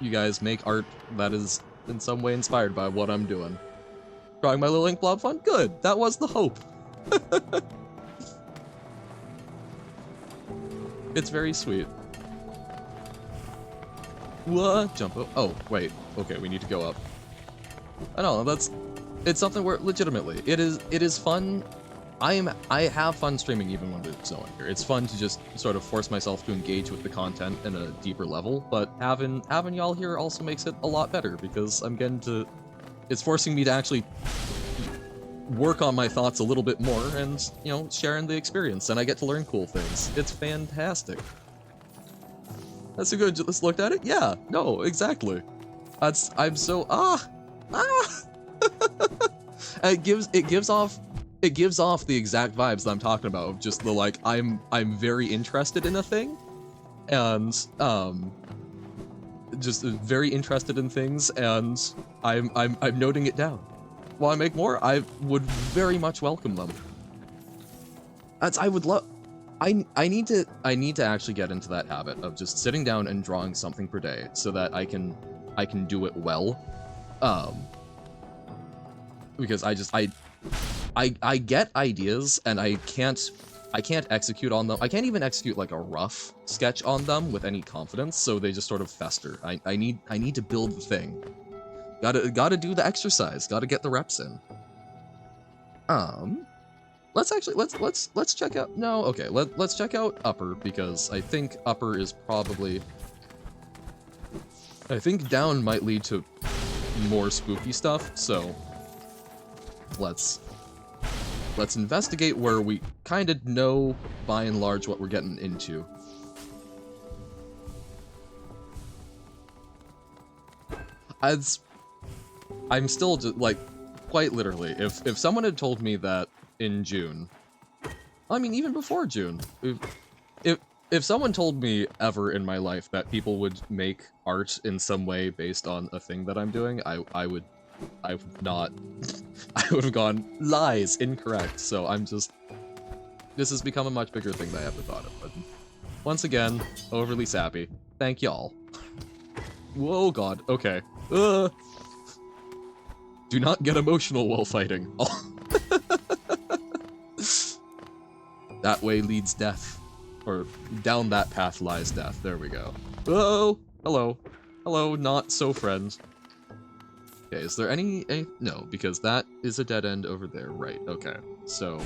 you guys make art that is in some way inspired by what I'm doing. Drawing my little ink blob fun? Good! That was the hope! It's very sweet. What? Jump up. Oh, wait. Okay, we need to go up. I don't know, it's something where, legitimately, it is fun. I have fun streaming even when there's no one here. It's fun to just sort of force myself to engage with the content in a deeper level, but having y'all here also makes it a lot better, because I'm getting to... It's forcing me to actually work on my thoughts a little bit more and, you know, sharing the experience, and I get to learn cool things. It's fantastic. That's a good just looked at it? Yeah, no, exactly. I'm so it gives off the exact vibes that I'm talking about, of just the like I'm very interested in a thing, and just very interested in things, and I'm noting it down. While I make more, I would very much welcome them. I would love. I need to actually get into that habit of just sitting down and drawing something per day, so that I can do it well. Because I get ideas and I can't execute on them. I can't even execute like a rough sketch on them with any confidence, so they just sort of fester. I need to build the thing. Gotta do the exercise. Gotta get the reps in. Let's check out. No, okay. Let's check out upper, because I think upper is probably. I think down might lead to more spooky stuff. So let's investigate where we kind of know by and large what we're getting into. I'm still just like, quite literally, if someone had told me that in June, I mean even before June, if someone told me ever in my life that people would make art in some way based on a thing that I'm doing, I would not. I would have gone, lies, incorrect. So I'm just, this has become a much bigger thing than I ever thought it would. Once again, overly sappy. Thank y'all. Whoa, God. Okay. Do not get emotional while fighting. That way leads death. Or down that path lies death. There we go. Oh, hello. Hello, not so friends. Okay, is there any... No, because that is a dead end over there. Right, okay. So,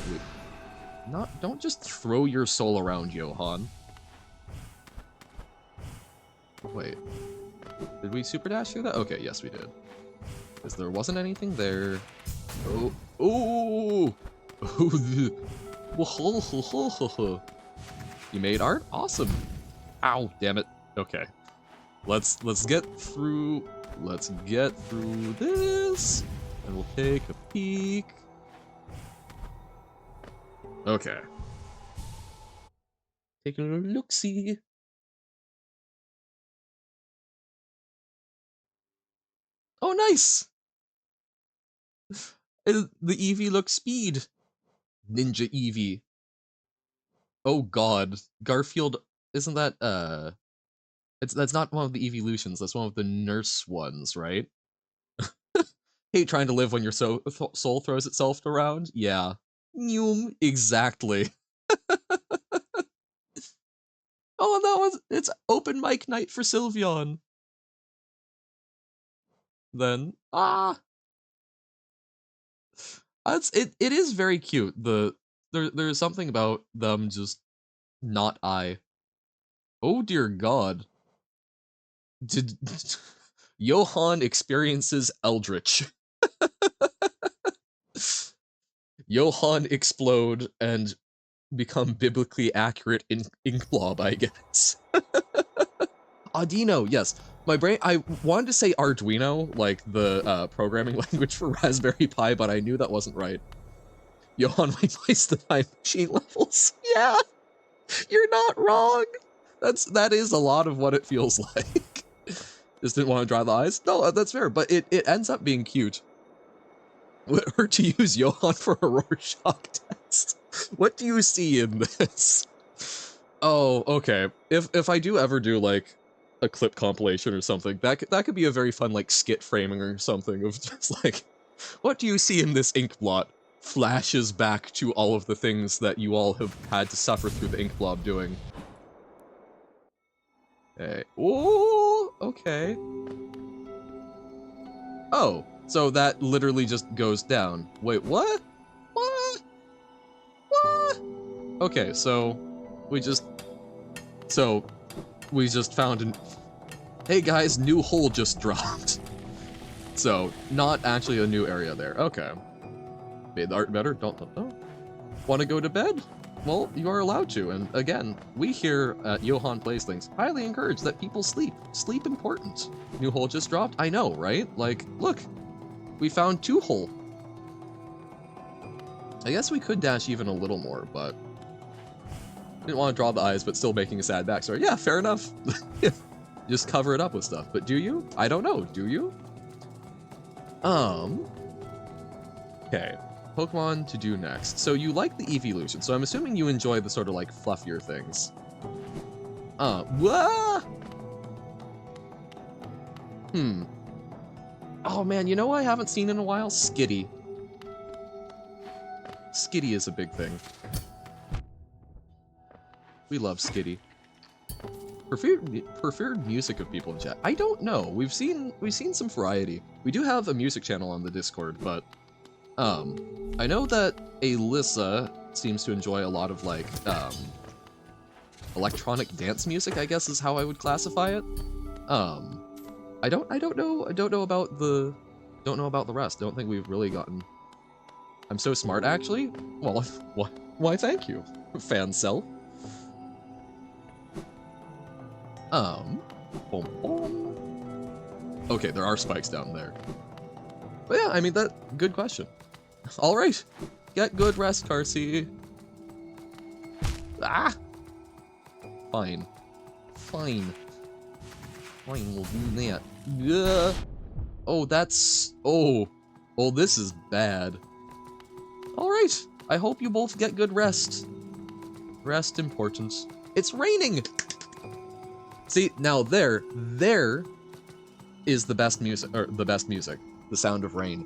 don't just throw your soul around, Johan. Wait. Did we super dash through that? Okay, yes we did. Because there wasn't anything there. Oh. Oh! You made art? Awesome. Ow, damn it. Okay. Let's get through... Let's get through this, and we'll take a peek. Okay. Take a little look-see. Oh, nice! The Eevee looks speed. Ninja Eevee. Oh god. Garfield, isn't that, that's not one of the evolutions, that's one of the nurse ones, right? Hate trying to live when your soul throws itself around? Yeah. Noom, exactly. Oh, and it's open mic night for Sylveon. Then, it is very cute. There's something about them just not I. Oh dear god. Did Johann experiences Eldritch. Johann explode and become biblically accurate in Inkblob, I guess. Audino, yes. My brain, I wanted to say Arduino, like the programming language for Raspberry Pi, but I knew that wasn't right. Johann replace the time machine levels. Yeah, you're not wrong. That is a lot of what it feels like. Just didn't want to dry the eyes. No, that's fair, but it ends up being cute. Or to use Johann for a Rorschach test. What do you see in this? Oh, okay. If I do ever do like a clip compilation or something, that could be a very fun like skit framing or something of just like, what do you see in this ink blot? Flashes back to all of the things that you all have had to suffer through the ink blob doing. Hey. Oh, okay. Oh, so that literally just goes down. Wait, what? What? What? Okay, so we just found an, hey guys, new hole just dropped. So, not actually a new area there. Okay. Made the art better? Don't. Want to go to bed? Well, you are allowed to, and again, we here at Johann Plays Things highly encourage that people sleep. Sleep important. New hole just dropped? I know, right? Like, look, we found 2 hole. I guess we could dash even a little more, but didn't want to draw the eyes, but still making a sad backstory. Yeah, fair enough. Just cover it up with stuff. But do you? I don't know. Do you? Okay. Pokemon to do next. So you like the evolution, so I'm assuming you enjoy the sort of like fluffier things. Wah! Oh man, you know what I haven't seen in a while? Skitty. Skitty is a big thing. We love Skitty. Preferred music of people in chat. I don't know. We've seen some variety. We do have a music channel on the Discord, but I know that Alyssa seems to enjoy a lot of like electronic dance music, I guess is how I would classify it. I don't know about the rest. I don't think we've really gotten. I'm so smart actually. Well, why thank you, fan self. Boom, boom. Okay, there are spikes down there. But yeah, I mean, good question. All right, get good rest, Carsey. Ah! Fine. Fine, we'll do that. Yeah. Oh, that's... Oh, this is bad. All right, I hope you both get good rest. Rest important. It's raining! See, now there is the best music, the sound of rain.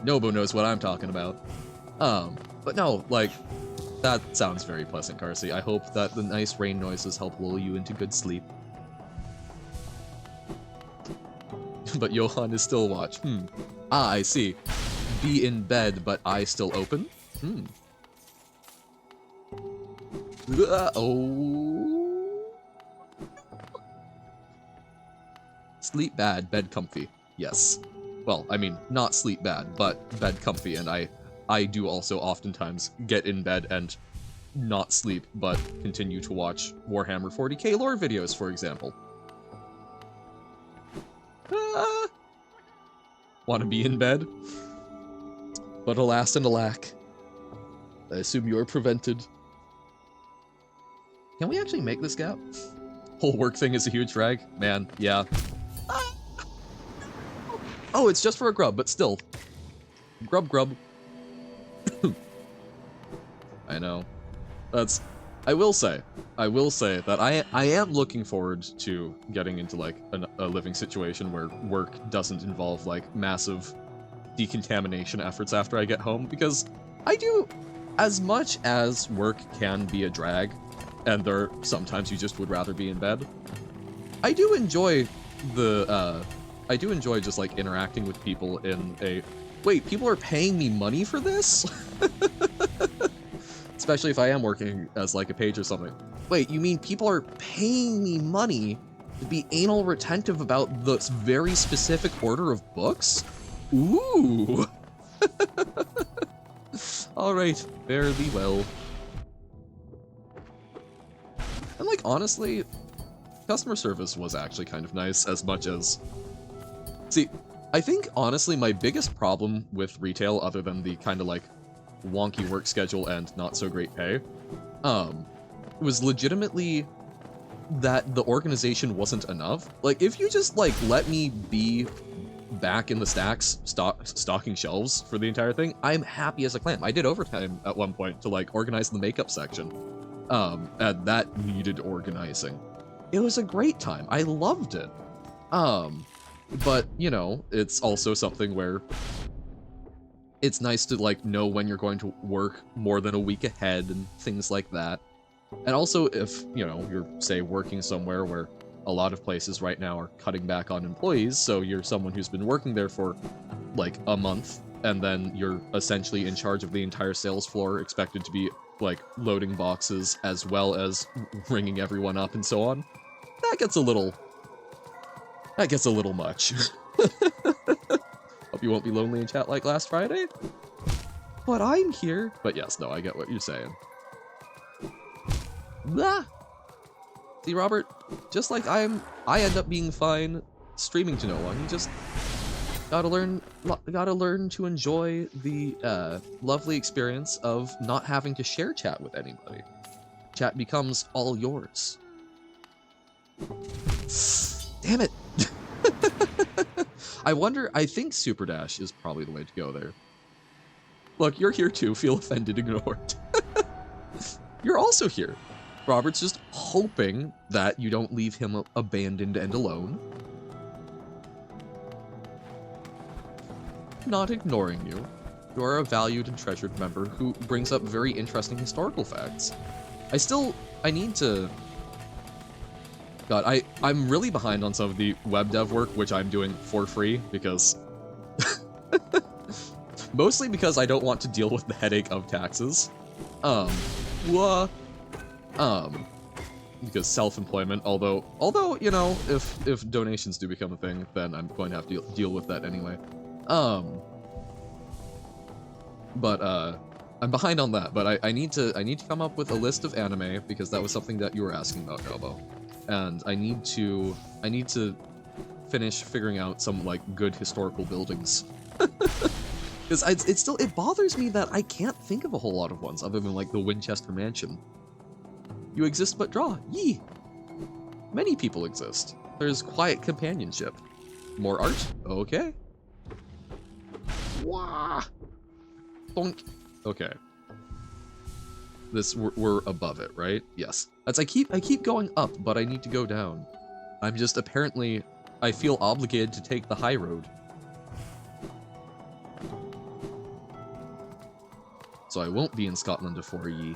Nobu knows what I'm talking about. But no, like, that sounds very pleasant, Carsey. I hope that the nice rain noises help lull you into good sleep. But Johann is still watch. Ah, I see. Be in bed, but eye still open? Oh. Sleep bad, bed comfy. Yes. Well, I mean, not sleep bad, but bed comfy, and I do also oftentimes get in bed and not sleep, but continue to watch Warhammer 40k lore videos, for example. Want to be in bed? But alas and alack, I assume you're prevented. Can we actually make this gap? Whole work thing is a huge drag? Man, yeah. Oh, it's just for a grub, but still. Grub. I know. That's... I will say that I am looking forward to getting into, like, a living situation where work doesn't involve, like, massive decontamination efforts after I get home, because I do... As much as work can be a drag, and there sometimes you just would rather be in bed, I do enjoy I do enjoy just, like, interacting with people in a... Wait, people are paying me money for this? Especially if I am working as, like, a page or something. Wait, you mean people are paying me money to be anal retentive about this very specific order of books? Ooh! Alright, fare thee well. And, like, honestly, customer service was actually kind of nice, as much as... See, I think, honestly, my biggest problem with retail, other than the kind of, like, wonky work schedule and not so great pay, was legitimately that the organization wasn't enough. Like, if you just, like, let me be back in the stacks, stocking shelves for the entire thing, I'm happy as a clam. I did overtime at one point to, like, organize the makeup section, and that needed organizing. It was a great time. I loved it. But, you know, it's also something where it's nice to, like, know when you're going to work more than a week ahead and things like that. And also, if, you know, you're, say, working somewhere where a lot of places right now are cutting back on employees, so you're someone who's been working there for, like, a month, and then you're essentially in charge of the entire sales floor, expected to be, like, loading boxes as well as ringing everyone up and so on. That gets a little much. Hope you won't be lonely in chat like last Friday. But I'm here. But yes, no, I get what you're saying. Blah! See, Robert, just like I end up being fine streaming to no one. You just gotta learn to enjoy the lovely experience of not having to share chat with anybody. Chat becomes all yours. Damn it! I think Super Dash is probably the way to go there. Look, you're here too, feel offended, ignored. You're also here. Robert's just hoping that you don't leave him abandoned and alone. Not ignoring you. You are a valued and treasured member who brings up very interesting historical facts. I need to... God, I'm really behind on some of the web dev work, which I'm doing for free, because... Mostly because I don't want to deal with the headache of taxes. Because self-employment, although, you know, if donations do become a thing, then I'm going to have to deal with that anyway. I'm behind on that, but I need to come up with a list of anime, because that was something that you were asking about, Galbo. And I need to finish figuring out some, like, good historical buildings. Because it bothers me that I can't think of a whole lot of ones other than, like, the Winchester Mansion. You exist but draw. Yee! Many people exist. There's quiet companionship. More art? Okay. Wah! Bonk. Okay. We're above it, right? Yes. That's I keep going up, but I need to go down. I'm just apparently I feel obligated to take the high road. So I won't be in Scotland before ye.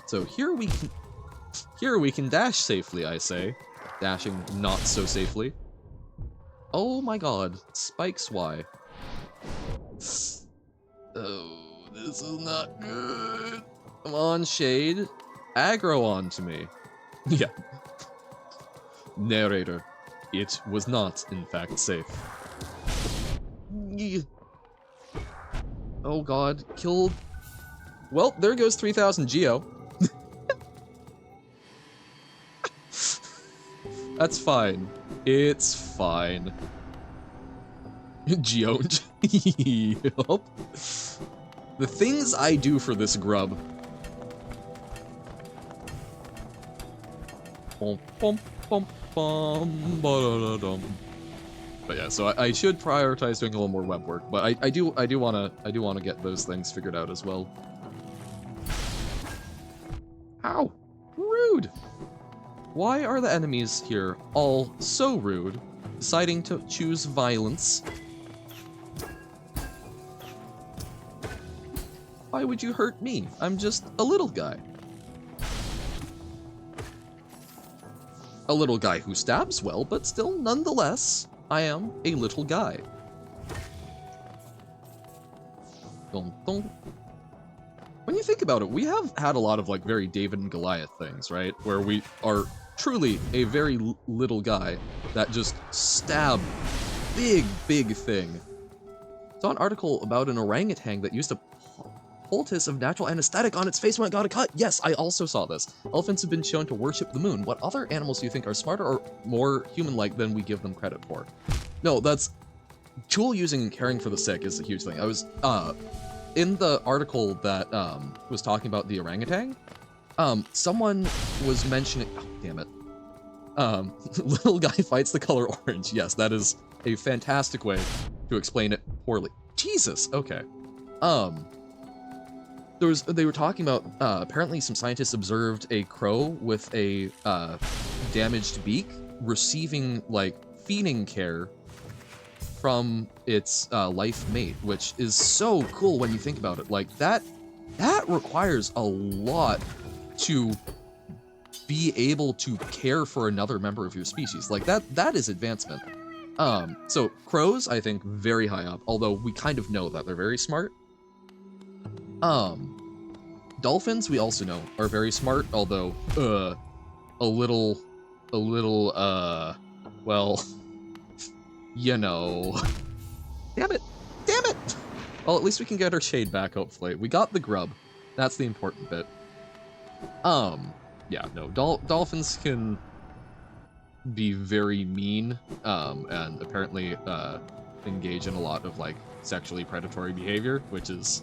So here we can dash safely, I say. Dashing not so safely. Oh my god, spikes Y. Oh, this is not good. Come on, Shade. Aggro on to me. Yeah. Narrator. It was not, in fact, safe. Oh god, killed. Well, there goes 3,000 Geo. That's fine. It's fine. Geo. Yup. The things I do for this grub. Bum, bum, bum, bum, ba-da-da-dum. But yeah, so I should prioritize doing a little more web work, but I do wanna get those things figured out as well. Ow! Rude! Why are the enemies here all so rude, deciding to choose violence? Why would you hurt me? I'm just a little guy. A little guy who stabs well, but still, nonetheless, I am a little guy. Dun, dun. When you think about it, we have had a lot of like very David and Goliath things, right? Where we are truly a very little guy that just stab big thing. Saw an article about an orangutan that used a poultice of natural anesthetic on its face when it got a cut. Yes, I also saw this. Elephants have been shown to worship the moon. What other animals do you think are smarter or more human-like than we give them credit for? No, that's... tool using and caring for the sick is a huge thing. I was, in the article that, was talking about the orangutan, someone was mentioning... oh, damn it. Little guy fights the color orange. Yes, that is a fantastic way to explain it poorly. Jesus, okay. They were talking about, apparently some scientists observed a crow with a, damaged beak receiving, like, feeding care from its, life mate, which is so cool when you think about it. Like, that requires a lot to be able to care for another member of your species. Like, that is advancement. So, crows, I think, very high up, although we kind of know that they're very smart. Dolphins, we also know, are very smart, although, a little, well, you know. Damn it! Damn it! Well, at least we can get our shade back, hopefully. We got the grub. That's the important bit. Yeah, no, dolphins can be very mean, and apparently, engage in a lot of, like, sexually predatory behavior, which is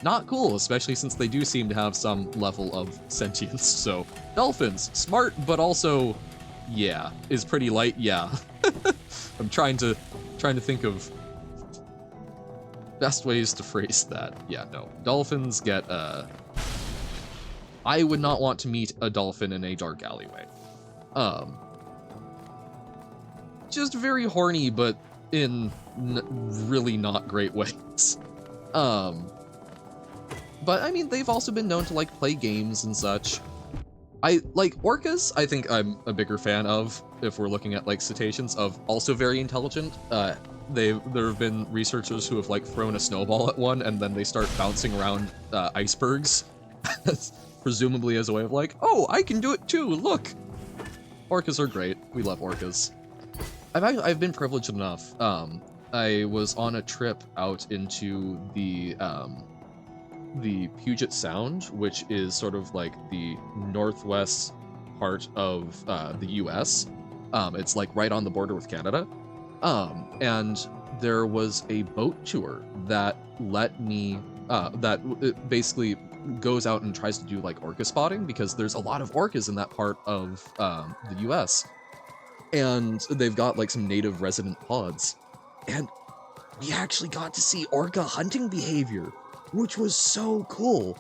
not cool, especially since they do seem to have some level of sentience. So, dolphins, smart, but also, yeah, is pretty light, yeah. I'm trying to think of best ways to phrase that. Yeah, no, dolphins get, I would not want to meet a dolphin in a dark alleyway. Just very horny, but in really not great ways. But, I mean, they've also been known to, like, play games and such. Orcas, I think I'm a bigger fan of, if we're looking at, like, cetaceans, of also very intelligent. There have been researchers who have, like, thrown a snowball at one, and then they start bouncing around icebergs, presumably as a way of, like, oh, I can do it too, look! Orcas are great. We love orcas. I've been privileged enough. I was on a trip out into the Puget Sound, which is sort of like the northwest part of the US. It's like right on the border with Canada. And there was a boat tour that let me, that basically goes out and tries to do like orca spotting, because there's a lot of orcas in that part of the US. And they've got like some native resident pods. And we actually got to see orca hunting behavior, which was so cool.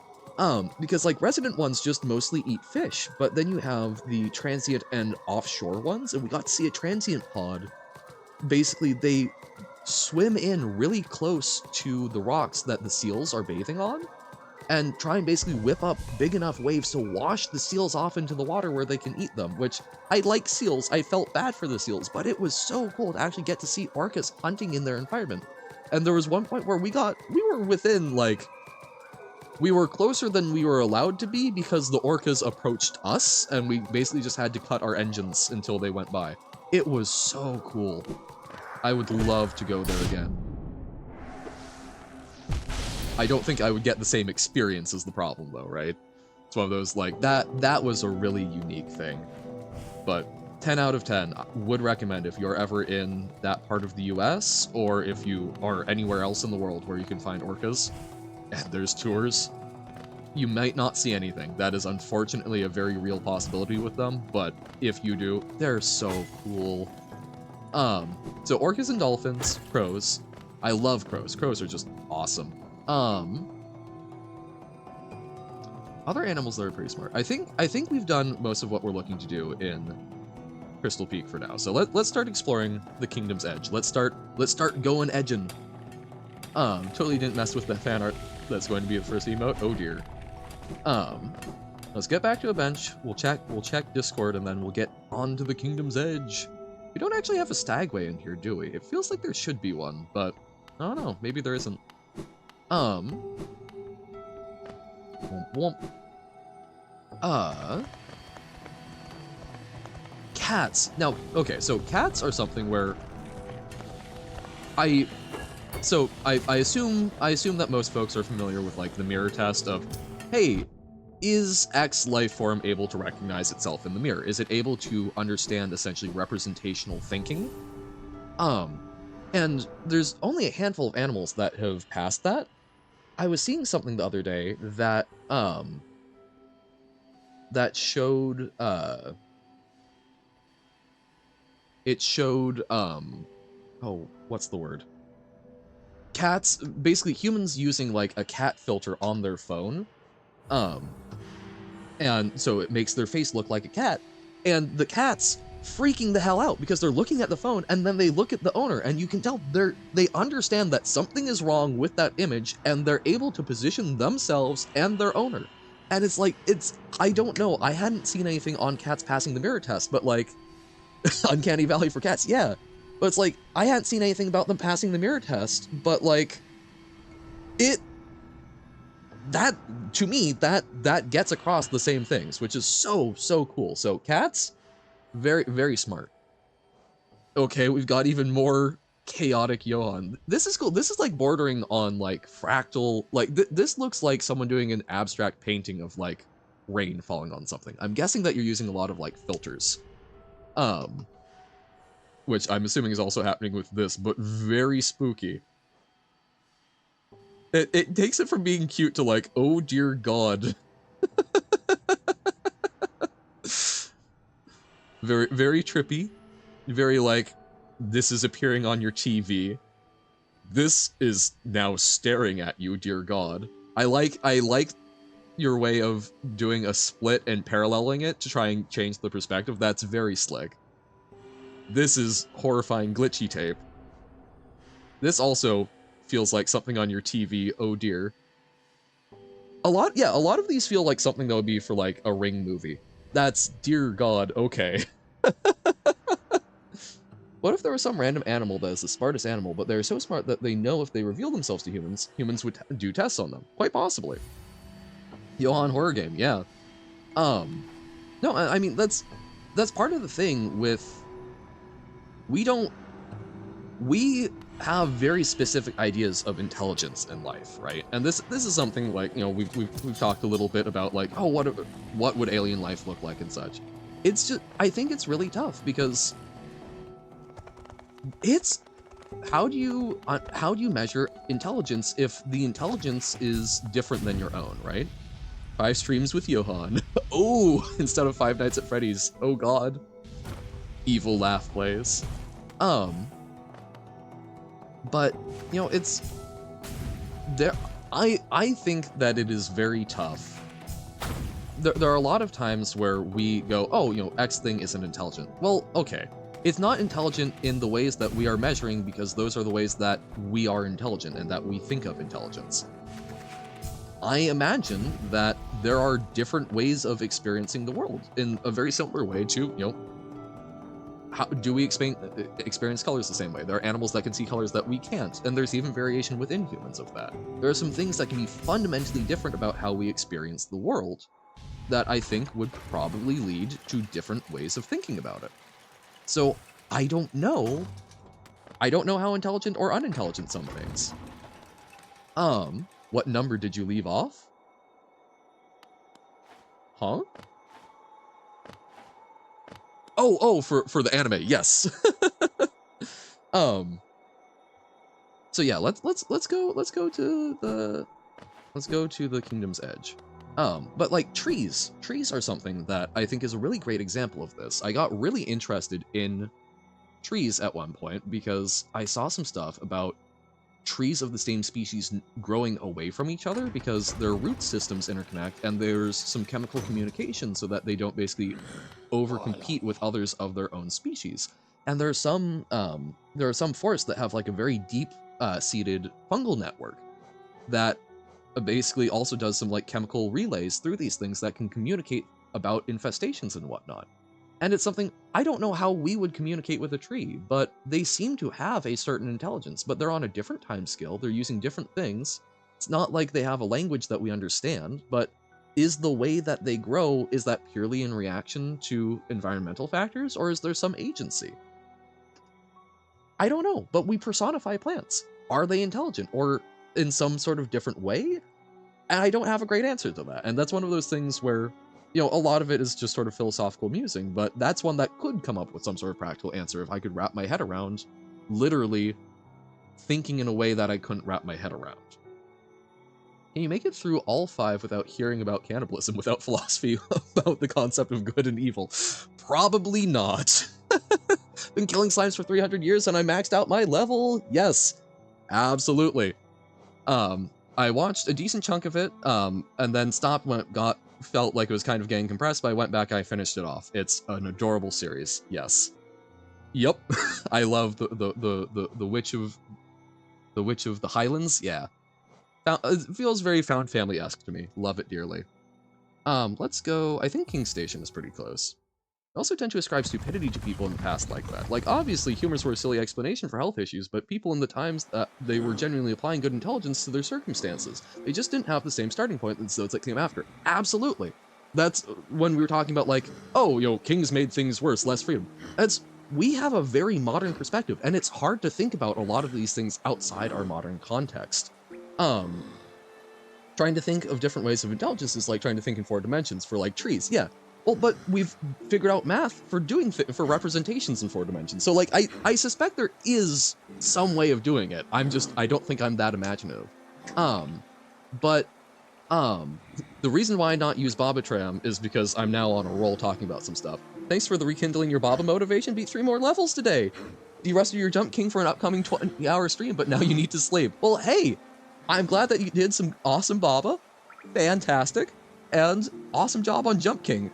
Because like resident ones just mostly eat fish, but then you have the transient and offshore ones, and we got to see a transient pod. Basically, they swim in really close to the rocks that the seals are bathing on, and try and basically whip up big enough waves to wash the seals off into the water where they can eat them, which, I like seals, I felt bad for the seals, but it was so cool to actually get to see orcas hunting in their environment. And there was one point where we were within, like, we were closer than we were allowed to be because the orcas approached us, and we basically just had to cut our engines until they went by. It was so cool. I would love to go there again. I don't think I would get the same experience as the problem, though, right? It's one of those, like, that was a really unique thing. But 10 out of 10, I would recommend if you're ever in that part of the US, or if you are anywhere else in the world where you can find orcas, and there's tours. You might not see anything. That is unfortunately a very real possibility with them, but if you do, they're so cool. So orcas and dolphins, crows. I love crows. Crows are just awesome. Other animals that are pretty smart. I think we've done most of what we're looking to do in Crystal Peak for now. So let's start exploring the Kingdom's Edge. Let's start going edging. Totally didn't mess with the fan art that's going to be the first emote. Oh dear. Let's get back to a bench. We'll check Discord, and then we'll get onto the Kingdom's Edge. We don't actually have a stagway in here, do we? It feels like there should be one, but I don't know. Maybe there isn't. Womp womp. Cats. Now, okay, so cats are something where I assume that most folks are familiar with like the mirror test of, hey, is X life form able to recognize itself in the mirror? Is it able to understand essentially representational thinking? And there's only a handful of animals that have passed that. I was seeing something the other day that showed it showed oh, what's the word? Cats, basically humans using like a cat filter on their phone. And so it makes their face look like a cat, and the cat's freaking the hell out because they're looking at the phone, and then they look at the owner, and you can tell they understand that something is wrong with that image, and they're able to position themselves and their owner. And it's like, I don't know, I hadn't seen anything on cats passing the mirror test, but like, Uncanny Valley for cats, yeah. But it's like, I hadn't seen anything about them passing the mirror test, but like, that, to me, that gets across the same things, which is so cool. So cats, very, very smart. Okay, we've got even more chaotic Johan. This is cool. This is like bordering on like fractal, like this looks like someone doing an abstract painting of like rain falling on something. I'm guessing that you're using a lot of like filters. Which I'm assuming is also happening with this, but very spooky. It takes it from being cute to like, oh dear god. Very, very trippy. Very like, this is appearing on your TV. This is now staring at you, dear god. I like your way of doing a split and paralleling it to try and change the perspective. That's very slick. This is horrifying glitchy tape. This also feels like something on your TV, oh dear. A lot of these feel like something that would be for like a Ring movie. That's, dear god, okay. What if there was some random animal that is the smartest animal, but they're so smart that they know if they reveal themselves to humans, humans would do tests on them? Quite possibly. Johan horror game, yeah. No, I mean, that's part of the thing with, we have very specific ideas of intelligence in life, right? And this is something like, you know, we've talked a little bit about like, oh, what would alien life look like and such. It's just, I think it's really tough because it's, how do you measure intelligence if the intelligence is different than your own, right? 5 streams with Johan. Oh, instead of 5 Nights at Freddy's. Oh god. Evil laugh plays. But, you know, it's there. I think that it is very tough. There are a lot of times where we go, oh, you know, X thing isn't intelligent. Well, okay. It's not intelligent in the ways that we are measuring because those are the ways that we are intelligent and that we think of intelligence. I imagine that there are different ways of experiencing the world in a very similar way to, you know, how do we experience colors the same way? There are animals that can see colors that we can't, and there's even variation within humans of that. There are some things that can be fundamentally different about how we experience the world that I think would probably lead to different ways of thinking about it. So I don't know how intelligent or unintelligent some things. What number did you leave off? Huh? Oh, for the anime, yes. So yeah, let's go to the Kingdom's Edge. But like trees are something that I think is a really great example of this. I got really interested in trees at one point because I saw some stuff about trees of the same species growing away from each other because their root systems interconnect and there's some chemical communication so that they don't basically overcompete with others of their own species. And there are some forests that have like a very deep seated fungal network that basically also does some like chemical relays through these things that can communicate about infestations and whatnot. And it's something I don't know how we would communicate with a tree, but they seem to have a certain intelligence, but they're on a different time scale. They're using different things. It's not like they have a language that we understand, but is the way that they grow, is that purely in reaction to environmental factors, or is there some agency? I don't know, but we personify plants. Are they intelligent, or in some sort of different way? And I don't have a great answer to that. And that's one of those things where, you know, a lot of it is just sort of philosophical musing, but that's one that could come up with some sort of practical answer if I could wrap my head around literally thinking in a way that I couldn't wrap my head around. Can you make it through all 5 without hearing about cannibalism, without philosophy about the concept of good and evil? Probably not. Been killing slimes for 300 years and I maxed out my level? Yes, absolutely. I watched a decent chunk of it, and then stopped when it felt like it was kind of getting compressed, but I went back and I finished it off. It's an adorable series, yes. Yep, I love the Witch of the Highlands, yeah. It feels very found family-esque to me. Love it dearly. Let's go, I think King Station is pretty close. I also tend to ascribe stupidity to people in the past like that. Like, obviously, humors were a silly explanation for health issues, but people in the times that they were genuinely applying good intelligence to their circumstances. They just didn't have the same starting point as those that came after. Absolutely. That's when we were talking about, like, oh, you know, kings made things worse, less freedom. We have a very modern perspective, and it's hard to think about a lot of these things outside our modern context. Trying to think of different ways of intelligence is like trying to think in 4 dimensions for, like, trees. Yeah. Well, but we've figured out math for doing for representations in 4 dimensions. So, like, I suspect there is some way of doing it. I don't think I'm that imaginative. But the reason why I not use Bobatram is because I'm now on a roll talking about some stuff. Thanks for the rekindling your Baba motivation. Beat 3 more levels today. You rested your Jump King for an upcoming 20-hour stream, but now you need to sleep. Well, hey, I'm glad that you did some awesome Baba. Fantastic. And awesome job on Jump King.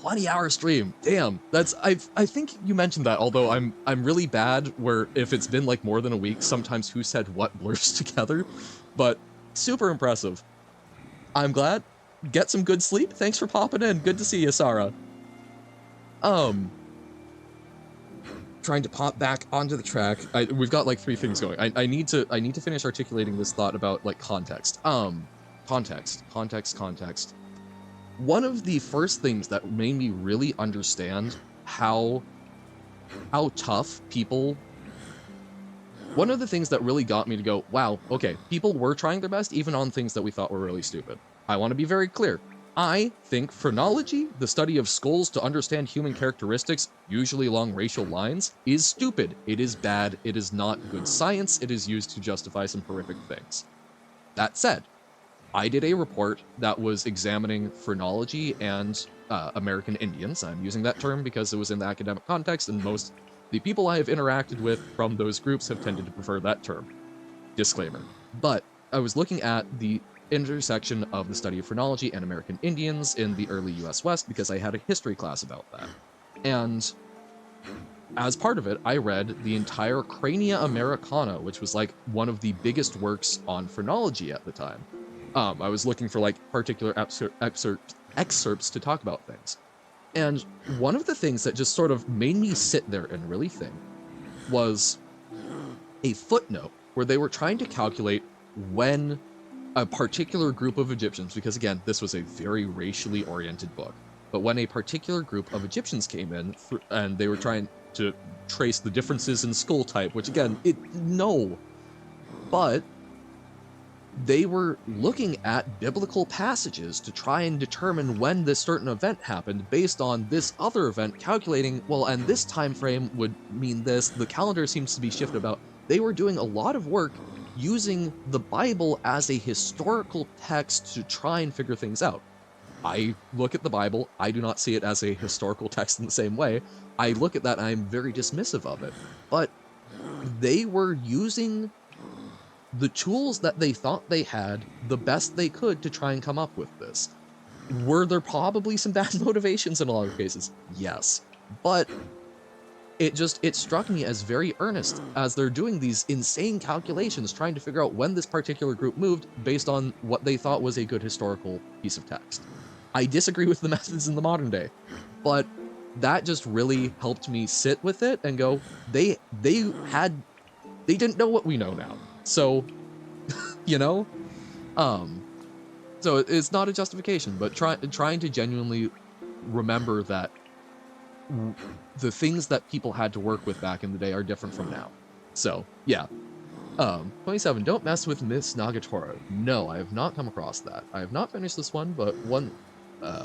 20-hour stream. Damn. That's I think you mentioned that, although I'm really bad where if it's been like more than a week, sometimes who said what blurs together. But super impressive. I'm glad. Get some good sleep. Thanks for popping in. Good to see you, Sarah. Trying to pop back onto the track. We've got like 3 things going. I need to finish articulating this thought about like context. Context. One of the first things that made me really understand how tough people... One of the things that really got me to go, wow, okay, people were trying their best even on things that we thought were really stupid. I want to be very clear. I think phrenology, the study of skulls to understand human characteristics, usually along racial lines, is stupid. It is bad. It is not good science. It is used to justify some horrific things. That said, I did a report that was examining phrenology and American Indians. I'm using that term because it was in the academic context, and most the people I have interacted with from those groups have tended to prefer that term. Disclaimer. But I was looking at the intersection of the study of phrenology and American Indians in the early US West because I had a history class about that. And as part of it, I read the entire Crania Americana, which was like one of the biggest works on phrenology at the time. I was looking for like particular excerpts to talk about things. And one of the things that just sort of made me sit there and really think was a footnote where they were trying to calculate when a particular group of Egyptians, because again, this was a very racially oriented book, but when a particular group of Egyptians came in and they were trying to trace the differences in skull type, which again, but they were looking at biblical passages to try and determine when this certain event happened based on this other event, calculating, well, and this time frame would mean this. The calendar seems to be shifted about. They were doing a lot of work using the Bible as a historical text to try and figure things out. I look at the Bible, I do not see it as a historical text in the same way. I look at that and I'm very dismissive of it. But they were using the tools that they thought they had the best they could to try and come up with this. Were there probably some bad motivations in a lot of cases? Yes. But it struck me as very earnest as they're doing these insane calculations trying to figure out when this particular group moved based on what they thought was a good historical piece of text. I disagree with the methods in the modern day, but that just really helped me sit with it and go, they didn't know what we know now. So, you know, so it's not a justification, but trying to genuinely remember that the things that people had to work with back in the day are different from now. So, yeah. 27, don't mess with Miss Nagatoro. No, I have not come across that. I have not finished this one, but one thing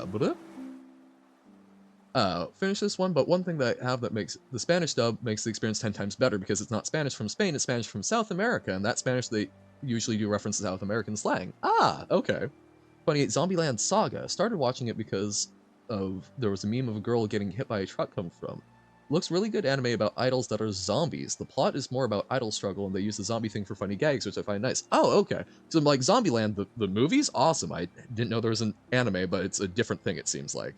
that I have that makes the Spanish dub makes the experience 10 times better because it's not Spanish from Spain, it's Spanish from South America, and that Spanish they usually do reference to South American slang. Ah, okay. 28, Zombieland Saga. Started watching it because there was a meme of a girl getting hit by a truck come from. Looks really good anime about idols that are zombies. The plot is more about idol struggle, and they use the zombie thing for funny gags, which I find nice. Oh, okay. So like Zombieland, the movie's awesome. I didn't know there was an anime, but it's a different thing, it seems like.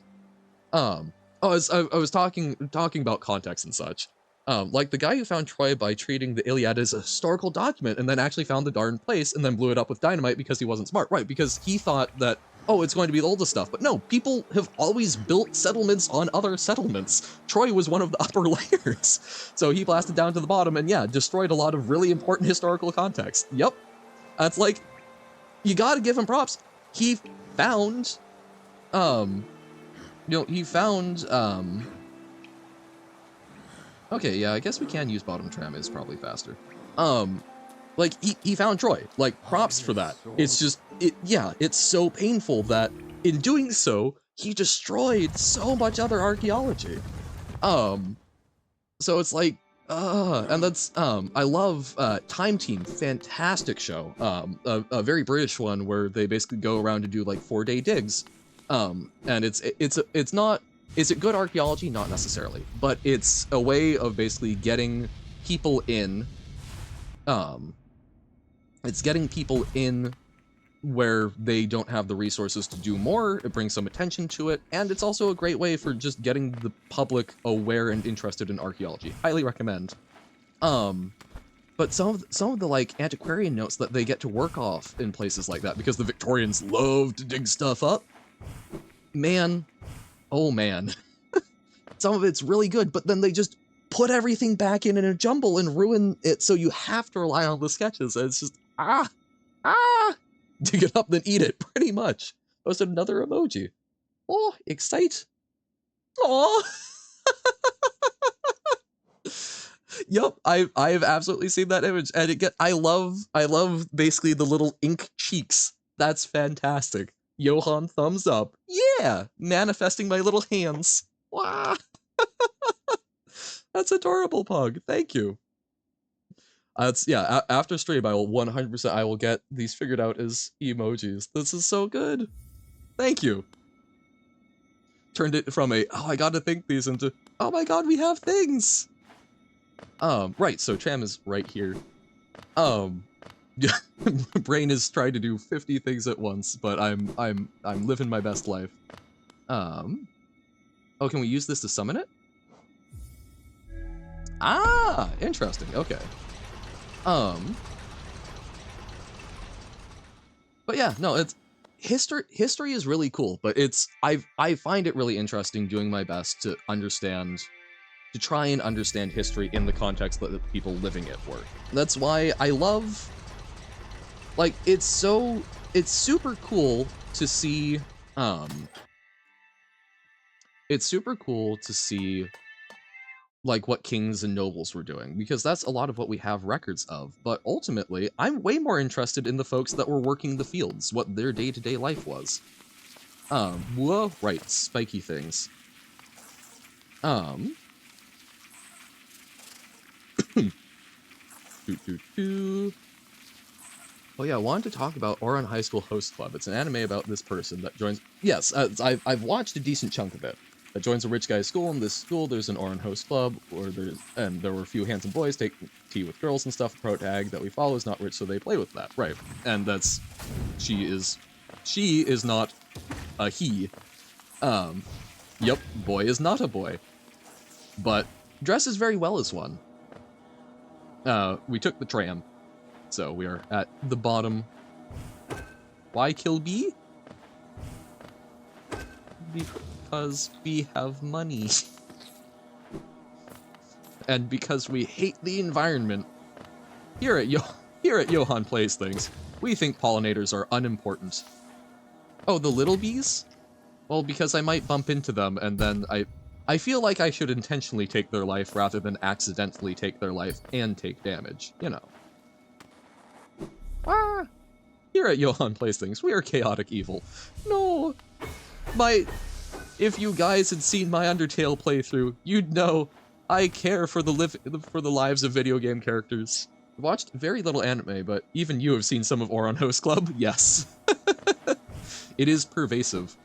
I was talking about context and such. Like the guy who found Troy by treating the Iliad as a historical document and then actually found the darn place and then blew it up with dynamite because he wasn't smart. Right, because he thought that, oh, it's going to be the oldest stuff. But no, people have always built settlements on other settlements. Troy was one of the upper layers. So he blasted down to the bottom and yeah, destroyed a lot of really important historical context. Yep. That's like, you gotta give him props. He found, he found, okay, yeah, I guess we can use bottom tram, it's probably faster. Like, he found Troy. Like, props for that. It's just, it's so painful that, in doing so, he destroyed so much other archaeology. So it's like, and that's, I love, Time Team, fantastic show. A very British one where they basically go around and do, like, 4-day digs. And it's not, is it good archaeology? Not necessarily, but it's a way of basically getting people in, it's getting people in where they don't have the resources to do more. It brings some attention to it, and it's also a great way for just getting the public aware and interested in archaeology. Highly recommend. But some of the like antiquarian notes that they get to work off in places like that, because the Victorians love to dig stuff up. Man, oh man. Some of it's really good, but then they just put everything back in a jumble and ruin it, so you have to rely on the sketches. And it's just, dig it up, then eat it, pretty much. Posted another emoji. Oh, excite. Oh. Yup, I've absolutely seen that image, and I love basically the little ink cheeks. That's fantastic. Johan, thumbs up. Yeah, manifesting my little hands. Wow. That's adorable, Pug. Thank you. Yeah, after stream, I will 100%, I will get these figured out as emojis. This is so good. Thank you. Turned it from a, oh, I gotta think these into, oh my god, we have things. Right, so Tram is right here. Brain is trying to do 50 things at once, but I'm living my best life. Oh, can we use this to summon it? Ah, interesting. Okay. But yeah, no, it's history is really cool, but I find it really interesting doing my best to try and understand history in the context that the people living it were. That's why I love, like, it's super cool to see, like, what kings and nobles were doing, because that's a lot of what we have records of, but ultimately, I'm way more interested in the folks that were working the fields, what their day-to-day life was. Whoa, right, spiky things. Oh yeah, I wanted to talk about Ouran High School Host Club. It's an anime about this person that joins. Yes, I've watched a decent chunk of it. That joins a rich guy's school. In this school, there's an Ouran Host Club, and there were a few handsome boys take tea with girls and stuff. The pro tag that we follow is not rich, so they play with that, right? And that's she is not a he. Yep, boy is not a boy, but dresses very well as one. We took the tram. So we are at the bottom. Why kill B? Because we have money. And because we hate the environment. Here at Johan Plays Things, we think pollinators are unimportant. Oh, the little bees? Well, because I might bump into them and then I feel like I should intentionally take their life rather than accidentally take their life and take damage, you know. Ah! Here at Johan Plays Things, we are chaotic evil. No! If you guys had seen my Undertale playthrough, you'd know I care for the lives of video game characters. I've watched very little anime, but even you have seen some of Ouran Host Club? Yes. It is pervasive.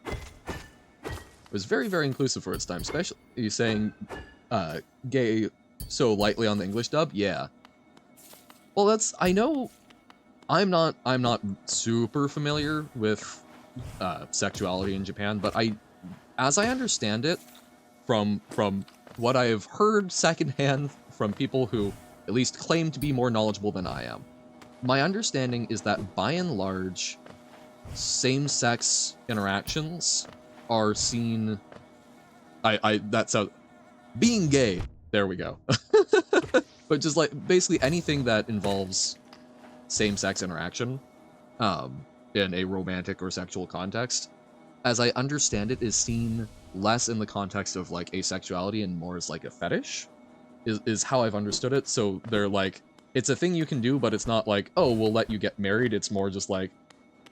It was very, very inclusive for its time, especially saying gay so lightly on the English dub. Yeah. Well, I know I'm not super familiar with sexuality in Japan, but as I understand it, from what I have heard secondhand from people who at least claim to be more knowledgeable than I am, my understanding is that by and large, same-sex interactions are seen. Being gay. There we go. But just like basically anything that involves same-sex interaction, in a romantic or sexual context, as I understand it, is seen less in the context of like asexuality and more as like a fetish, is how I've understood it. So they're like, it's a thing you can do, but it's not like, oh, we'll let you get married. It's more just like,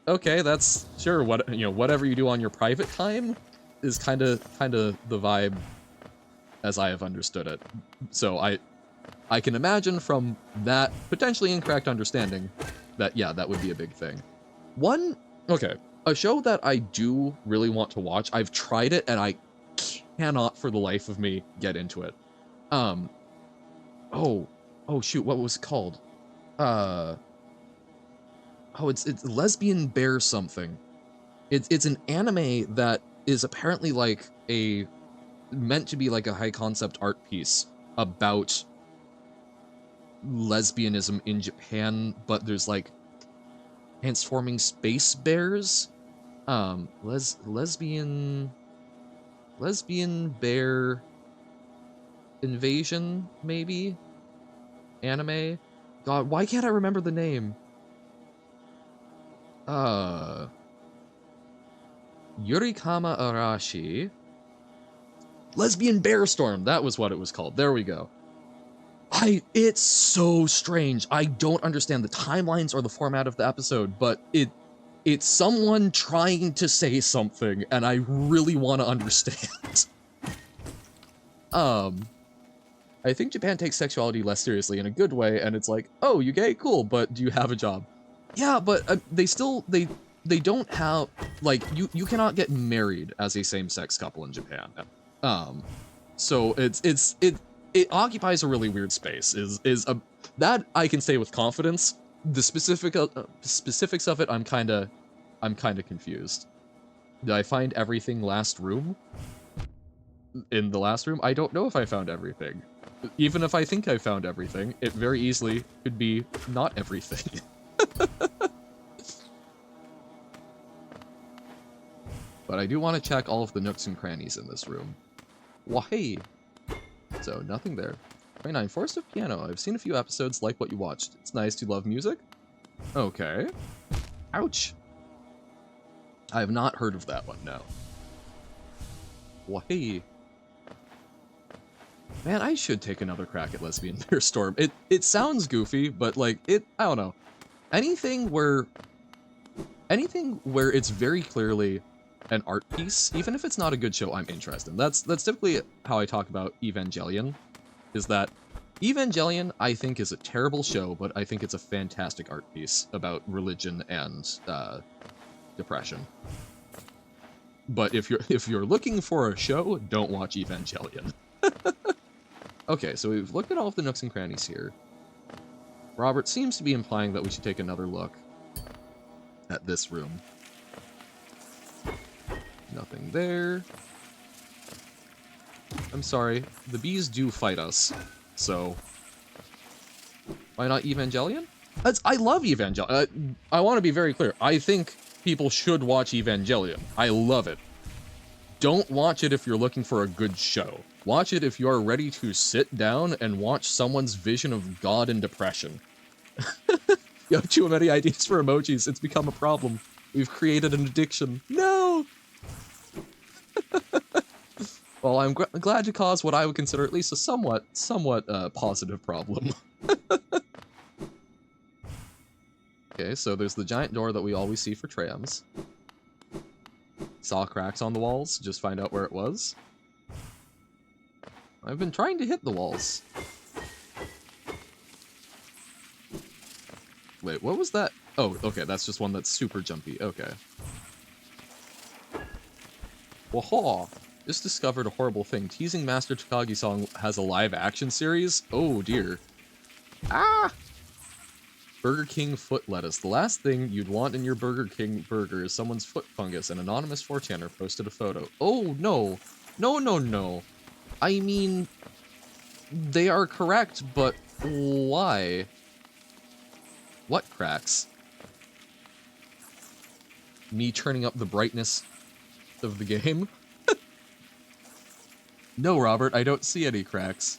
okay, that's sure, whatever you do on your private time is kind of the vibe as I have understood it. So I can imagine from that potentially incorrect understanding that, yeah, that would be a big thing. A show that I do really want to watch, I've tried it and I cannot for the life of me get into it. Oh shoot, what was it called? It's Lesbian Bear something. It's an anime that is apparently like meant to be like a high concept art piece about lesbianism in Japan, but there's like transforming space bears. Lesbian bear invasion, maybe? Anime? God, why can't I remember the name? Yurikama Arashi. Lesbian Bear Storm, that was what it was called. There we go. It's so strange. I don't understand the timelines or the format of the episode, but it's someone trying to say something, and I really want to understand. I think Japan takes sexuality less seriously in a good way, and it's like, oh, you gay? Cool, but do you have a job? Yeah, but they don't have, like, you cannot get married as a same-sex couple in Japan. So it occupies a really weird space. That I can say with confidence. The specifics of it, I'm kind of confused. Did I find everything last room? In the last room, I don't know if I found everything. Even if I think I found everything, it very easily could be not everything. But I do want to check all of the nooks and crannies in this room. Why? So, nothing there. 29. Forest of Piano. I've seen a few episodes, like what you watched. It's nice to love music. Okay. Ouch. I have not heard of that one, no. Why? Man, I should take another crack at Lesbian Bear Storm. It sounds goofy, but like, I don't know. Anything where it's very clearly an art piece, even if it's not a good show, I'm interested in. That's typically how I talk about Evangelion, is that Evangelion, I think, is a terrible show, but I think it's a fantastic art piece about religion and depression. But if you're looking for a show, don't watch Evangelion. Okay, so we've looked at all of the nooks and crannies here. Robert seems to be implying that we should take another look at this room. Nothing there. I'm sorry, the bees do fight us, so why not Evangelion? I love Evangelion. I want to be very clear. I think people should watch Evangelion. I love it. Don't watch it if you're looking for a good show. Watch it if you are ready to sit down and watch someone's vision of God and depression. You have too many ideas for emojis. It's become a problem. We've created an addiction. No! Well, I'm glad to cause what I would consider at least a somewhat positive problem. Okay, so there's the giant door that we always see for trams. Saw cracks on the walls, just find out where it was. I've been trying to hit the walls. Wait, what was that? Oh, okay, that's just one that's super jumpy. Okay. Whoa! Just discovered a horrible thing. Teasing Master Takagi song has a live action series? Oh dear. Ah! Burger King foot lettuce. The last thing you'd want in your Burger King burger is someone's foot fungus. An anonymous 4chaner posted a photo. Oh no. No, no, no. I mean, they are correct, but why? What cracks? Me turning up the brightness of the game? No, Robert, I don't see any cracks.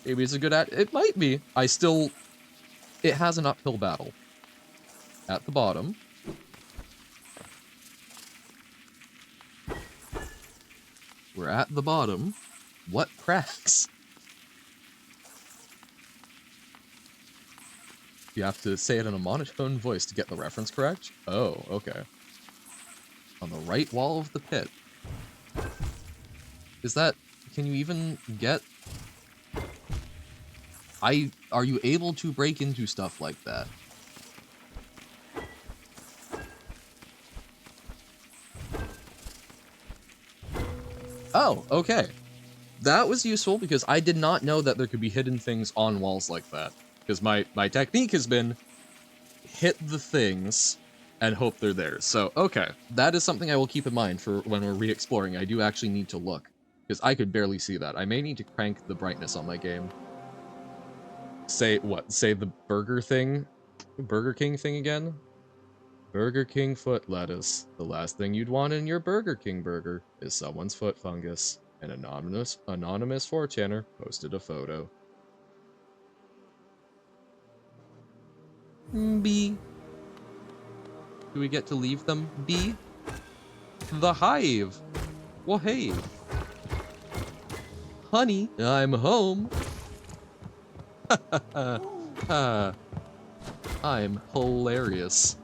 Maybe it's a good it might be. It has an uphill battle. At the bottom. We're at the bottom. What cracks? You have to say it in a monotone voice to get the reference correct? Oh, okay. On the right wall of the pit. Is that... Can you even get... Are you able to break into stuff like that? Oh, okay. That was useful because I did not know that there could be hidden things on walls like that. Because my technique has been hit the things and hope they're there. So, okay. That is something I will keep in mind for when we're re-exploring. I do actually need to look. Because I could barely see that. I may need to crank the brightness on my game. Say what? Say the burger thing? Burger King thing again? Burger King foot lettuce. The last thing you'd want in your Burger King burger is someone's foot fungus. An anonymous 4chaner posted a photo. B. Do we get to leave them? B. The hive. Well, hey. Honey, I'm home. I'm hilarious.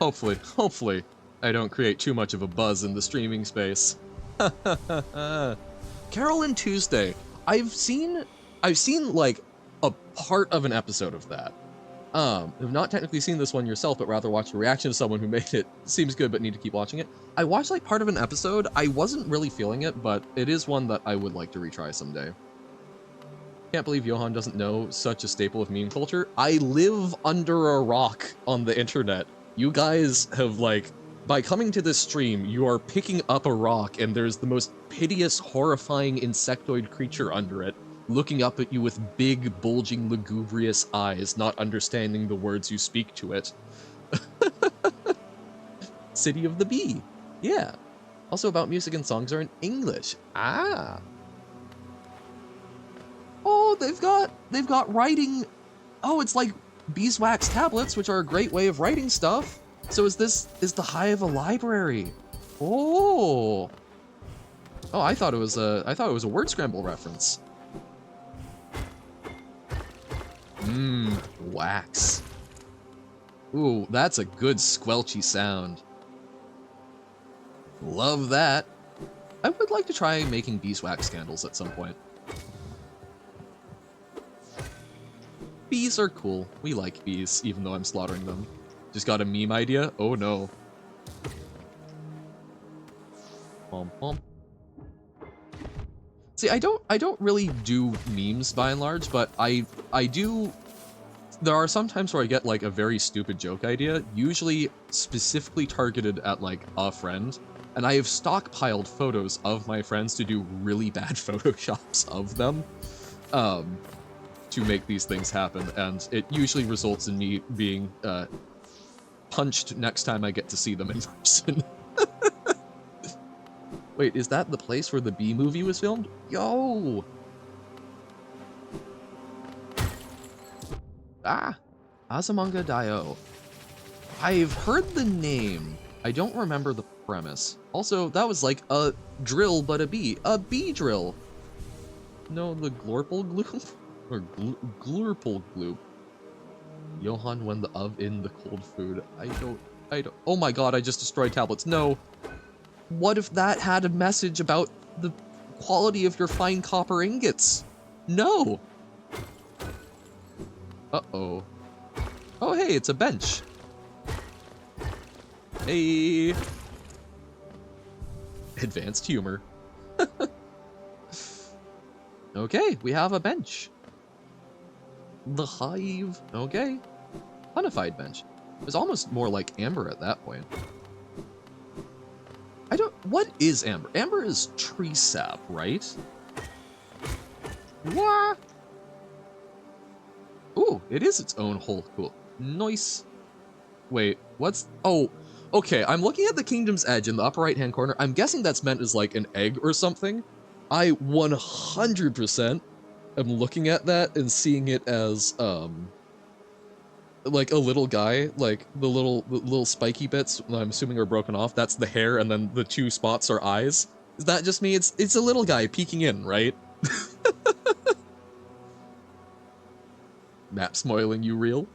Hopefully, I don't create too much of a buzz in the streaming space. Carolyn Tuesday. I've seen like a part of an episode of that. I've not technically seen this one yourself, but rather watched a reaction of someone who made it. Seems good, but need to keep watching it. I watched like part of an episode. I wasn't really feeling it, but it is one that I would like to retry someday. Can't believe Johan doesn't know such a staple of meme culture. I live under a rock on the internet. You guys have like, by coming to this stream, you are picking up a rock and there's the most piteous, horrifying insectoid creature under it, looking up at you with big, bulging, lugubrious eyes, not understanding the words you speak to it. City of the Bee. Yeah. Also about music and songs are in English. Ah. Oh, they've got writing. Oh, it's like beeswax tablets, which are a great way of writing stuff. So is the hive a library? Oh. Oh, I thought it was a word scramble reference. Wax. Ooh, that's a good squelchy sound. Love that. I would like to try making beeswax candles at some point. Bees are cool. We like bees, even though I'm slaughtering them. Just got a meme idea? Oh no. Pom pom. See, I don't really do memes by and large, but I do. There are some times where I get like a very stupid joke idea, usually specifically targeted at like a friend, and I have stockpiled photos of my friends to do really bad photoshops of them, to make these things happen, and it usually results in me being punched next time I get to see them in person. Wait, is that the place where the Bee movie was filmed? Yo! Ah! Azumanga Daioh. I've heard the name. I don't remember the premise. Also, that was like a drill but a bee. A bee drill! No, the Glorple Gloop? Or Glurple Gloop. Johann when the in the cold food. I don't. Oh my god, I just destroyed tablets. No! What if that had a message about the quality of your fine copper ingots? No! Uh-oh. Oh, hey, it's a bench. Hey! Advanced humor. Okay, we have a bench. The hive. Okay. Unified bench. It was almost more like amber at that point. What is amber? Amber is tree sap, right? What? Ooh, it is its own whole cool. Nice. Wait, what's... Oh, okay, I'm looking at the Kingdom's Edge in the upper right-hand corner. I'm guessing that's meant as, like, an egg or something. I 100% am looking at that and seeing it as, like a little guy, like the little spiky bits, I'm assuming are broken off. That's the hair, and then the two spots are eyes. Is that just me? It's a little guy peeking in, right? Map spoiling you real?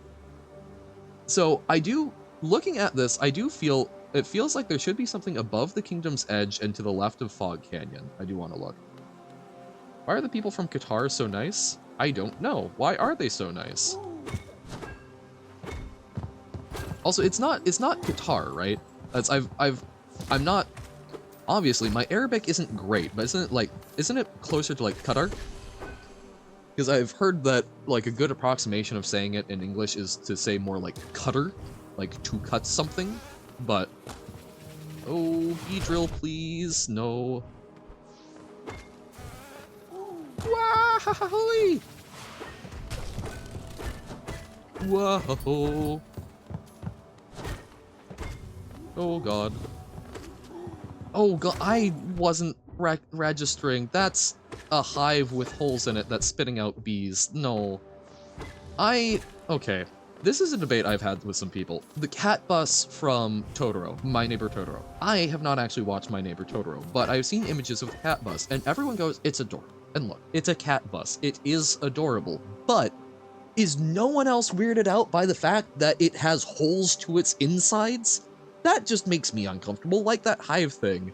So looking at this, I do feel, it feels like there should be something above the Kingdom's Edge and to the left of Fog Canyon. I do want to look. Why are the people from Qatar so nice? I don't know. Why are they so nice? Also, it's not Qatar, right? I'm not, obviously, my Arabic isn't great, but isn't it closer to, like, Qatar? Because I've heard that, like, a good approximation of saying it in English is to say more like cutter, like to cut something, but... Oh, Beedrill, please, no. Wah-ha-ha-hoi! Whoa! Oh god. Oh god, I wasn't registering. That's a hive with holes in it that's spitting out bees. No. Okay. This is a debate I've had with some people. The cat bus from Totoro, My Neighbor Totoro. I have not actually watched My Neighbor Totoro, but I've seen images of the cat bus, and everyone goes, it's adorable. And look, it's a cat bus. It is adorable. But is no one else weirded out by the fact that it has holes to its insides? That just makes me uncomfortable, like that hive thing.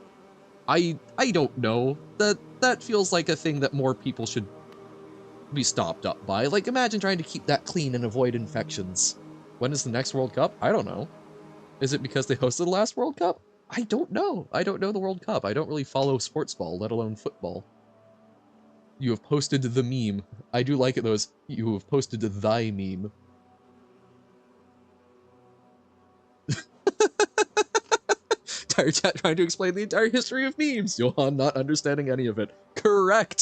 I don't know. That feels like a thing that more people should be stopped up by. Like, imagine trying to keep that clean and avoid infections. When is the next World Cup? I don't know. Is it because they hosted the last World Cup? I don't know. I don't know the World Cup. I don't really follow sports ball, let alone football. You have posted the meme. I do like it though, as you have posted thy meme. Entire chat trying to explain the entire history of memes. Johan not understanding any of it. Correct.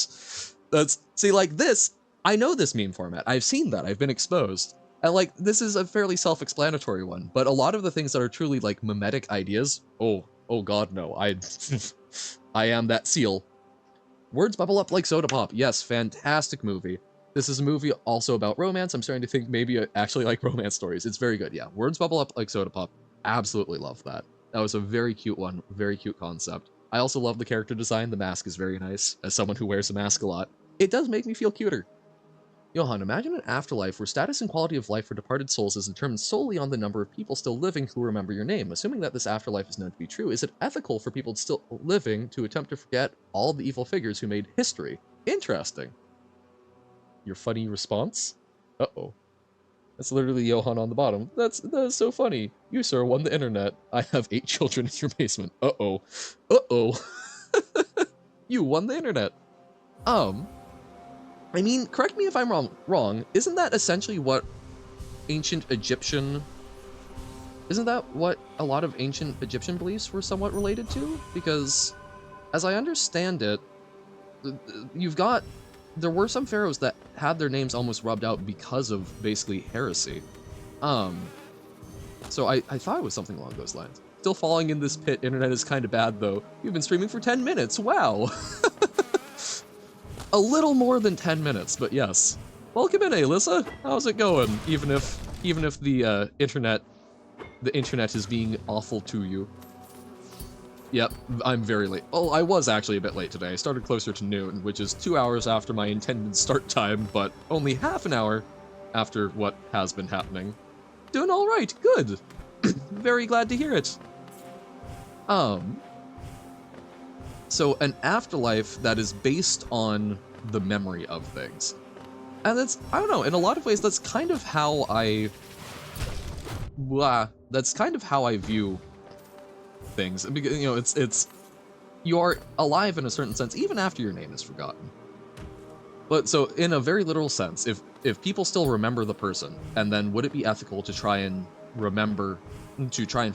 See, like this, I know this meme format. I've seen that. I've been exposed. And like, this is a fairly self-explanatory one, but a lot of the things that are truly like mimetic ideas, oh god, no. I am that seal. Words bubble up like soda pop. Yes, fantastic movie. This is a movie also about romance. I'm starting to think maybe I actually like romance stories. It's very good, yeah. Words bubble up like soda pop. Absolutely love that. That was a very cute one. Very cute concept. I also love the character design. The mask is very nice. As someone who wears a mask a lot, it does make me feel cuter. Johann, imagine an afterlife where status and quality of life for departed souls is determined solely on the number of people still living who remember your name. Assuming that this afterlife is known to be true, is it ethical for people still living to attempt to forget all the evil figures who made history? Interesting. Your funny response? Uh-oh. That's literally Johann on the bottom. That is so funny. You, sir, won the internet. I have 8 children in your basement. Uh-oh. Uh-oh. You won the internet. I mean, correct me if I'm wrong. Isn't that essentially what ancient Egyptian... Isn't that what a lot of ancient Egyptian beliefs were somewhat related to? Because, as I understand it, you've got... There were some pharaohs that had their names almost rubbed out because of, basically, heresy. So I thought it was something along those lines. Still falling in this pit. Internet is kind of bad, though. You've been streaming for 10 minutes. Wow! A little more than 10 minutes, but yes. Welcome in, Alyssa. How's it going? Even if the internet is being awful to you. Yep, I'm very late. Well, I was actually a bit late today. I started closer to noon, which is 2 hours after my intended start time, but only half an hour after what has been happening. Doing all right, good. Very glad to hear it. So an afterlife that is based on the memory of things. And that's, I don't know, in a lot of ways, that's kind of how I view things. Because, you know, it's you are alive in a certain sense, even after your name is forgotten. But so in a very literal sense, if people still remember the person, and then would it be ethical to try and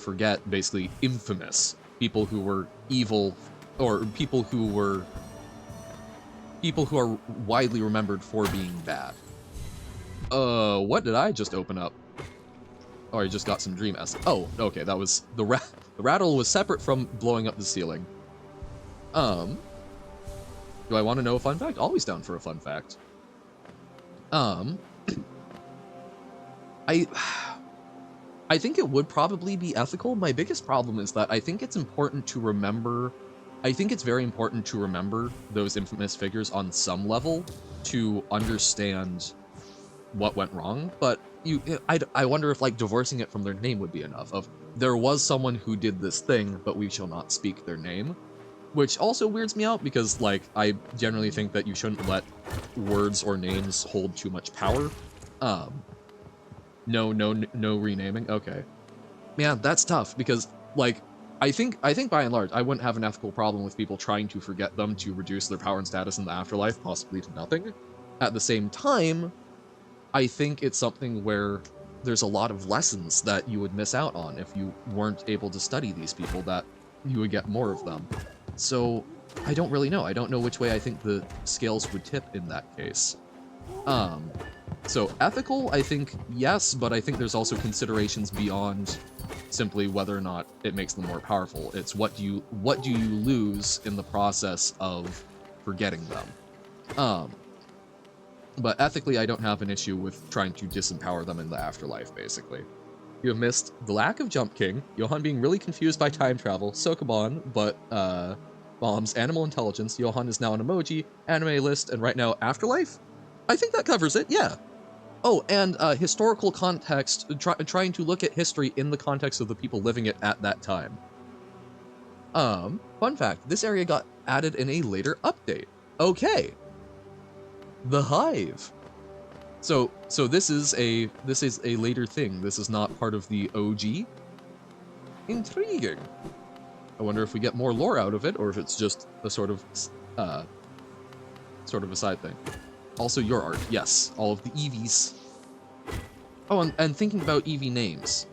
forget basically infamous people who were evil, or people who are widely remembered for being bad? What did I just open up? Oh, I just got some dream essence. Oh, okay, that was the rattle was separate from blowing up the ceiling. Do I want to know a fun fact? Always down for a fun fact. I think it would probably be ethical. My biggest problem is that I think it's important to remember. I think it's very important to remember those infamous figures on some level to understand what went wrong. But I wonder if, like, divorcing it from their name would be enough. Of, there was someone who did this thing, but we shall not speak their name. Which also weirds me out because, like, I generally think that you shouldn't let words or names hold too much power. No renaming. Okay. Man, that's tough because, like, I think by and large, I wouldn't have an ethical problem with people trying to forget them to reduce their power and status in the afterlife, possibly to nothing. At the same time, I think it's something where there's a lot of lessons that you would miss out on if you weren't able to study these people, that you would get more of them. So, I don't really know. I don't know which way I think the scales would tip in that case. So ethical, I think, yes, but I think there's also considerations beyond simply whether or not it makes them more powerful. It's what do you lose in the process of forgetting them. But ethically, I don't have an issue with trying to disempower them in the afterlife, basically. You have missed the lack of Jump King, Johann being really confused by time travel, Sokobon, but, bombs, animal intelligence, Johann is now an emoji, anime list, and right now, afterlife? I think that covers it, yeah. Oh, and historical context, trying to look at history in the context of the people living it at that time. Fun fact, this area got added in a later update. Okay. The Hive. So this is a later thing. This is not part of the OG. Intriguing. I wonder if we get more lore out of it, or if it's just a sort of a side thing. Also, your art, yes, all of the EVs. Oh, and thinking about EV names.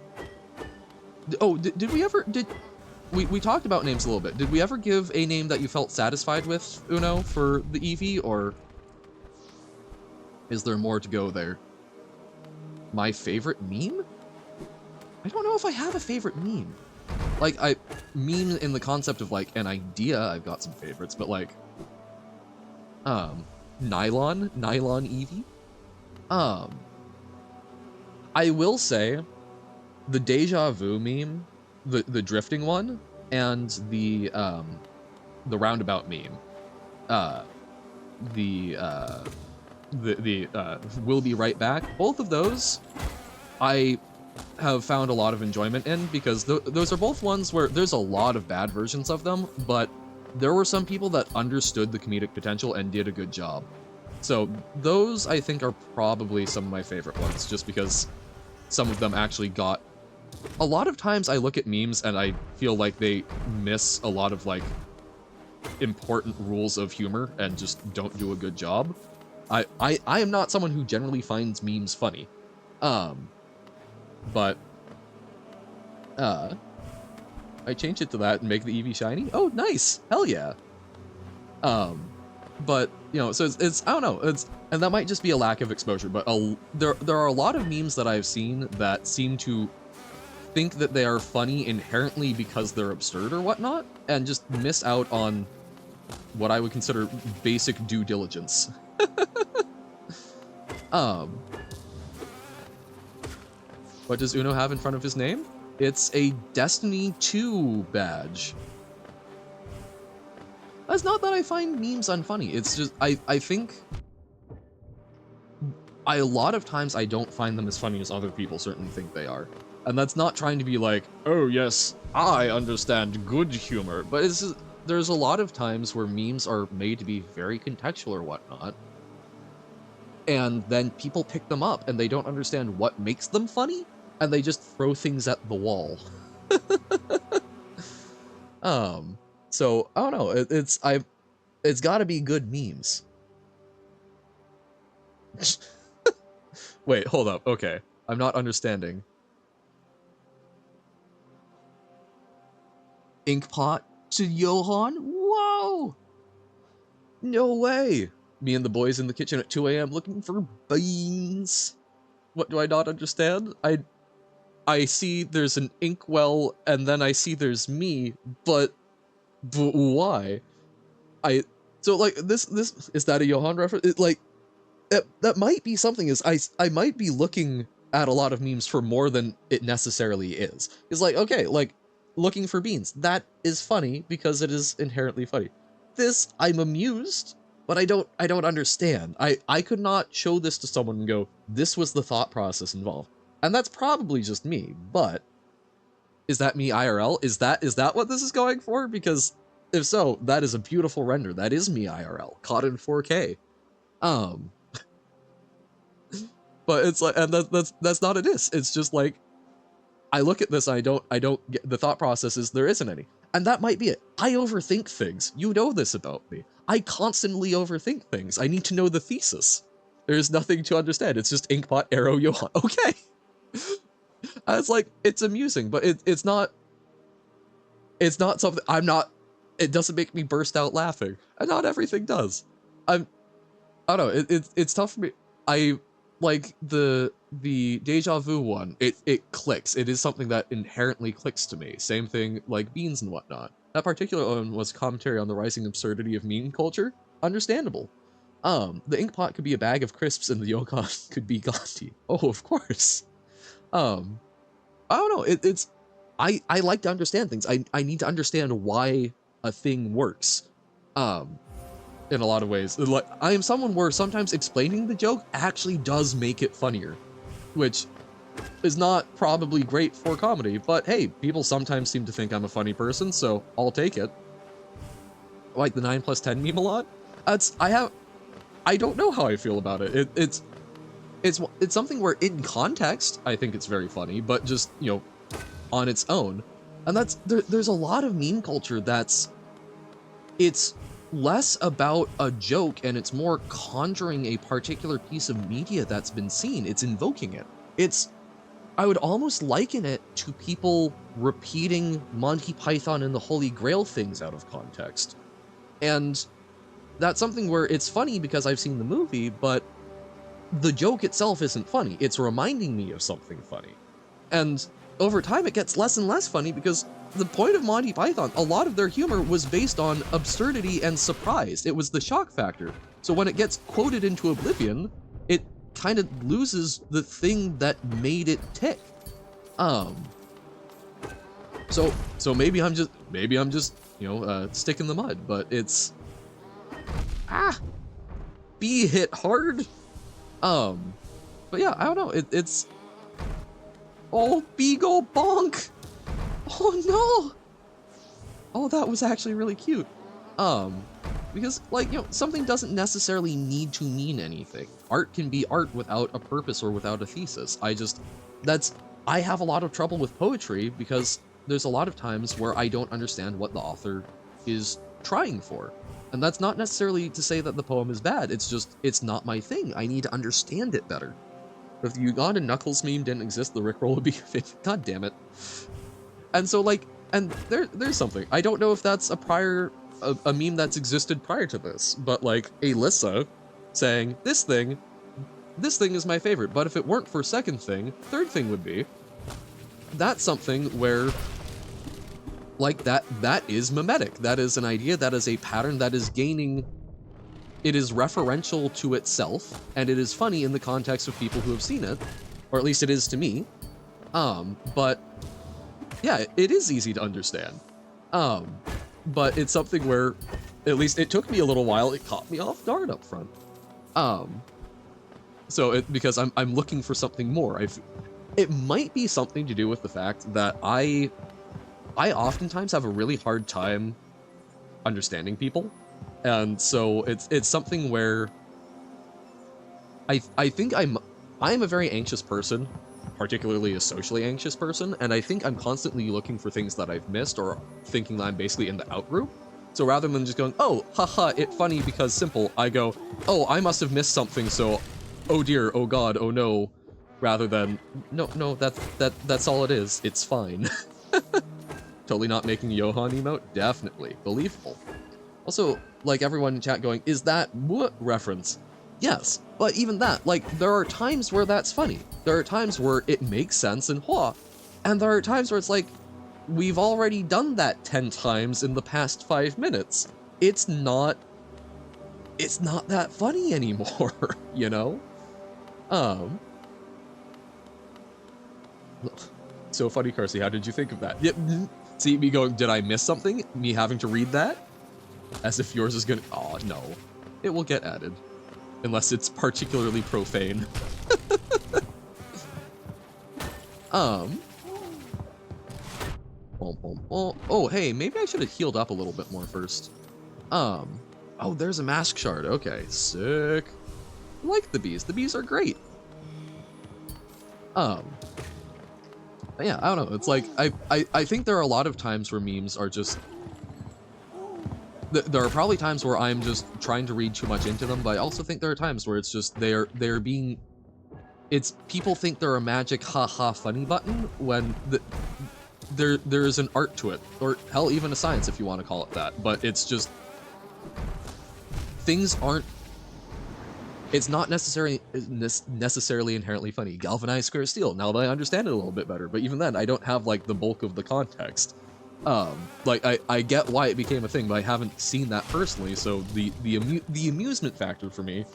Oh, did we ever we talked about names a little bit. Did we ever give a name that you felt satisfied with, Uno, for the EV, or is there more to go there? My favorite meme? I don't know if I have a favorite meme. Like, meme in the concept of, like, an idea, I've got some favorites, but, like, Nylon Eevee. I will say, the Deja Vu meme, the drifting one, and the roundabout meme, the We'll Be Right Back. Both of those, I have found a lot of enjoyment in because those are both ones where there's a lot of bad versions of them, but there were some people that understood the comedic potential and did a good job. So those, I think, are probably some of my favorite ones, just because some of them actually got... A lot of times I look at memes and I feel like they miss a lot of, like, important rules of humor and just don't do a good job. I am not someone who generally finds memes funny. But I change it to that and make the Eevee shiny. Oh, nice. Hell yeah. But, you know, so it's I don't know, and that might just be a lack of exposure, but there are a lot of memes that I've seen that seem to think that they are funny inherently because they're absurd or whatnot, and just miss out on what I would consider basic due diligence. What does Uno have in front of his name? It's a Destiny 2 badge. That's not that I find memes unfunny, it's just, I think... a lot of times I don't find them as funny as other people certainly think they are. And that's not trying to be like, oh yes, I understand good humor, but it's just, there's a lot of times where memes are made to be very contextual or whatnot, and then people pick them up and they don't understand what makes them funny, and they just throw things at the wall. So I don't know. It's got to be good memes. Wait, hold up. Okay, I'm not understanding. Inkpot to Johan? Whoa! No way! Me and the boys in the kitchen at 2 a.m. looking for beans. What do I not understand? I see there's an inkwell, and then I see there's me, but why? So like this is that a Johan reference? Like that might be something. Is I might be looking at a lot of memes for more than it necessarily is. It's like, okay, like looking for beans, that is funny because it is inherently funny. This, I'm amused, but I don't understand. I could not show this to someone and go, this was the thought process involved. And that's probably just me, but is that me IRL? Is that what this is going for? Because if so, that is a beautiful render. That is me IRL, caught in 4K. But it's like, and that's not a diss. It's just like, I look at this and I don't get, the thought process is there isn't any. And that might be it. I overthink things. You know this about me. I constantly overthink things. I need to know the thesis. There's nothing to understand. It's just Inkpot, Arrow, Johan. Okay. It's like, it's amusing, but it's not something, it doesn't make me burst out laughing. And not everything does. I don't know, it's tough for me. I like the deja vu one, it clicks. It is something that inherently clicks to me. Same thing like beans and whatnot. That particular one was commentary on the rising absurdity of meme culture. Understandable. The Inkpot could be a bag of crisps and the Yukon could be Gandhi. Oh, of course. I don't know, it's I like to understand things. I need to understand why a thing works. In a lot of ways. Like, I am someone where sometimes explaining the joke actually does make it funnier, which is not probably great for comedy, but hey, people sometimes seem to think I'm a funny person, so I'll take it. Like the 9+10 meme a lot. I don't know how I feel about it. It's something where in context, I think it's very funny, but just, you know, on its own. And there's a lot of meme culture it's less about a joke and it's more conjuring a particular piece of media that's been seen. It's invoking it. I would almost liken it to people repeating Monty Python and the Holy Grail things out of context. And that's something where it's funny because I've seen the movie, but the joke itself isn't funny. It's reminding me of something funny. And over time, it gets less and less funny because the point of Monty Python, a lot of their humor was based on absurdity and surprise. It was the shock factor. So when it gets quoted into oblivion, it kind of loses the thing that made it tick. So maybe I'm just, you know, stick in the mud, but it's... B hit hard. But yeah, I don't know. It's oh, B go bonk. Oh no. Oh, that was actually really cute. Because like, you know, something doesn't necessarily need to mean anything. Art can be art without a purpose or without a thesis. I have a lot of trouble with poetry because there's a lot of times where I don't understand what the author is trying for. And that's not necessarily to say that the poem is bad, it's just, it's not my thing. I need to understand it better. If the Uganda Knuckles meme didn't exist, the Rickroll would be god damn it. And so like, and there's something. I don't know if that's a meme that's existed prior to this, but like Alyssa saying, this thing is my favorite, but if it weren't for second thing, third thing would be. That's something where, like, that is mimetic. That is an idea, that is a pattern that is gaining, it is referential to itself, and it is funny in the context of people who have seen it, or at least it is to me. But yeah, it is easy to understand. But it's something where, at least it took me a little while, it caught me off guard up front. So because I'm looking for something more. It might be something to do with the fact that I oftentimes have a really hard time understanding people. And so it's something where I think I'm a very anxious person, particularly a socially anxious person, and I think I'm constantly looking for things that I've missed or thinking that I'm basically in the out group. So rather than just going, oh, haha, it's funny because simple, I go, oh, I must have missed something, so oh dear, oh god, oh no, rather than, no, that's all it is, it's fine. Totally not making Johan emote? Definitely. Believable. Also, like everyone in chat going, is that what reference? Yes, but even that, like, there are times where that's funny. There are times where it makes sense and hua, and there are times where it's like, we've already done that 10 times in the past 5 minutes. It's not that funny anymore, you know? So funny, Carsey, how did you think of that? Yep. See me going, did I miss something? Me having to read that? As if yours is gonna, oh no. It will get added. Unless it's particularly profane. Oh, hey, maybe I should have healed up a little bit more first. Oh, there's a mask shard. Okay, sick. I like the bees. The bees are great. But yeah, I don't know. It's like, I think there are a lot of times where memes are just... There are probably times where I'm just trying to read too much into them, but I also think there are times where it's just they're being... It's people think they're a magic haha funny button when there is an art to it, or hell, even a science if you want to call it that. But it's just things aren't. It's not necessarily inherently funny. Galvanized square steel. Now that I understand it a little bit better, but even then, I don't have like the bulk of the context. Like I get why it became a thing, but I haven't seen that personally. So the amusement factor for me,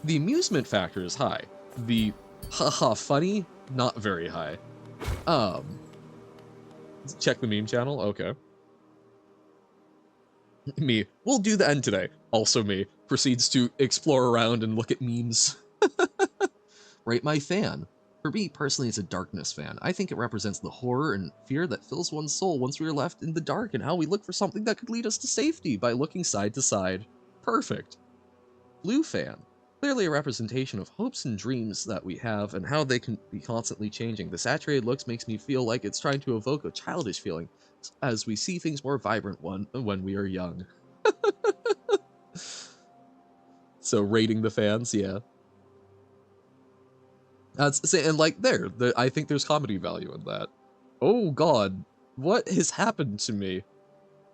the amusement factor is high. The haha funny, not very high. Check the meme channel. Okay. Me. We'll do the end today. Also me. Proceeds to explore around and look at memes. Rate my fan. For me, personally, it's a darkness fan. I think it represents the horror and fear that fills one's soul once we are left in the dark, and how we look for something that could lead us to safety by looking side to side. Perfect. Blue fan. Clearly a representation of hopes and dreams that we have and how they can be constantly changing. The saturated looks makes me feel like it's trying to evoke a childish feeling as we see things more vibrant when we are young. So rating the fans, yeah. And like I think there's comedy value in that. Oh god, what has happened to me?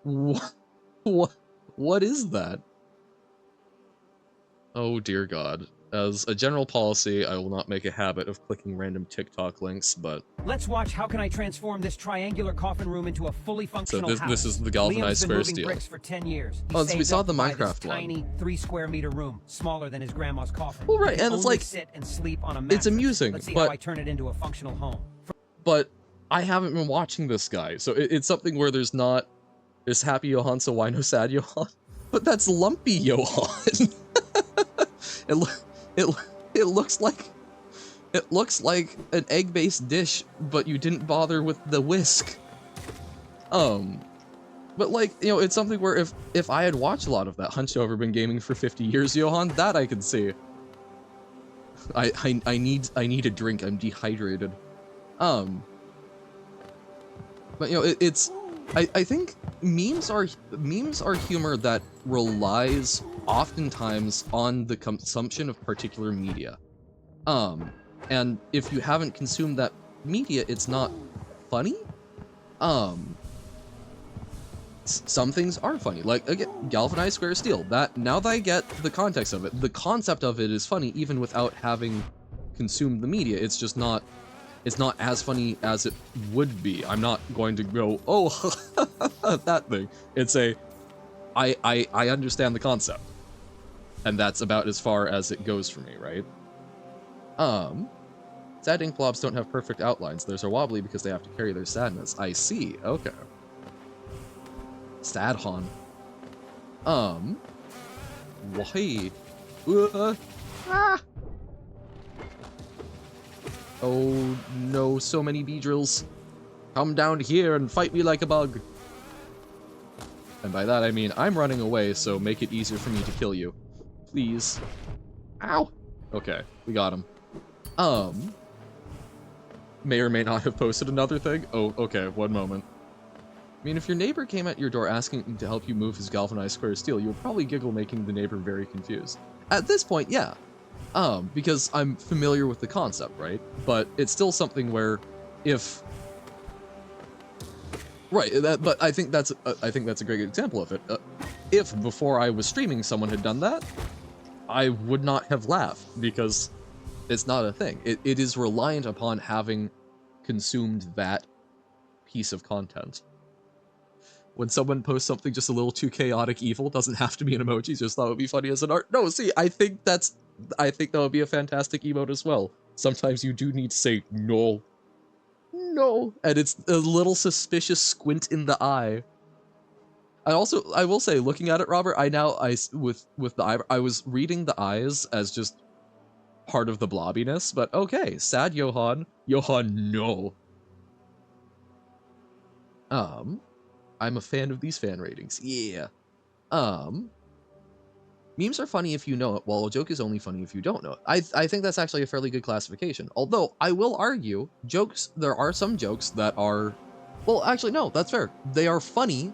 What is that? Oh dear god. As a general policy, I will not make a habit of clicking random TikTok links, but... Let's watch how can I transform this triangular coffin room into a fully functional house. So this is the galvanized square steel. Bricks for 10 years. Oh, so we saw the Minecraft one. Tiny 3 square meter room, smaller than his grandma's coffin. Well, right, and it's like... sit and sleep on a mattress. It's amusing, Let's see but... how I turn it into a functional home. But I haven't been watching this guy, so it's something where there's not... There's happy Johan, so why no sad Johan? But that's lumpy Johan! It lo- it it looks like an egg-based dish, but you didn't bother with the whisk. But like, you know, it's something where if I had watched a lot of that, hunched over, been gaming for 50 years, Johan, that I could see. I need a drink. I'm dehydrated. But you know, I think memes are humor that relies oftentimes on the consumption of particular media. And if you haven't consumed that media, it's not funny. Some things are funny, like again, galvanized square steel. That now that I get the context of it, the concept of it is funny even without having consumed the media. It's just not. It's not as funny as it would be. I'm not going to go, oh, that thing. It's I understand the concept, and that's about as far as it goes for me, right? Sad ink blobs don't have perfect outlines. Theirs are wobbly because they have to carry their sadness. I see. Okay. Sadhon. Why? Ah! Oh no, so many Beedrills. Come down here and fight me like a bug. And by that I mean I'm running away, so make it easier for me to kill you. Please. Ow! Okay, we got him. May or may not have posted another thing. Oh, okay, one moment. I mean, if your neighbor came at your door asking to help you move his galvanized square steel, you would probably giggle, making the neighbor very confused. At this point, yeah. Because I'm familiar with the concept, right? But it's still something where if... Right, but I think that's a great example of it. If before I was streaming someone had done that, I would not have laughed, because it's not a thing. It is reliant upon having consumed that piece of content. When someone posts something just a little too chaotic evil, doesn't have to be an emoji, just thought it would be funny as an art. No, see, I think that would be a fantastic emote as well. Sometimes you do need to say, no. No. And it's a little suspicious squint in the eye. I will say, looking at it, Robert, with the eye, I was reading the eyes as just part of the blobbiness, but okay, sad Johan. Johan, no. I'm a fan of these fan ratings. Yeah. Memes are funny if you know it, while a joke is only funny if you don't know it. I think that's actually a fairly good classification. Although, I will argue, there are some jokes that are... Well, actually, no, that's fair. They are funny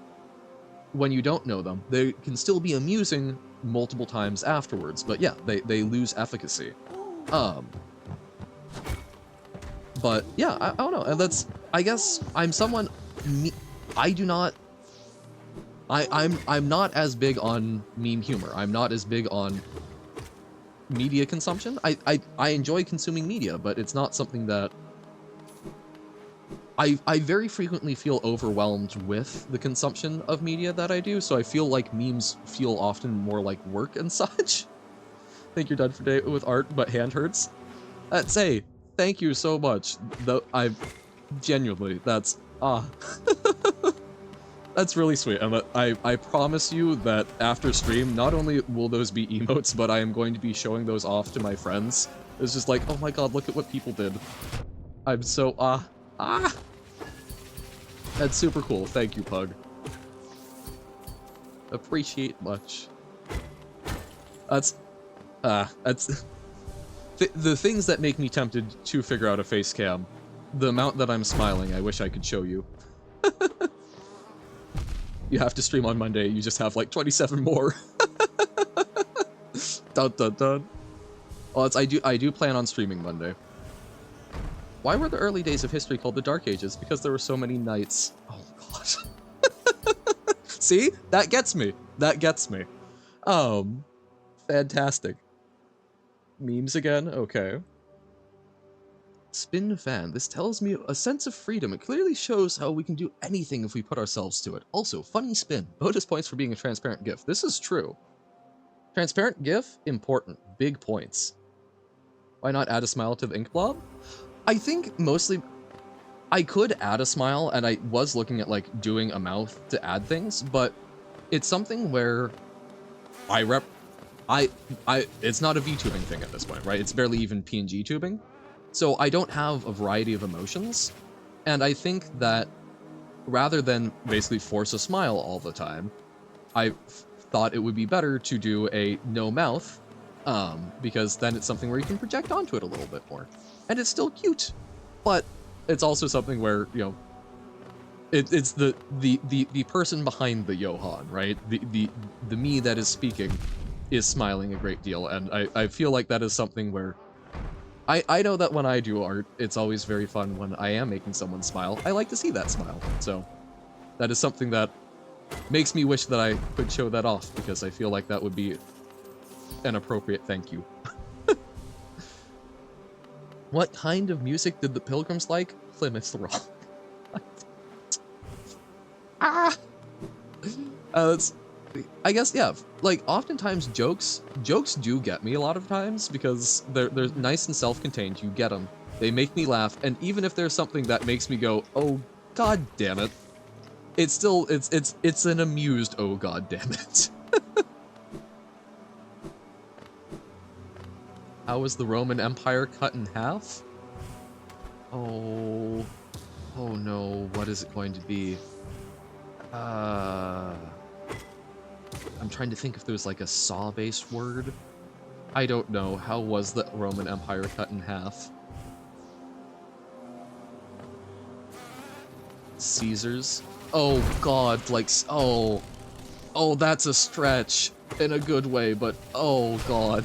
when you don't know them. They can still be amusing multiple times afterwards, but yeah, they lose efficacy. But yeah, I don't know, and that's... I guess I'm someone... I do not... I'm not as big on meme humor. I'm not as big on media consumption. I enjoy consuming media, but it's not something that... I very frequently feel overwhelmed with the consumption of media that I do, so I feel like memes feel often more like work and such. Think you're done for today with art, but hand hurts? Say, thank you so much. Though I genuinely, that's... That's really sweet, and I promise you that after stream, not only will those be emotes, but I am going to be showing those off to my friends. It's just like, oh my god, look at what people did. I'm so, That's super cool, thank you, Pug. Appreciate much. That's the things that make me tempted to figure out a face cam. The amount that I'm smiling, I wish I could show you. You have to stream on Monday, you just have like 27 more. Dun dun dun. Well, I do plan on streaming Monday. Why were the early days of history called the Dark Ages? Because there were so many nights. Oh god. See? That gets me. That gets me. Fantastic. Memes again? Okay. Spin fan. This tells me a sense of freedom. It clearly shows how we can do anything if we put ourselves to it. Also, funny spin. Bonus points for being a transparent GIF. This is true. Transparent GIF? Important. Big points. Why not add a smile to the ink blob? I think mostly... I could add a smile, and I was looking at, like, doing a mouth to add things, but it's something where I it's not a VTubing thing at this point, right? It's barely even PNG tubing. So I don't have a variety of emotions. And I think that rather than basically force a smile all the time, I thought it would be better to do a no mouth, because then it's something where you can project onto it a little bit more. And it's still cute, but it's also something where, you know, it's the person behind the Johan, right? The me that is speaking is smiling a great deal, and I feel like that is something where I know that when I do art, it's always very fun when I am making someone smile. I like to see that smile, so that is something that makes me wish that I could show that off, because I feel like that would be an appropriate thank you. What kind of music did the Pilgrims like? Plymouth Rock. Ah! It's, I guess, yeah, like, oftentimes jokes do get me a lot of times, because they're nice and self-contained, you get them. They make me laugh, and even if there's something that makes me go, oh, god damn it, it's still, it's an amused, oh god damn it. How was the Roman Empire cut in half? Oh no, what is it going to be? I'm trying to think if there's like a saw-based word. I don't know. How was the Roman Empire cut in half? Caesars? Oh god, like, oh, that's a stretch in a good way, but oh god.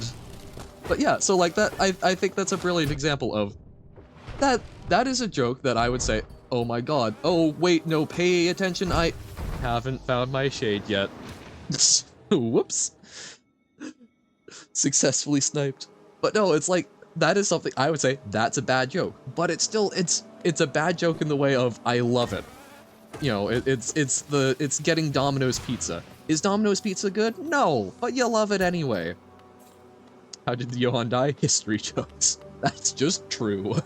But yeah, so like that, I think that's a brilliant example of that is a joke that I would say, oh my god, oh wait, no, pay attention, I haven't found my shade yet. Whoops. Successfully sniped. But no, it's like, that is something I would say that's a bad joke, but it's still, it's a bad joke in the way of I love it. You know, it's getting Domino's pizza. Is Domino's pizza good? No, but you love it anyway. How did the Johan die? History jokes. That's just true.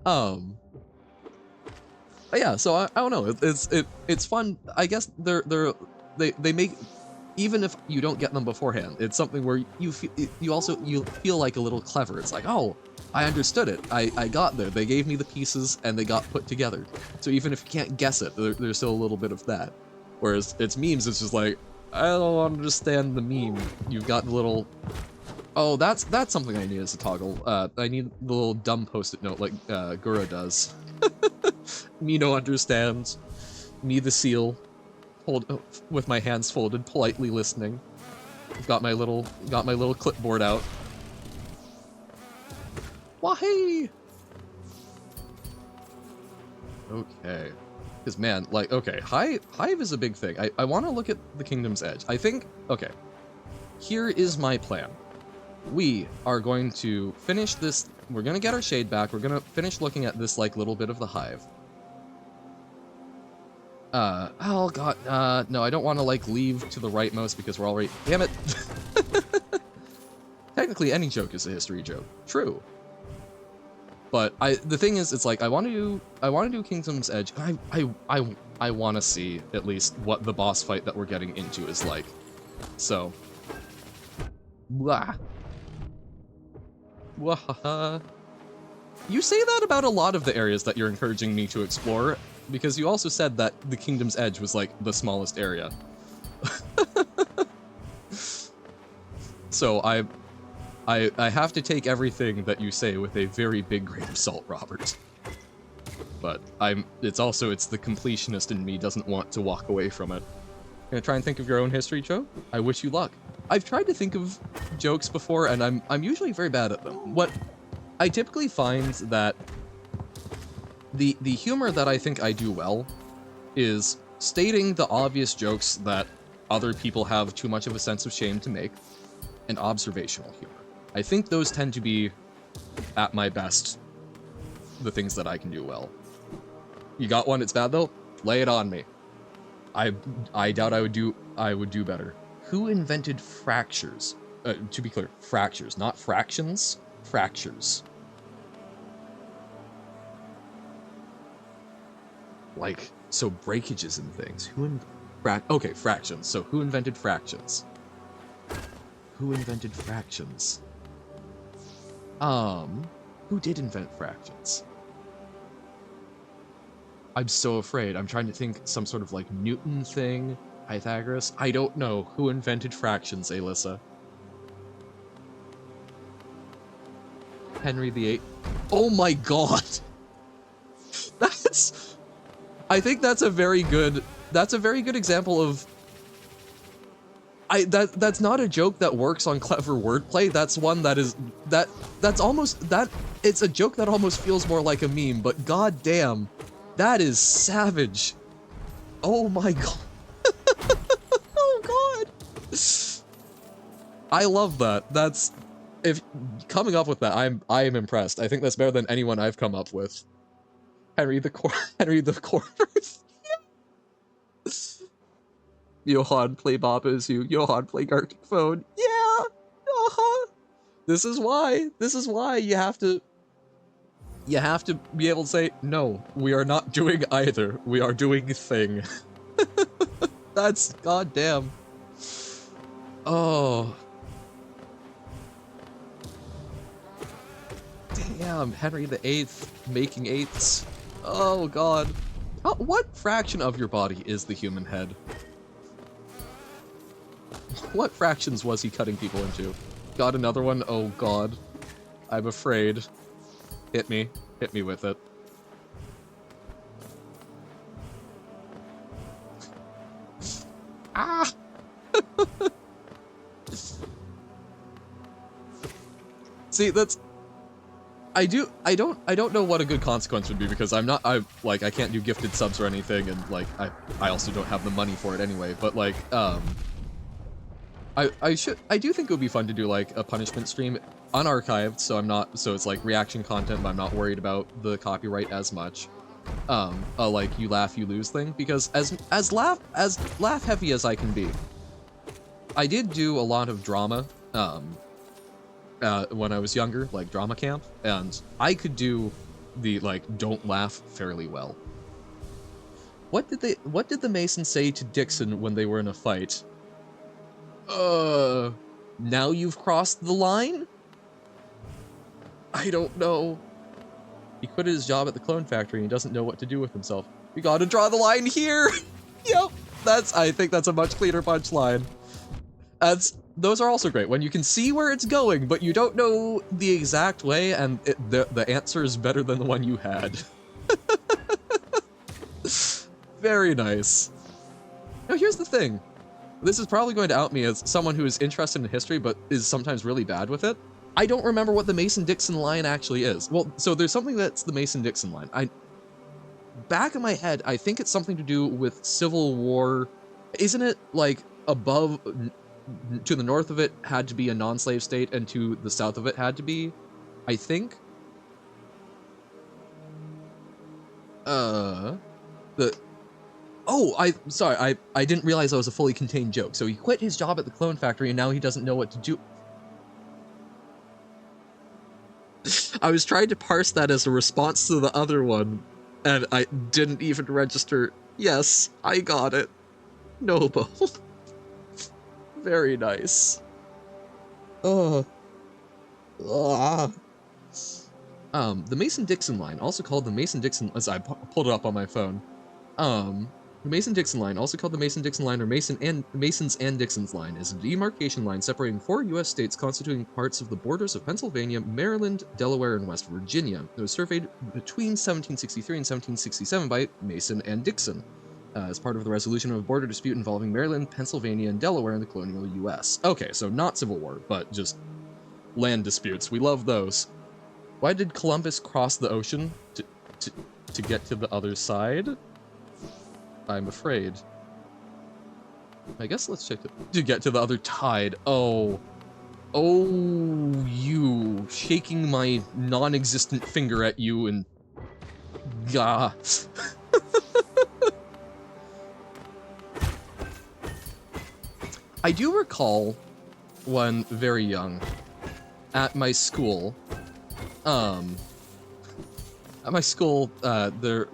But yeah, so I don't know. It's fun. I guess they make, even if you don't get them beforehand, it's something where you feel like a little clever. It's like, oh, I understood it. I got there. They gave me the pieces and they got put together. So even if you can't guess it, there's still a little bit of that. Whereas it's memes, it's just like, I don't understand the meme. You've got the little, oh, that's something I need as a toggle. I need the little dumb post-it note like Gura does. Me no understands. Me the seal. Hold with my hands folded, politely listening. I've got my little clipboard out. Wahey! Okay. Because man, like, okay, Hive is a big thing. I want to look at the Kingdom's Edge. I think, okay, here is my plan. We are going to finish this, we're going to get our shade back, we're going to finish looking at this, like, little bit of the Hive. Oh god, no, I don't want to, like, leave to the rightmost because we're already, damn it! Technically, any joke is a history joke. True. But the thing is, it's like, I want to do Kingdom's Edge, and I want to see, at least, what the boss fight that we're getting into is like. So. Blah. Wahaha. You say that about a lot of the areas that you're encouraging me to explore, because you also said that the Kingdom's Edge was, like, the smallest area. So I have to take everything that you say with a very big grain of salt, Robert. But it's the completionist in me doesn't want to walk away from it. Gonna try and think of your own history joke? I wish you luck. I've tried to think of jokes before, and I'm usually very bad at them. What I typically find that the humor that I think I do well is stating the obvious jokes that other people have too much of a sense of shame to make, and observational humor. I think those tend to be, at my best, the things that I can do well. You got one, it's bad though? Lay it on me. I doubt I would do better. Who invented fractures? To be clear, fractures, not fractions, fractures. Like, so breakages and things. Okay, fractions. So who invented fractions? Who invented fractions? Who did invent fractions? I'm so afraid. I'm trying to think some sort of like Newton thing, Pythagoras. I don't know. Who invented fractions, Alyssa? Henry VIII. Oh my god! That's... I think that's a very good example of... That's not a joke that works on clever wordplay. That's one that is... That's almost... It's a joke that almost feels more like a meme, but god damn. That is savage. Oh my god. Oh god. I love that. That's... If coming up with that, I am impressed. I think that's better than anyone I've come up with. Henry the Quarters. Johann play Baba Zoo. Johann play Arctic Phone. Yeah. This is why you have to be able to say, no, we are not doing either. We are doing thing. That's goddamn. Oh. Damn, Henry VIII making eighths. Oh god. What fraction of your body is the human head? What fractions was he cutting people into? Got another one? Oh god. I'm afraid. Hit me. Hit me with it. Ah! See, that's... I don't know what a good consequence would be, because I can't do gifted subs or anything, and, like, I also don't have the money for it anyway, but, like, I do think it would be fun to do, like, a punishment stream unarchived, so it's, like, reaction content, but I'm not worried about the copyright as much. Like, you laugh, you lose thing, because as laugh heavy as I can be, I did do a lot of drama, when I was younger, like drama camp, and I could do the, like, don't laugh fairly well. What did the Masons say to Dixon when they were in a fight? Now you've crossed the line? I don't know. He quit his job at the clone factory and he doesn't know what to do with himself. We gotta draw the line here! Yep, I think that's a much cleaner punchline. Those are also great, when you can see where it's going, but you don't know the exact way, and the answer is better than the one you had. Very nice. Now here's the thing. This is probably going to out me as someone who is interested in history, but is sometimes really bad with it. I don't remember what the Mason-Dixon line actually is. Well, so there's something that's the Mason-Dixon line. Back in my head, I think it's something to do with Civil War. Isn't it, like, above... to the north of it had to be a non-slave state, and to the south of it had to be, I think. Sorry, I didn't realize that was a fully contained joke. So he quit his job at the clone factory, and now he doesn't know what to do. I was trying to parse that as a response to the other one, and I didn't even register. Yes, I got it. Noble. Very nice. The Mason-Dixon line, also called the Mason-Dixon, as I pulled it up on my phone. The Mason-Dixon line, also called the Mason-Dixon line or Masons and Dixon's line, is a demarcation line separating 4 U.S. states constituting parts of the borders of Pennsylvania, Maryland, Delaware, and West Virginia. It was surveyed between 1763 and 1767 by Mason and Dixon, as part of the resolution of a border dispute involving Maryland, Pennsylvania, and Delaware in the colonial U.S. Okay, so not Civil War, but just land disputes. We love those. Why did Columbus cross the ocean? To get to the other side? I'm afraid. I guess let's check it. To get to the other tide. Oh. Oh, you. Shaking my non-existent finger at you and... Gah. I do recall when very young, at my school, there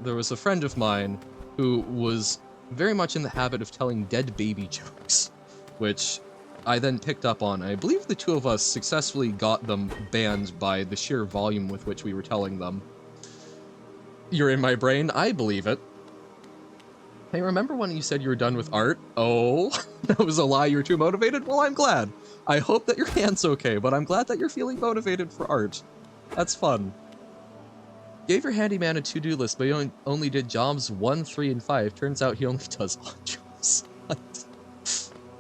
was a friend of mine who was very much in the habit of telling dead baby jokes, which I then picked up on. I believe the two of us successfully got them banned by the sheer volume with which we were telling them. You're in my brain? I believe it. Hey, remember when you said you were done with art? Oh, that was a lie, you're too motivated? Well, I'm glad. I hope that your hand's okay, but I'm glad that you're feeling motivated for art. That's fun. Gave your handyman a to-do list, but he only did jobs 1, 3, and 5. Turns out he only does odd jobs. What?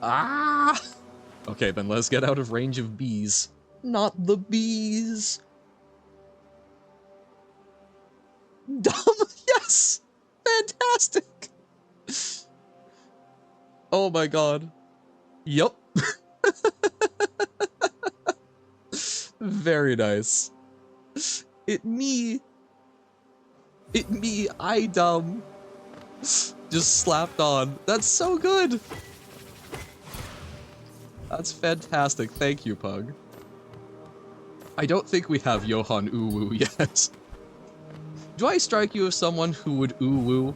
Ah! Okay, then let's get out of range of bees. Not the bees! Dumb! Yes! Fantastic! Oh my god. Yup. Very nice. It me, I dumb. Just slapped on. That's so good! That's fantastic. Thank you, Pug. I don't think we have Johan Uwu yet. Do I strike you as someone who would Uwu?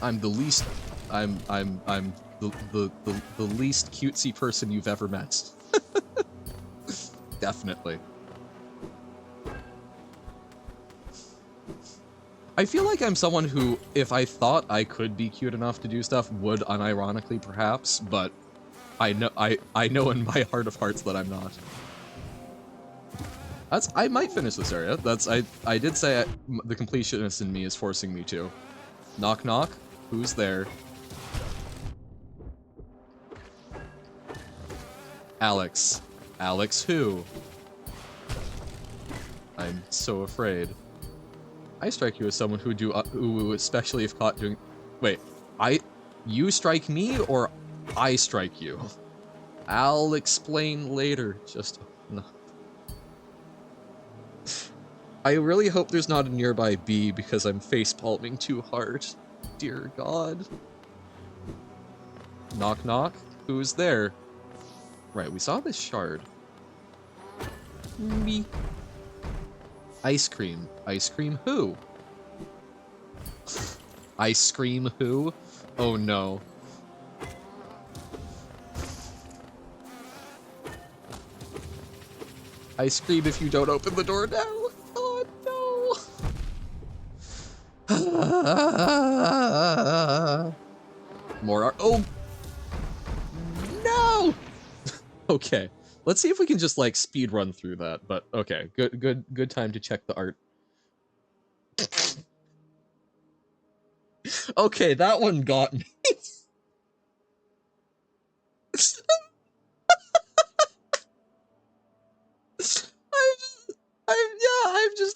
I'm the least... I'm the least cutesy person you've ever met. Definitely. I feel like I'm someone who, if I thought I could be cute enough to do stuff, would unironically perhaps, but I know in my heart of hearts that I'm not. I might finish this area. I did say the completionist in me is forcing me to. Knock knock. Who's there? Alex. Alex who? I'm so afraid. I strike you as someone who would do ooh, especially if caught doing... Wait, you strike me or I strike you? I'll explain later. Just... No. I really hope there's not a nearby bee because I'm face-palming too hard. Dear God. Knock knock. Who's there? Right, we saw this shard. Me. Ice cream. Ice cream who? Ice cream who? Oh no. Ice cream if you don't open the door now. Oh no. More art. Oh no. Okay. Let's see if we can just like speed run through that. But okay, good time to check the art. Okay, that one got me.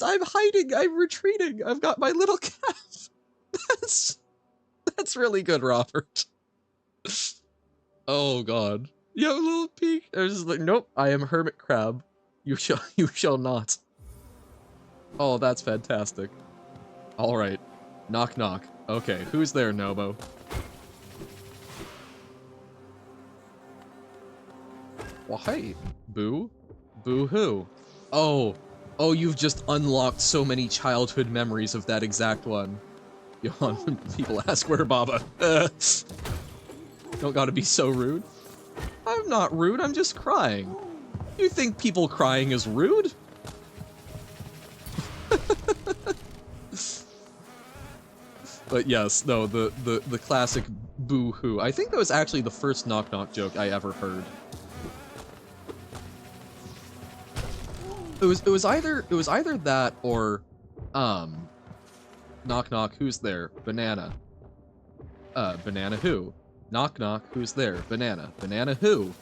I'm hiding, I'm retreating. I've got my little calf. That's really good, Robert. Oh god. You have a little peek. I was just like, nope, I am hermit crab. You shall not. Oh, that's fantastic. Alright. Knock knock. Okay, who's there, Nobo? Well, hey. Boo? Boo who? Oh. Oh, you've just unlocked so many childhood memories of that exact one. Yawn, people ask where Baba. Don't gotta be so rude. I'm not rude, I'm just crying. You think people crying is rude? But yes, no, the classic boo-hoo. I think that was actually the first knock-knock joke I ever heard. It was either that or knock knock, who's there? Banana. Banana who? Knock knock, who's there? Banana. Banana who?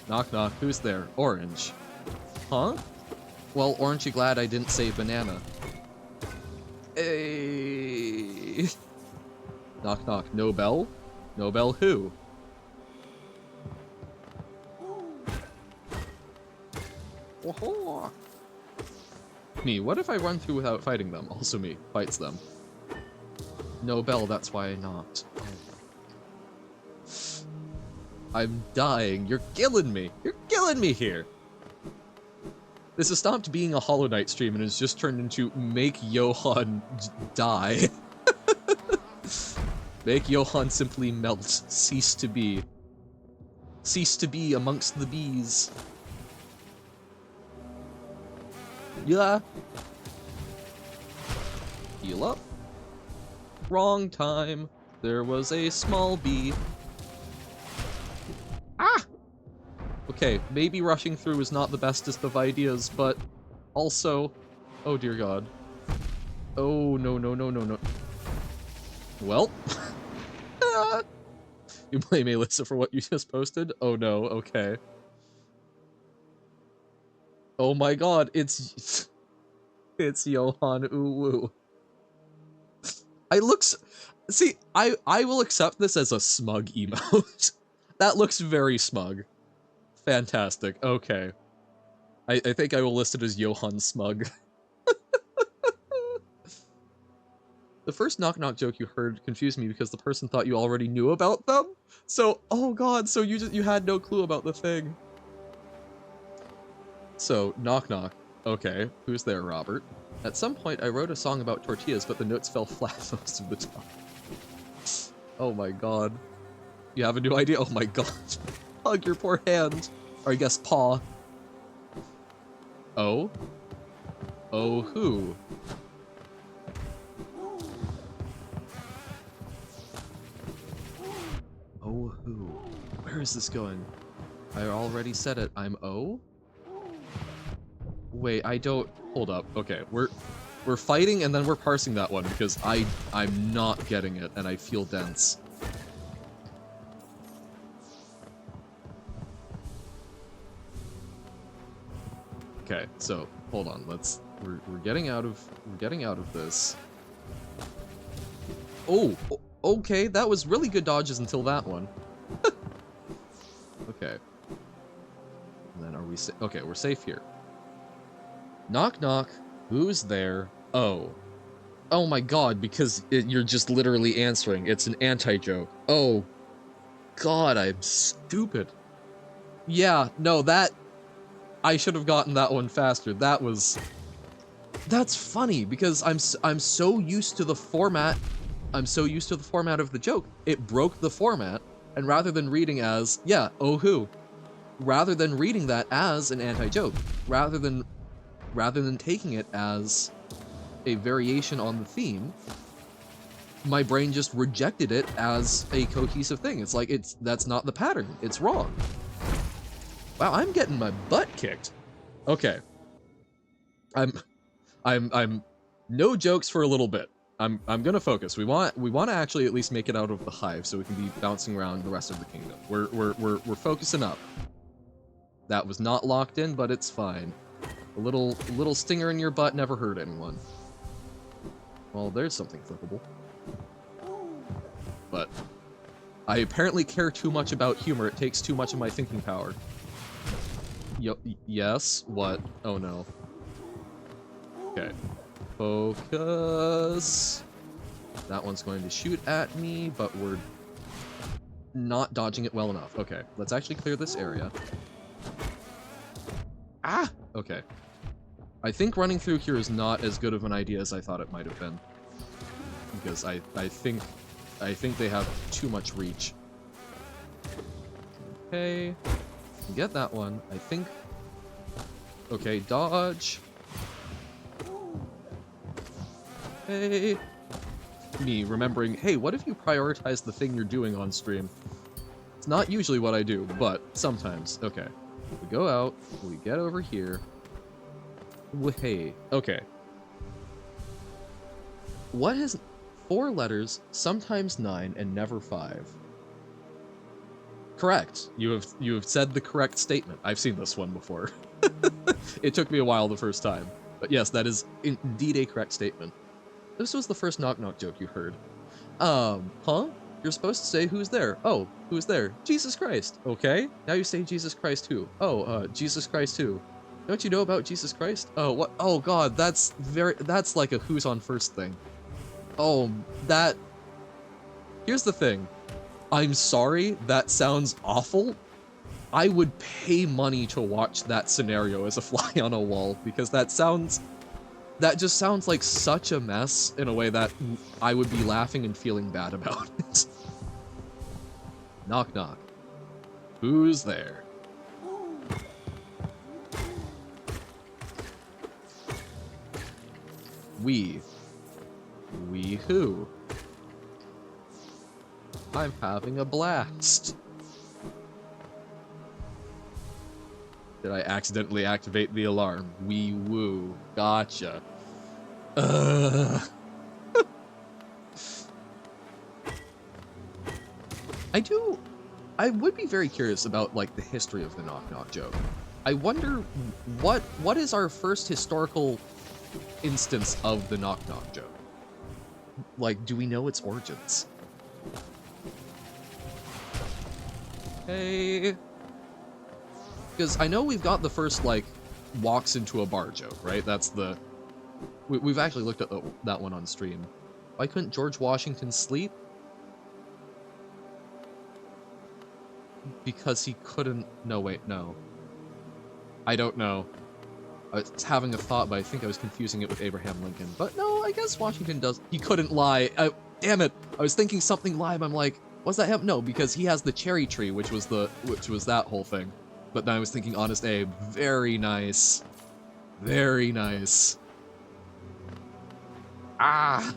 Knock knock, who's there? Orange. Huh? Well, aren't you glad I didn't say banana? Hey. Knock knock, no bell? No bell who? Whoa. Me, what if I run through without fighting them? Also me, fights them. No bell, that's why I knocked. I'm dying. You're killing me. You're killing me here. This has stopped being a Hollow Knight stream and has just turned into make Johan die. Make Johann simply melt. Cease to be. Cease to be amongst the bees. Yeah. Heal up. Wrong time. There was a small bee. Ah! Okay, maybe rushing through is not the bestest of ideas, but also... Oh dear god. Oh, no, no, no, no, no. Well. You blame Alyssa for what you just posted? Oh no, okay. Oh my god, it's... It's Johann Uwu. See, I will accept this as a smug emote. That looks very smug. Fantastic, okay. I think I will list it as Johann Smug. The first knock knock joke you heard confused me because the person thought you already knew about them? So, oh god, so you had no clue about the thing. So, knock knock. Okay, who's there, Robert? At some point, I wrote a song about tortillas, but the notes fell flat most of the time. Oh my god. You have a new idea? Oh my god. Hug your poor hand. Or I guess paw. Oh? Oh, who? Oh, who? Where is this going? I already said it. I'm O? Wait, I don't... Hold up. Okay, we're fighting and then we're parsing that one because I'm not getting it and I feel dense. Okay, so hold on. We're getting out of this. Oh, okay, that was really good dodges until that one. Okay. And then are we okay, we're safe here. Knock knock. Who's there? Oh. Oh my god, because you're just literally answering. It's an anti-joke. Oh. God, I'm stupid. Yeah, no, that... I should have gotten that one faster. That's funny, because I'm so used to the format... I'm so used to the format of the joke. It broke the format, and rather than reading as, yeah, oh who, rather than reading that as an anti-joke, rather than taking it as a variation on the theme, my brain just rejected it as a cohesive thing. It's like, that's not the pattern. It's wrong. Wow, I'm getting my butt kicked. Okay. I'm no jokes for a little bit. I'm gonna focus. We want to actually at least make it out of the hive so we can be bouncing around the rest of the kingdom. We're focusing up. That was not locked in, but it's fine. A little stinger in your butt never hurt anyone. Well, there's something flippable. But I apparently care too much about humor. It takes too much of my thinking power. Yes? What? Oh no. Okay. Focus. That one's going to shoot at me, but we're not dodging it well enough. Okay, let's actually clear this area. Ah! Okay. I think running through here is not as good of an idea as I thought it might have been. Because I think they have too much reach. Okay. Get that one. I think... Okay, dodge. Hey. Me remembering, hey, what if you prioritize the thing you're doing on stream? It's not usually what I do, but sometimes. Okay. We go out, we get over here. Hey, okay. What has 4 letters, sometimes 9, and never 5? Correct. You have said the correct statement. I've seen this one before. It took me a while the first time. But yes, that is indeed a correct statement. This was the first knock-knock joke you heard. Huh? You're supposed to say who's there. Oh, who's there? Jesus Christ. Okay. Now you say Jesus Christ who? Oh, Jesus Christ who? Don't you know about Jesus Christ? Oh, what? Oh god, that's like a who's on first thing. Oh, here's the thing. I'm sorry, that sounds awful. I would pay money to watch that scenario as a fly on a wall, because that sounds That just sounds like such a mess in a way that I would be laughing and feeling bad about it. Knock knock. Who's there? We. We who? I'm having a blast. Did I accidentally activate the alarm? Wee woo. Gotcha. Ugh. I would be very curious about, like, the history of the knock knock joke. I wonder what is our first historical instance of the knock knock joke? Like, do we know its origins? Hey. Because I know we've got the first, like, walks into a bar joke, right? That's the... We've actually looked at that one on stream. Why couldn't George Washington sleep? Because he couldn't... No, wait, no. I don't know. I was having a thought, but I think I was confusing it with Abraham Lincoln. But no, I guess Washington does... He couldn't lie. Damn it! I was thinking something live. I'm like, was that him? No, because he has the cherry tree, which was that whole thing. But then I was thinking Honest Abe. Very nice. Very nice. Ah!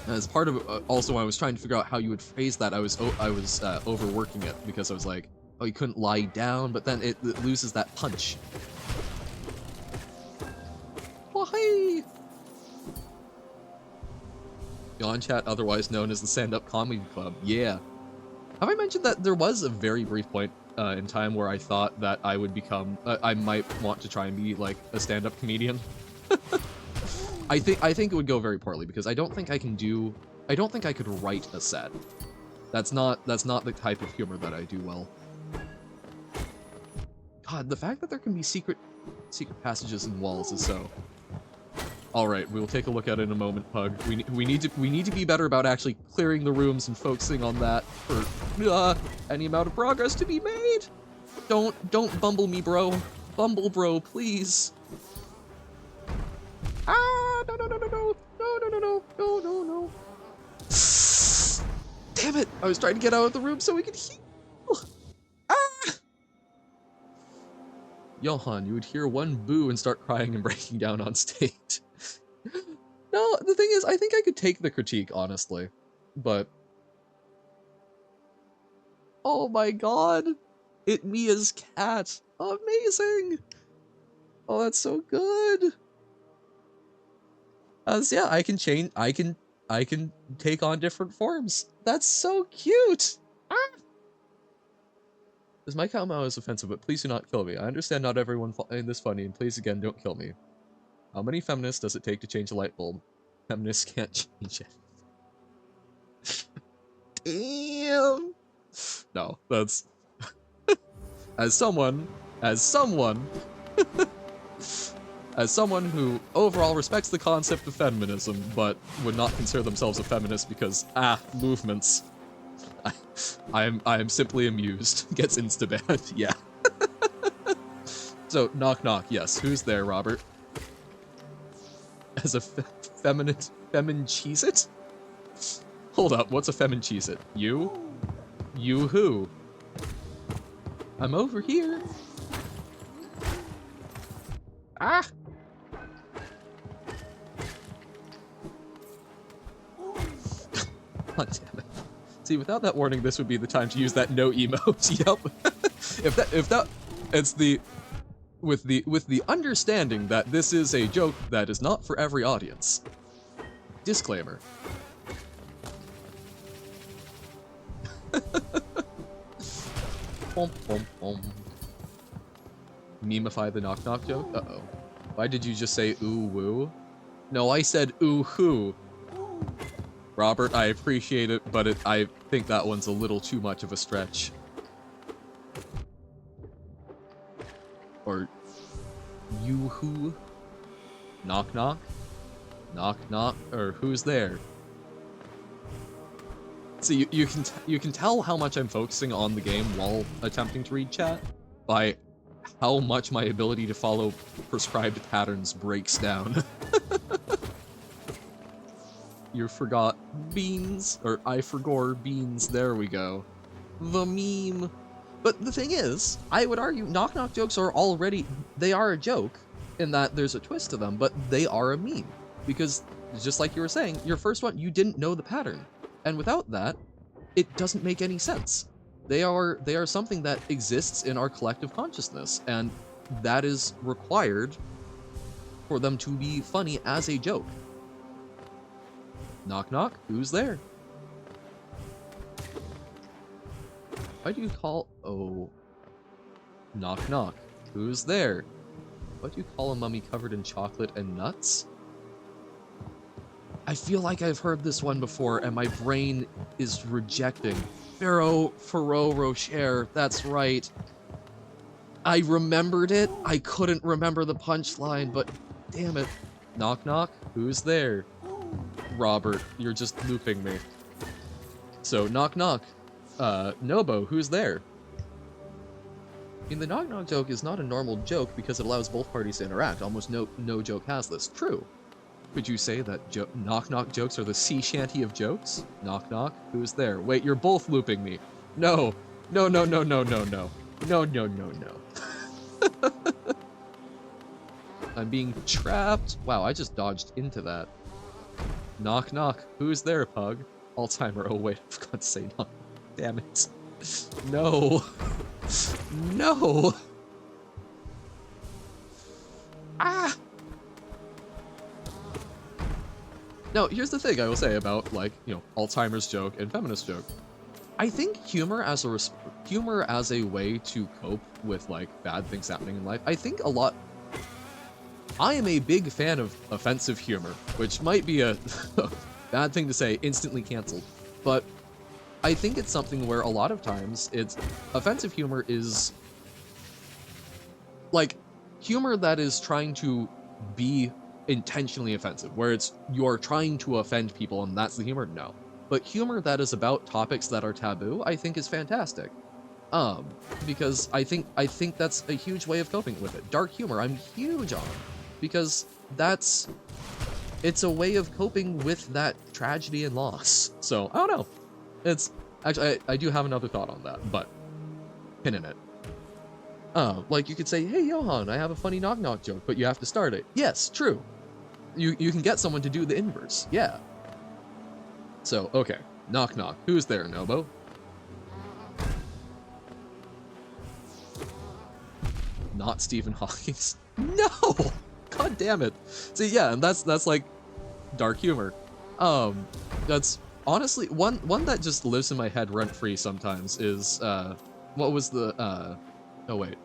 As part of also, I was trying to figure out how you would phrase that. I was overworking it because I was like, oh, you couldn't lie down, but then it loses that punch. Oh, hey! Yawn Chat, otherwise known as the Stand-Up Comedy Club. Yeah. Have I mentioned that there was a very brief point in time where I thought that I would become, I might want to try and be like a stand-up comedian? I think it would go very poorly because I don't think I could write a set. That's not the type of humor that I do well. God, the fact that there can be secret passages in walls is so... Alright, we'll take a look at it in a moment, Pug. We need to be better about actually clearing the rooms and focusing on that for any amount of progress to be made. Don't bumble me, bro. Bumble, bro, please. Ah, no. Damn it! I was trying to get out of the room so we could heal. Ah! Johan, you would hear one boo and start crying and breaking down on stage. No, the thing is, I think I could take the critique, honestly. But... Oh my god! It Mia's cat! Amazing! Oh, that's so good! So yeah, I can take on different forms. That's so cute! Ah! This might come out as offensive, but please do not kill me. I understand not everyone find this funny, and please again, don't kill me. How many feminists does it take to change a light bulb? Feminists can't change it. Damn! No, that's... As someone who overall respects the concept of feminism, but would not consider themselves a feminist because, movements. I am simply amused. Gets insta-banned, yeah. So, knock knock, yes. Who's there, Robert? As a femin Cheez-It? Hold up, what's a femin Cheez-It? You? You who? I'm over here. Ah! God damn it. See, without that warning, this would be the time to use that no emote. Yep. if that, it's the, with the understanding that this is a joke that is not for every audience. Disclaimer. Memeify the knock knock joke? Uh-oh. Why did you just say ooh woo? No, I said ooh hoo. Robert, I appreciate it, but I think that one's a little too much of a stretch. Or you who? Knock knock? Knock knock? Or who's there? See, you can tell how much I'm focusing on the game while attempting to read chat by how much my ability to follow prescribed patterns breaks down. You forgot beans, or I forgore beans, there we go. The meme. But the thing is, I would argue knock-knock jokes are already, they are a joke in that there's a twist to them, but they are a meme. Because, just like you were saying, your first one, you didn't know the pattern. And without that, it doesn't make any sense. They are something that exists in our collective consciousness, and that is required for them to be funny as a joke. Knock knock, who's there? Why do you call... Oh. Knock knock, who's there? What do you call a mummy covered in chocolate and nuts? I feel like I've heard this one before, and my brain is rejecting. Ferrero Rocher, that's right. I remembered it, I couldn't remember the punchline, but damn it. Knock knock, who's there? Robert, you're just looping me. So, knock knock. Nobo, who's there? I mean, the knock knock joke is not a normal joke because it allows both parties to interact. Almost no joke has this. True. Could you say that knock knock jokes are the sea shanty of jokes? Knock knock, who's there? Wait, you're both looping me. No. No, no, no, no, no, no. No, no, no, no. I'm being trapped. Wow, I just dodged into that. Knock knock, who's there, pug? Alzheimer, oh wait, I forgot to say knock. Damn it. No. No. Ah! Now, here's the thing I will say about, like, you know, Alzheimer's joke and feminist joke. I think humor as a way to cope with, like, bad things happening in life, I think a lot... I am a big fan of offensive humor, which might be a bad thing to say, instantly canceled. But I think it's something where a lot of times offensive humor is like humor that is trying to be intentionally offensive, where you're trying to offend people and that's the humor. No. But humor that is about topics that are taboo, I think is fantastic. Because I think that's a huge way of coping with it. Dark humor, I'm huge on, because it's a way of coping with that tragedy and loss. So, I don't know. It's, actually, I do have another thought on that, but pin in it. Like you could say, hey, Johan, I have a funny knock-knock joke, but you have to start it. Yes, true. You can get someone to do the inverse, yeah. So, okay, knock-knock. Who's there, Nobo? Not Stephen Hawking. No! God damn it. See, yeah, and that's like dark humor. That's honestly one that just lives in my head rent-free sometimes is what was the oh wait.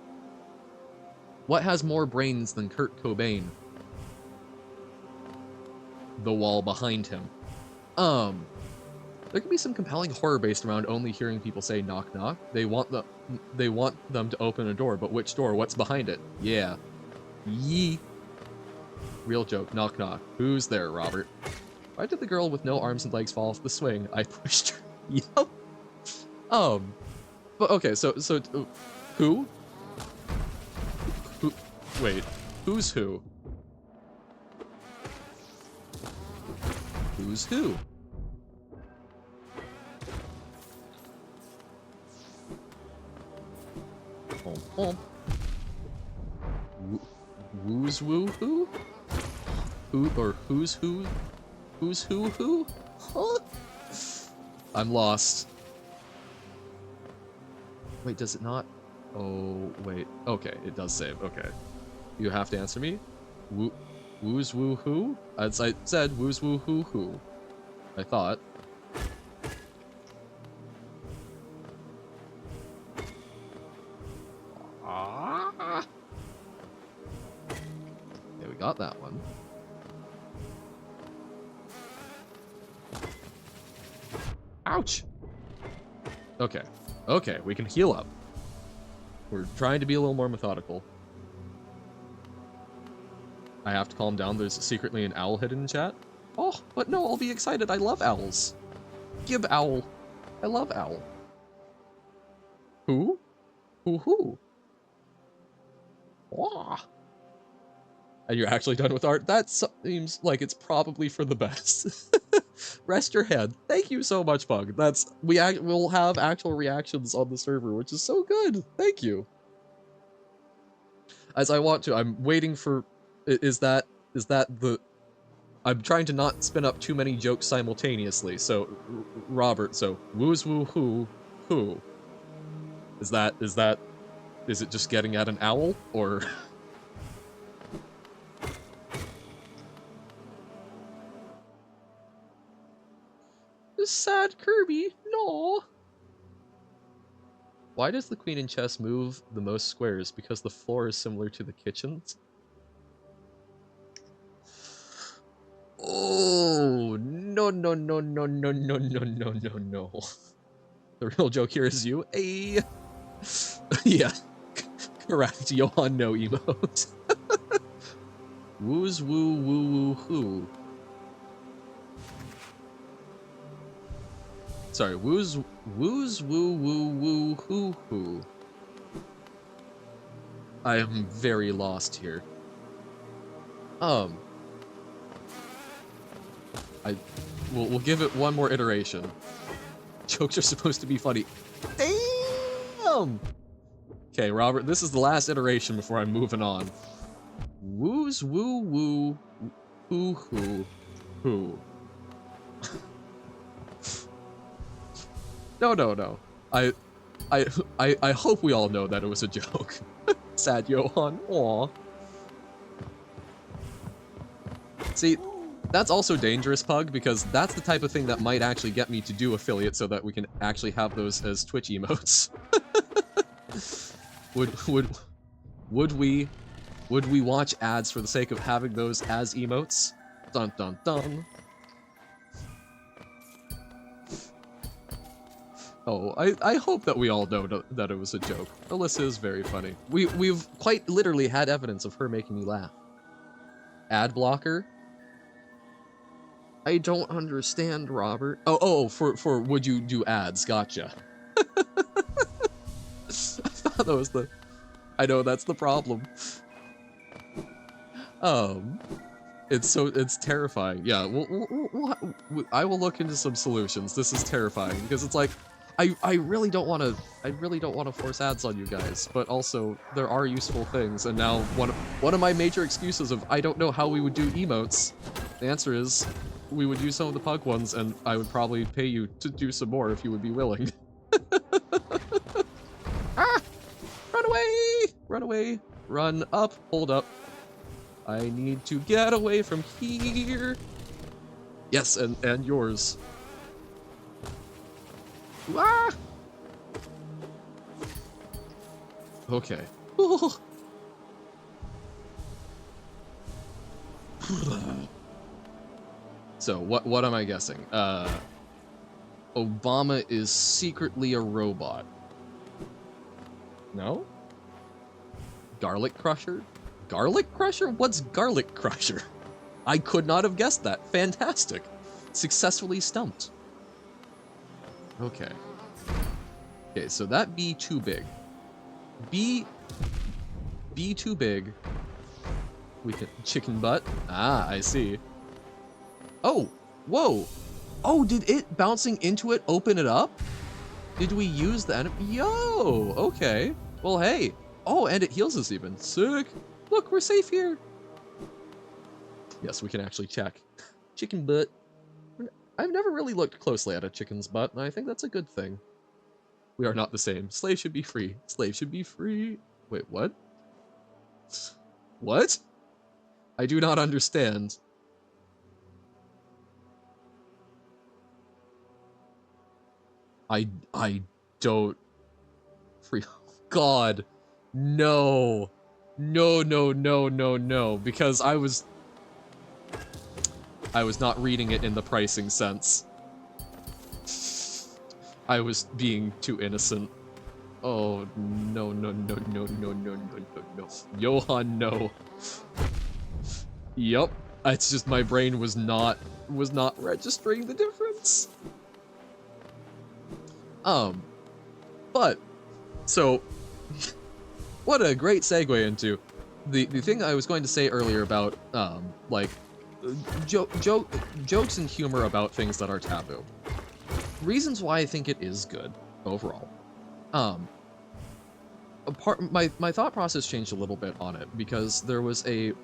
What has more brains than Kurt Cobain? The wall behind him. There can be some compelling horror based around only hearing people say knock knock. They want them to open a door, but which door? What's behind it? Yeah. Yee. Real joke, knock knock. Who's there, Robert? Why did the girl with no arms and legs fall off the swing? I pushed her. Yup. But okay, so who? Who? Wait, who's who? Who's who? Who's woo who? Who or who's who? Who's who? Huh? I'm lost. Wait, does it not? Oh, wait. Okay, it does save. Okay. You have to answer me? Who's woo who? I said who's woo who. I thought. Yeah, we got that one. Ouch! Okay. Okay, we can heal up. We're trying to be a little more methodical. I have to calm down. There's secretly an owl hidden in chat. Oh, but no, I'll be excited. I love owls. Gib owl. I love owl. Who? Who? And you're actually done with art? That seems like it's probably for the best. Rest your head. Thank you so much, Pug. We'll have actual reactions on the server, which is so good. Thank you. As I want to, I'm waiting for. Is that the? I'm trying to not spin up too many jokes simultaneously. So, Robert. So, woos woo who? Is it just getting at an owl or? Sad Kirby, no. Why does the queen in chess move the most squares? Because the floor is similar to the kitchen's? Oh, no. The real joke here is you. Hey. Yeah, correct. Johan no emote. Woos woo woo woo hoo. Sorry, woos woo woo hoo hoo. I am very lost here. We'll give it one more iteration. Jokes are supposed to be funny. Damn! Okay, Robert, this is the last iteration before I'm moving on. Woos woo woo hoo hoo hoo. No. I hope we all know that it was a joke. Sad Johan. Aw. See, that's also dangerous, Pug, because that's the type of thing that might actually get me to do affiliate so that we can actually have those as Twitch emotes. Would we watch ads for the sake of having those as emotes? Dun dun dun. Oh, I hope that we all know that it was a joke. Alyssa is very funny. We've quite literally had evidence of her making me laugh. Ad blocker? I don't understand, Robert. Oh, for would you do ads? Gotcha. I thought that was I know that's the problem. It's terrifying. Yeah, I will look into some solutions. This is terrifying because it's like, I really don't want to force ads on you guys, but also there are useful things. And now one of my major excuses of I don't know how we would do emotes, the answer is we would use some of the Pug ones, and I would probably pay you to do some more if you would be willing. Ah! Run away! Run away! Run up! Hold up! I need to get away from here. Yes, and yours. Ah! Okay. So what am I guessing? Obama is secretly a robot. No? Garlic Crusher? Garlic Crusher? What's Garlic Crusher? I could not have guessed that. Fantastic. Successfully stumped. Okay. Okay, so that B too big. B too big. We can chicken butt. Ah, I see. Oh, whoa. Oh, did it bouncing into it open it up? Did we use the enemy? Yo, okay. Well, hey. Oh, and it heals us even. Sick. Look, we're safe here. Yes, we can actually check. Chicken butt. I've never really looked closely at a chicken's butt, and I think that's a good thing. We are not the same. Slaves should be free. Slaves should be free. Wait, what? What? I do not understand. I don't... Free... God. No. No. Because I was not reading it in the pricing sense. I was being too innocent. Oh, no. Johan, no. Yup. It's just my brain was not registering the difference. But, so, what a great segue into, the thing I was going to say earlier about like jokes and humor about things that are taboo. Reasons why I think it is good overall. My thought process changed a little bit on it because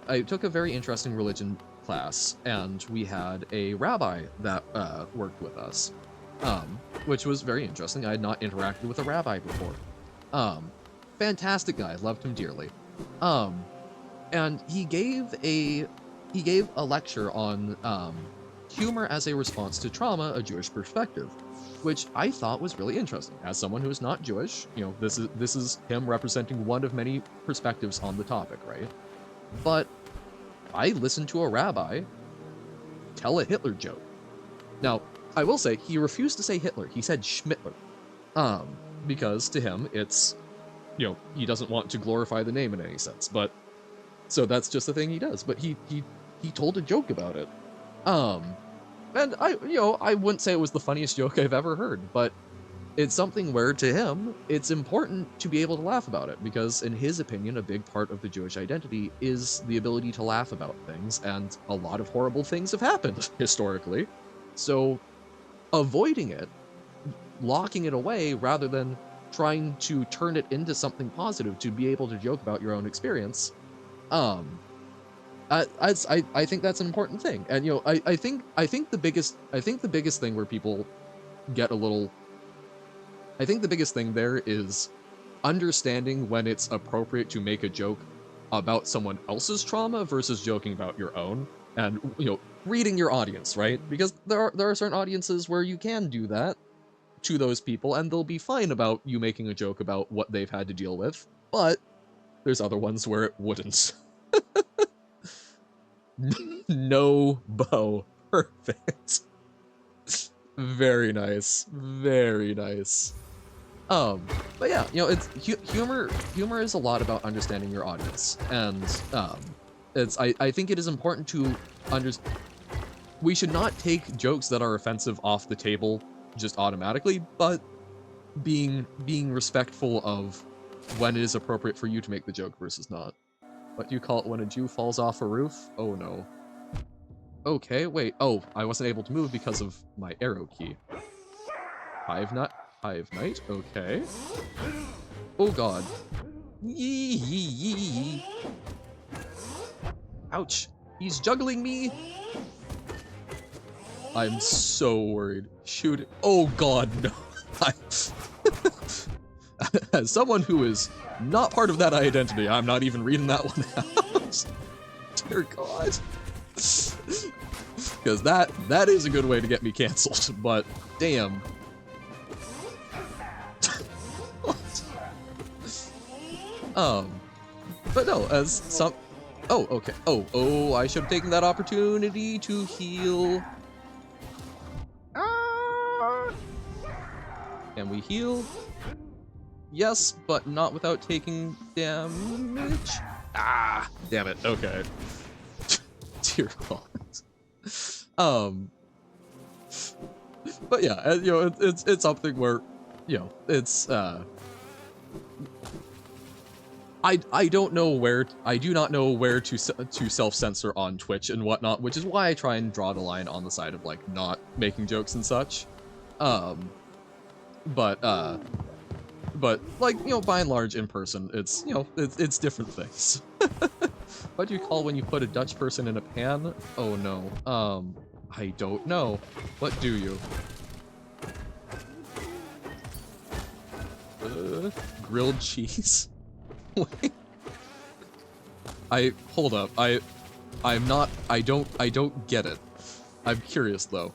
I took a very interesting religion class, and we had a rabbi that worked with us, which was very interesting. I had not interacted with a rabbi before. Fantastic guy, loved him dearly. And he gave a lecture on humor as a response to trauma, a Jewish perspective, which I thought was really interesting. As someone who is not Jewish, you know, this is him representing one of many perspectives on the topic, right? But I listened to a rabbi tell a Hitler joke. Now, I will say he refused to say Hitler. He said Schmittler, because to him it's, you know, he doesn't want to glorify the name in any sense. But so that's just the thing he does. But he told a joke about it. And I wouldn't say it was the funniest joke I've ever heard, but it's something where, to him, it's important to be able to laugh about it, because in his opinion, a big part of the Jewish identity is the ability to laugh about things, and a lot of horrible things have happened, historically. So, avoiding it, locking it away, rather than trying to turn it into something positive to be able to joke about your own experience, I think that's an important thing. And I think the biggest thing where people get a little, I think the biggest thing there is understanding when it's appropriate to make a joke about someone else's trauma versus joking about your own, and reading your audience, right? Because there are certain audiences where you can do that to those people and they'll be fine about you making a joke about what they've had to deal with, but there's other ones where it wouldn't. No bow. Perfect. Very nice. Very nice. But yeah, it's humor is a lot about understanding your audience, and I think it is important to we should not take jokes that are offensive off the table just automatically, but being respectful of when it is appropriate for you to make the joke versus not. What do you call it when a Jew falls off a roof? Oh no. Okay, wait. Oh, I wasn't able to move because of my arrow key. Hive Knight? Okay. Oh god. Yee yee yee. Ouch. He's juggling me. I'm so worried. Shoot it. Oh god, no. As someone who is not part of that identity, I'm not even reading that one out. Dear god. Because that is a good way to get me canceled, but damn. But no, as some... Oh, okay. Oh, I should have taken that opportunity to heal. Ah! Can we heal? Yes, but not without taking damage. Ah, damn it. Okay. Dear God. But yeah, it's something where, it's I don't know where, I do not know where to self-censor on Twitch and whatnot, which is why I try and draw the line on the side of like not making jokes and such. But like, by and large in person, it's, it's different things. What do you call when you put a Dutch person in a pan? Oh no. I don't know. What do you? Grilled cheese? Wait. Hold up. I don't get it. I'm curious though.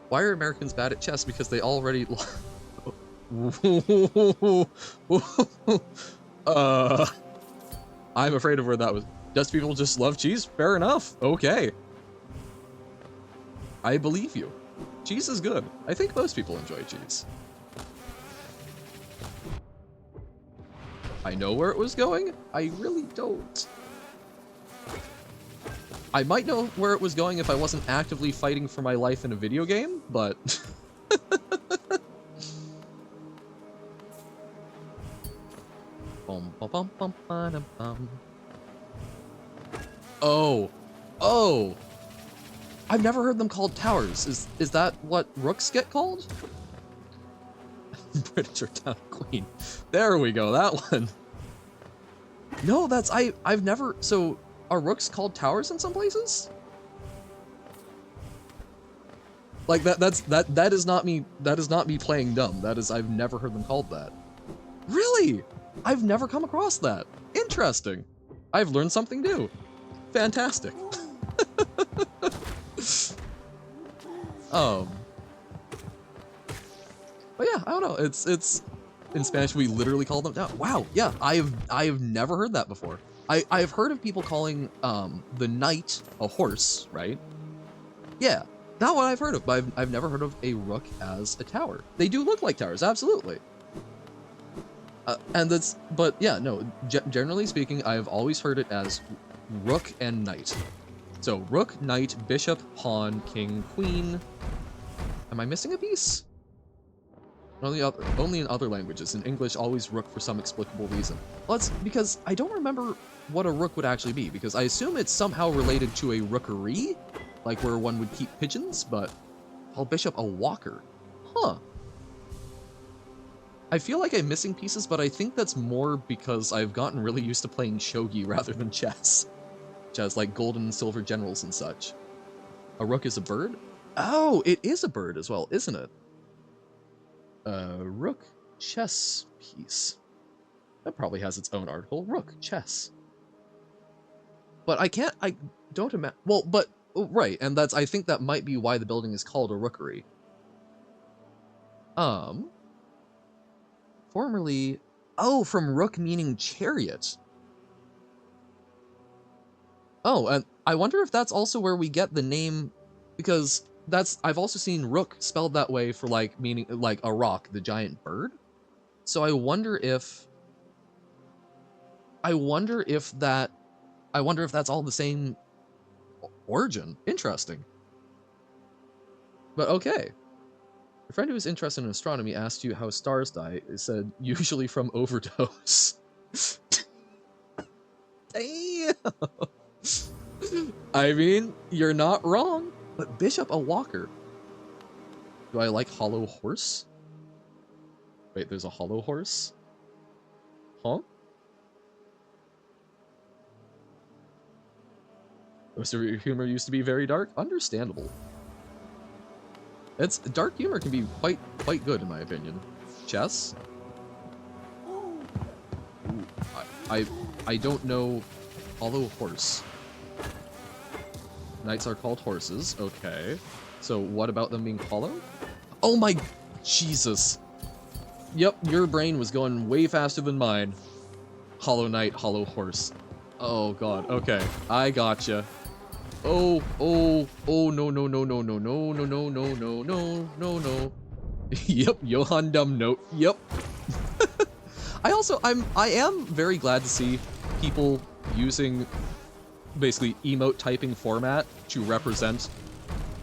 Why are Americans bad at chess? Because they already I'm afraid of where that was. Dutch people just love cheese? Fair enough. Okay. I believe you. Cheese is good. I think most people enjoy cheese. I know where it was going. I really don't. I might know where it was going if I wasn't actively fighting for my life in a video game, but... Bum, bum, bum, bum, bum, bum. Oh. Oh! I've never heard them called towers. Is that what rooks get called? British or town queen. There we go, that one. No, that's I've never so are rooks called towers in some places? Like that is not me playing dumb. That is I've never heard them called that. Really? I've never come across that. Interesting. I've learned something new. Fantastic. But yeah, I don't know. It's in Spanish we literally call them down. Wow, yeah, I've never heard that before. I've heard of people calling the knight a horse, right? Yeah, that one I've heard of, but I've never heard of a rook as a tower. They do look like towers, absolutely. And that's, but yeah, no, generally speaking, I've always heard it as rook and knight. So rook, knight, bishop, pawn, king, queen. Am I missing a piece? Only in other languages. In English, always rook for some explicable reason. Well, it's because I don't remember what a rook would actually be, because I assume it's somehow related to a rookery, like where one would keep pigeons, but call bishop a walker. Huh. I feel like I'm missing pieces, but I think that's more because I've gotten really used to playing shogi rather than chess, which has like gold and silver generals and such. A rook is a bird? Oh, it is a bird as well, isn't it? Rook chess piece. That probably has its own article. Rook chess. But I don't imagine. Well, but right, and I think that might be why the building is called a rookery. Formerly, oh, from rook meaning chariot. Oh, and I wonder if that's also where we get the name, because I've also seen rook spelled that way for like meaning like a rock, the giant bird. So I wonder if that's all the same origin. Interesting. But okay. A friend who is interested in astronomy asked you how stars die. It said usually from overdose. Damn. I mean, you're not wrong. But bishop a walker. Do I like hollow horse? Wait, there's a hollow horse? Huh? Most of your humor used to be very dark? Understandable. Dark humor can be quite good in my opinion. Chess? Ooh, I don't know hollow horse. Knights are called horses, okay. So what about them being hollow? Oh my Jesus. Yep, your brain was going way faster than mine. Hollow knight, hollow horse. Oh god, okay. I gotcha. Oh, no, no, no, no, no, no, no, no, no, no, no, no, no. Yep, Johann Dumb Note. Yep. I am very glad to see people using basically emote typing format to represent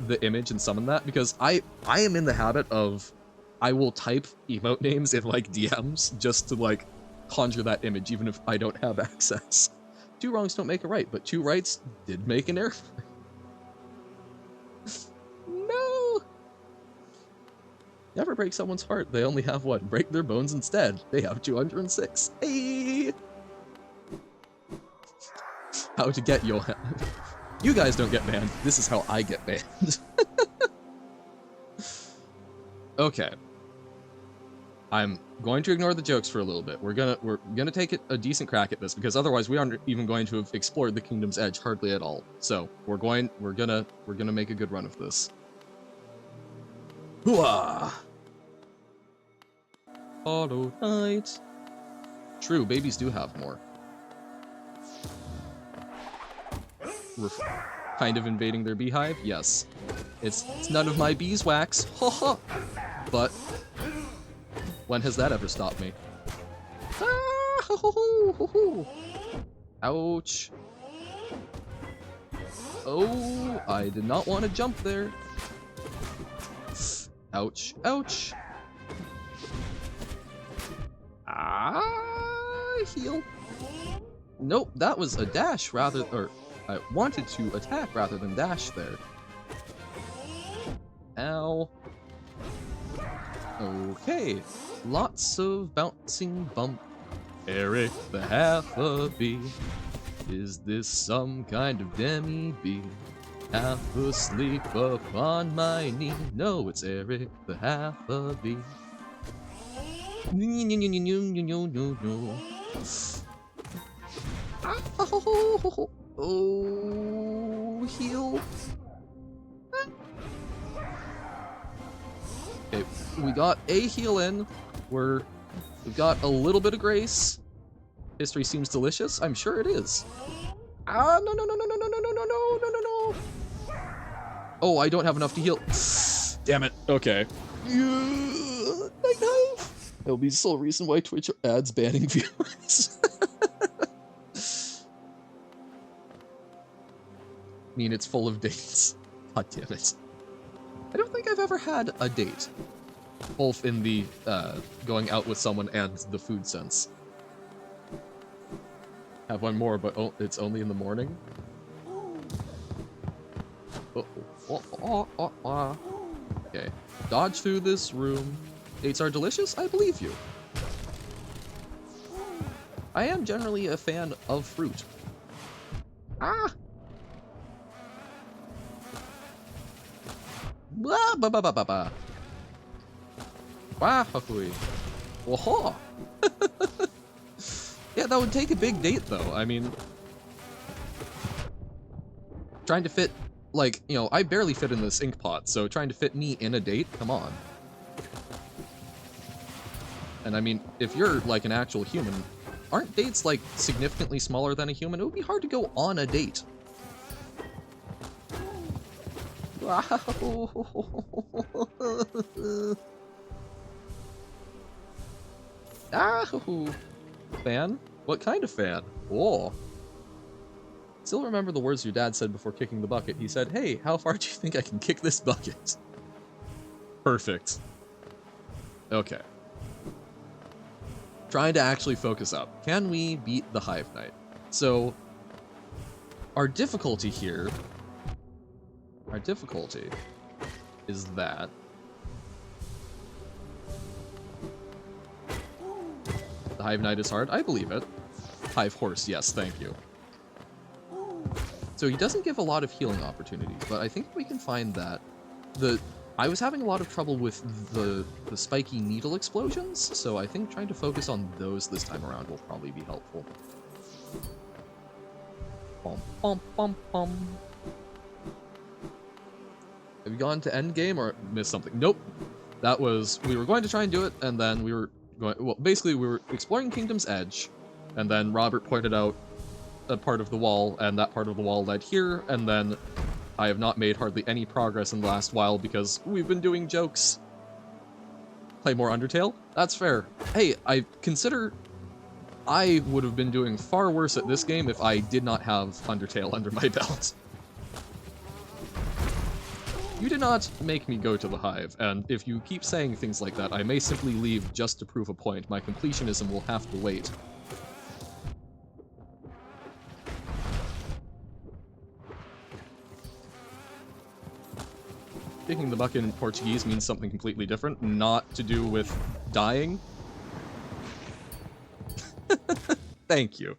the image and summon that, because I am in the habit of I will type emote names in like DMs just to like conjure that image even if I don't have access. Two wrongs don't make a right, but two rights did make an error. No! Never break someone's heart. They only have what? Break their bones instead. They have 206. Hey! How to get Johan. You guys don't get banned. This is how I get banned. Okay. I'm going to ignore the jokes for a little bit. We're gonna take a decent crack at this, because otherwise we aren't even going to have explored the Kingdom's Edge hardly at all. So we're gonna make a good run of this. Hooah! Hollow Knight. True, babies do have more. We're kind of invading their beehive. Yes, it's none of my beeswax. Ha ha. But when has that ever stopped me? Ah, ho, ho, ho, ho. Ouch. Oh, I did not want to jump there. Ouch, ouch. Ah, a heal? Nope, that was a dash rather, or I wanted to attack rather than dash there. Ow. Okay, lots of bouncing bump. Eric the half-a-bee. Is this some kind of demi-bee? Half asleep upon my knee. No, it's Eric the half-a-bee. Oh, heal. Okay, we got a heal in. We've got a little bit of grace. History seems delicious. I'm sure it is. Ah, no, no, no, no, no, no, no, no, no, no, no, no, no. Oh, I don't have enough to heal. Damn it. Okay. Night knife. That'll be the sole reason why Twitch adds banning viewers. I mean, it's full of dates. God damn it. I don't think I've ever had a date. Both in the going out with someone and the food sense. Have one more, but it's only in the morning. Okay. Dodge through this room. Dates are delicious? I believe you. I am generally a fan of fruit. Ah! Blah, ba, ba, ba, ba, ba. Wow, whoa. Yeah, that would take a big date, though. I mean, trying to fit, like, you know, I barely fit in this ink pot, so trying to fit me in a date, come on. And I mean, if you're, like, an actual human, aren't dates, like, significantly smaller than a human? It would be hard to go on a date. Wow. Ah, fan? What kind of fan? Oh. Still remember the words your dad said before kicking the bucket. He said, "Hey, how far do you think I can kick this bucket?" Perfect. Okay. Trying to actually focus up. Can we beat the Hive Knight? So, our difficulty here... Our difficulty is that... The Hive Knight is hard? I believe it. Hive Horse, yes, thank you. So he doesn't give a lot of healing opportunities, but I think we can find that. I was having a lot of trouble with the spiky needle explosions, so I think trying to focus on those this time around will probably be helpful. Bum, bum, bum, bum. Have you gone to endgame or missed something? Nope. That was... We were going to try and do it, and then we were going... Well, basically, we were exploring Kingdom's Edge, and then Robert pointed out a part of the wall, and that part of the wall led here, and then I have not made hardly any progress in the last while because we've been doing jokes. Play more Undertale? That's fair. Hey, I consider I would have been doing far worse at this game if I did not have Undertale under my belt. You did not make me go to the Hive, and if you keep saying things like that, I may simply leave just to prove a point. My completionism will have to wait. Kicking the bucket in Portuguese means something completely different, not to do with dying. Thank you.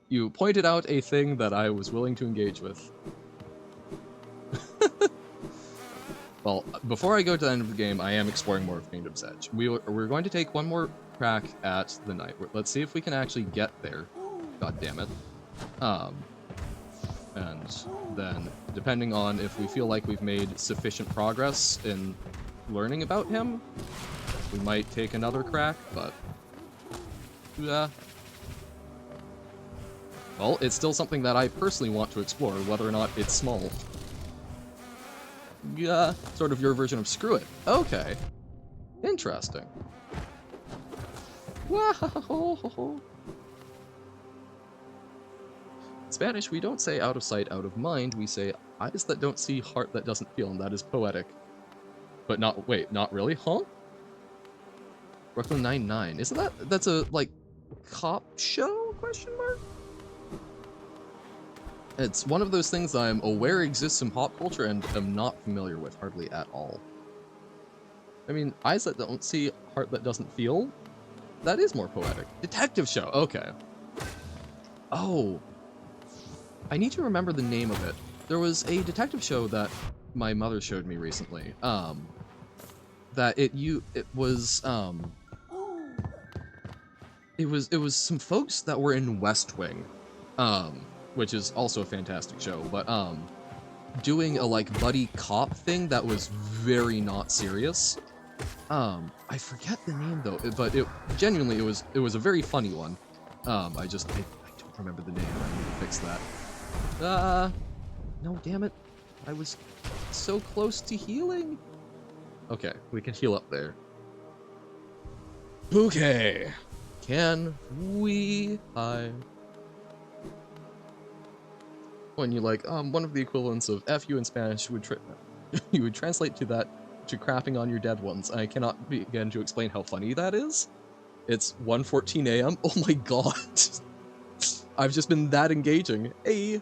You pointed out a thing that I was willing to engage with. Well, before I go to the end of the game, I am exploring more of Kingdom's Edge. We're going to take one more crack at the night. Let's see if we can actually get there. God damn it. And then, depending on if we feel like we've made sufficient progress in learning about him, we might take another crack, but... Yeah. Well, it's still something that I personally want to explore, whether or not it's small. Yeah, sort of your version of screw it. Okay. Interesting. Wow. In Spanish, we don't say out of sight, out of mind. We say eyes that don't see, heart that doesn't feel, and that is poetic. But not, wait, not really? Huh? Brooklyn Nine-Nine. Isn't that, that's a, like, cop show? Question mark? It's one of those things that I'm aware exists in pop culture and am not familiar with hardly at all. I mean, eyes that don't see, heart that doesn't feel? That is more poetic. Detective show, okay. Oh, I need to remember the name of it. There was a detective show that my mother showed me recently. That it was some folks that were in West Wing, which is also a fantastic show, but doing a like buddy cop thing that was very not serious. I forget the name though, but it genuinely it was a very funny one. I don't remember the name. I need to fix that. No, damn it. I was so close to healing. Okay, we can heal up there. Okay. Can we hide? When you like, one of the equivalents of F you in Spanish would you would translate to that to crapping on your dead ones. I cannot begin to explain how funny that is. It's 1:14 a.m. Oh my god. I've just been that engaging. Hey.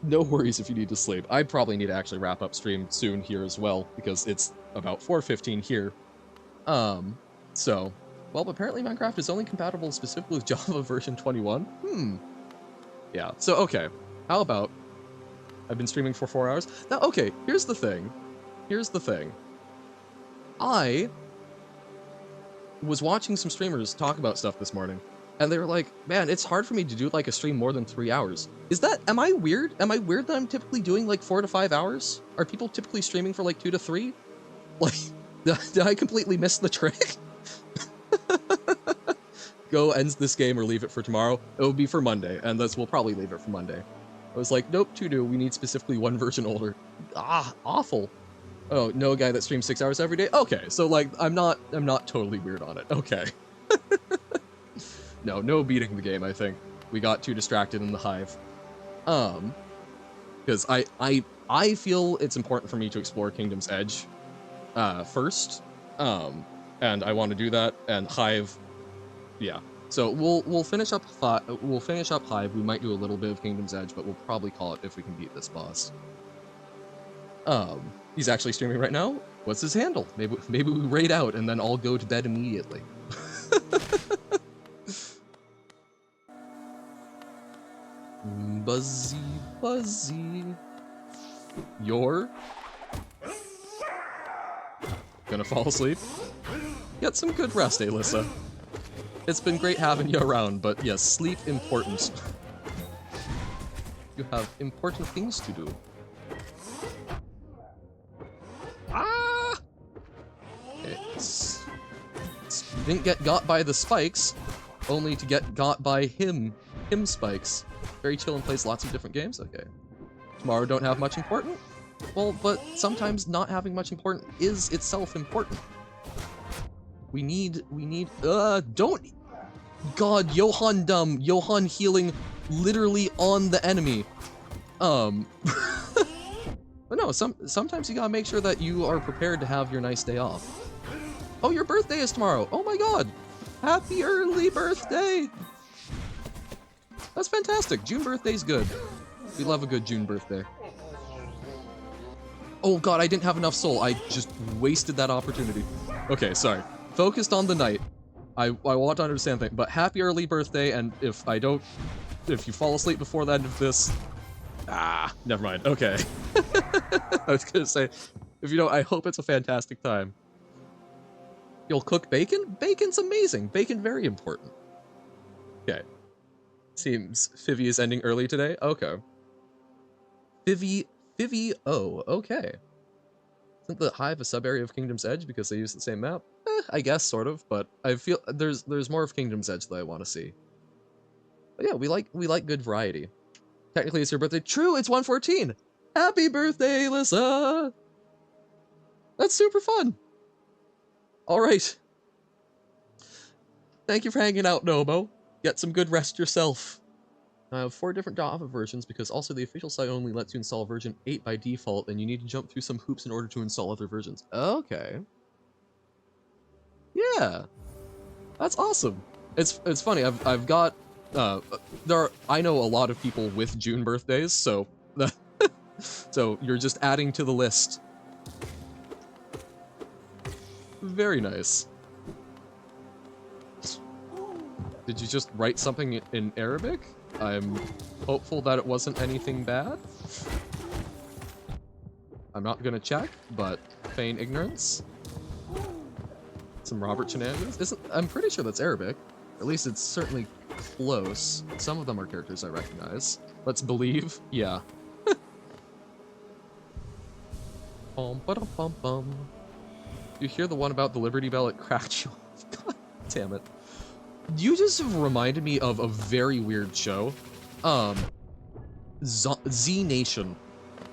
No worries if you need to sleep. I probably need to actually wrap up stream soon here as well, because it's about 4:15 here. So, well, apparently Minecraft is only compatible specifically with Java version 21. Yeah, so okay. How about I've been streaming for 4 hours? Now, okay, here's the thing. I was watching some streamers talk about stuff this morning, and they were like, man, it's hard for me to do like a stream more than 3 hours. Am I weird? Am I weird that I'm typically doing like 4 to 5 hours? Are people typically streaming for like 2 to 3? Like, did I completely miss the trick? Go ends this game or leave it for tomorrow. It will be for Monday, and we'll probably leave it for Monday. I was like, nope, to do. We need specifically one version older. Ah, awful. Oh, no guy that streams 6 hours every day? Okay, so like, I'm not totally weird on it. Okay. No beating the game, I think. We got too distracted in the hive. Because I feel it's important for me to explore Kingdom's Edge, first. And I want to do that, and Hive, yeah. So we'll finish up Hive. We might do a little bit of Kingdom's Edge, but we'll probably call it if we can beat this boss. He's actually streaming right now. What's his handle? Maybe we raid out and then all go to bed immediately. Buzzy. You're gonna fall asleep? Get some good rest, Alyssa. It's been great having you around, but yes, sleep important. You have important things to do. Ah! Didn't get got by the spikes, only to get got by him spikes. Very chill and plays lots of different games? Okay. Tomorrow don't have much important? Well, but sometimes not having much important is itself important. We need, don't! God, Johan dumb. Johan healing literally on the enemy. But no, sometimes you gotta make sure that you are prepared to have your nice day off. Oh, your birthday is tomorrow! Oh my god! Happy early birthday! That's fantastic. June birthday's good. We love a good June birthday. Oh god, I didn't have enough soul. I just wasted that opportunity. Okay, sorry. Focused on the night. I want to understand things, but happy early birthday, and if you fall asleep before the end of this... Ah, never mind. Okay. I was gonna say, if you don't, I hope it's a fantastic time. You'll cook bacon? Bacon's amazing. Bacon very important. Okay. Seems Fivy is ending early today? Okay. Fivy O, okay. Isn't the Hive a sub-area of Kingdom's Edge because they use the same map? I guess, sort of, but I feel there's more of Kingdom's Edge that I want to see. But yeah, we like good variety. Technically, it's your birthday. True, it's 1:14! Happy birthday, Alyssa! That's super fun! Alright. Thank you for hanging out, Nobo. Get some good rest yourself. I have 4 different Java versions because also the official site only lets you install version 8 by default, and you need to jump through some hoops in order to install other versions. Okay. Yeah. That's awesome. It's funny. I've got I know a lot of people with June birthdays, so so you're just adding to the list. Very nice. Did you just write something in Arabic? I'm hopeful that it wasn't anything bad. I'm not gonna check, but feign ignorance. Some Robert shenanigans. I'm pretty sure that's Arabic. At least it's certainly close. Some of them are characters I recognize. Let's believe. Yeah. Bum. You hear the one about the Liberty Bell at cracked you off. God damn it. You just reminded me of a very weird show. Z Nation.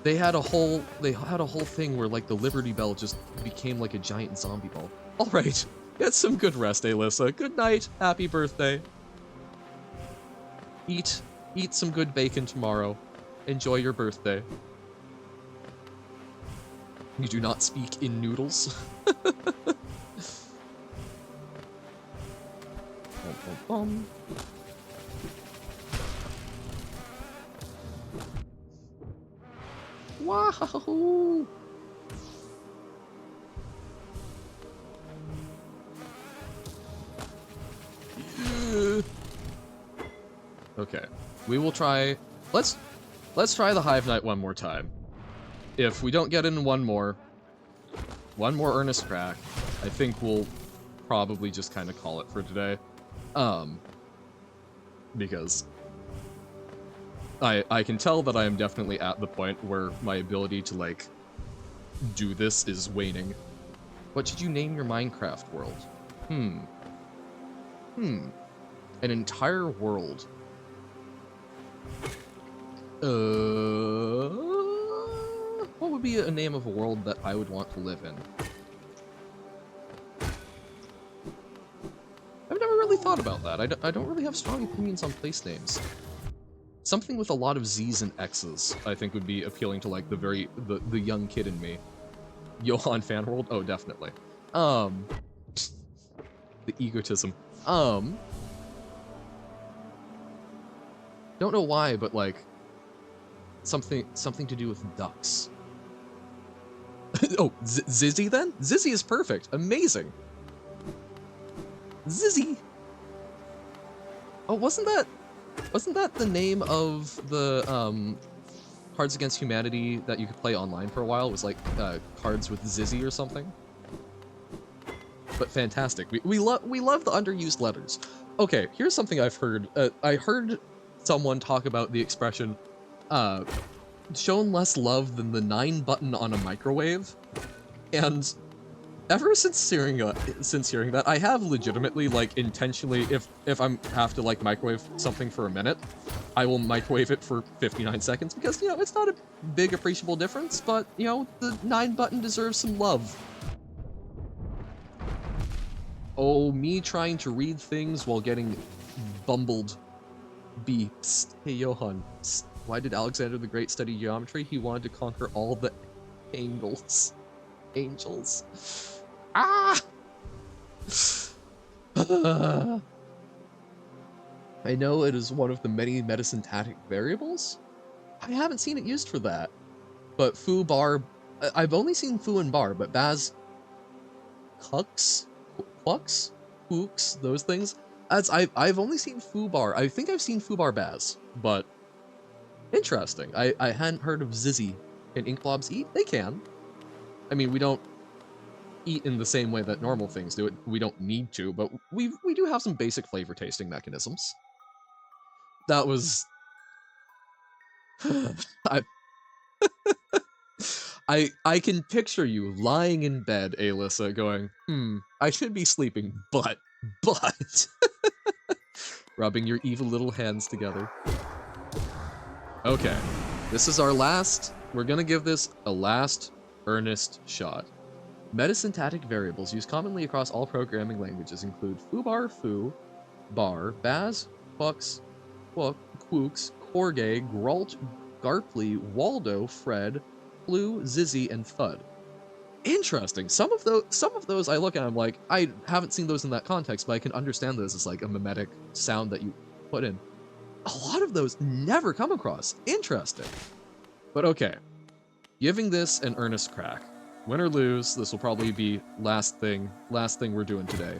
They had a whole thing where like the Liberty Bell just became like a giant zombie ball. All right, get some good rest, Alyssa. Good night. Happy birthday. Eat some good bacon tomorrow. Enjoy your birthday. You do not speak in noodles. Wow! Okay, we will try. Let's try the Hive Knight one more time. If we don't get in one more earnest crack, I think we'll probably just kind of call it for today. Because I can tell that I am definitely at the point where my ability to, like, do this is waning. What should you name your Minecraft world? An entire world. What would be a name of a world that I would want to live in? I've never really thought about that. I don't really have strong opinions on place names. Something with a lot of Z's and X's, I think, would be appealing to, like, the young kid in me. Johan Fan World? Oh, definitely. The egotism. Don't know why, but, like, something to do with ducks. Oh, Zizzy then? Zizzy is perfect. Amazing. Zizzy. Oh, wasn't that the name of the Cards Against Humanity that you could play online for a while? It was like Cards with Zizzy or something. But fantastic. We love the underused letters. Okay, here's something I've heard. I heard someone talk about the expression shown less love than the 9 button on a microwave, and ever since hearing that, I have legitimately, like, intentionally, if I have to, like, microwave something for a minute, I will microwave it for 59 seconds, because, you know, it's not a big appreciable difference, but, you know, the 9 button deserves some love. Oh, me trying to read things while getting bumbled beeps. Hey, Johan, why did Alexander the Great study geometry? He wanted to conquer all the angles. Angels. Ah! I know it is one of the many metasyntactic variables. I haven't seen it used for that. But foo, bar... I've only seen foo and bar, but baz... Clucks? Hooks? Those things? I've only seen foo bar. I think I've seen foo bar baz, but... Interesting. I hadn't heard of Zizzy. Can ink blobs eat? They can. I mean, we don't eat in the same way that normal things do it. We don't need to, but we do have some basic flavor tasting mechanisms. That was... I can picture you lying in bed, Alyssa, going, I should be sleeping, but... rubbing your evil little hands together. Okay, this is our last... We're gonna give this a last earnest shot. Metasyntactic variables used commonly across all programming languages include foobar, foo, bar, baz, fucks, quooks, corgay, gralt, garply, waldo, fred, flu, zizzy, and thud. Interesting. Some of those I look at, I'm like, I haven't seen those in that context, but I can understand those as like a mimetic sound that you put in. A lot of those never come across. Interesting. But okay. Giving this an earnest crack. Win or lose, this will probably be last thing we're doing today.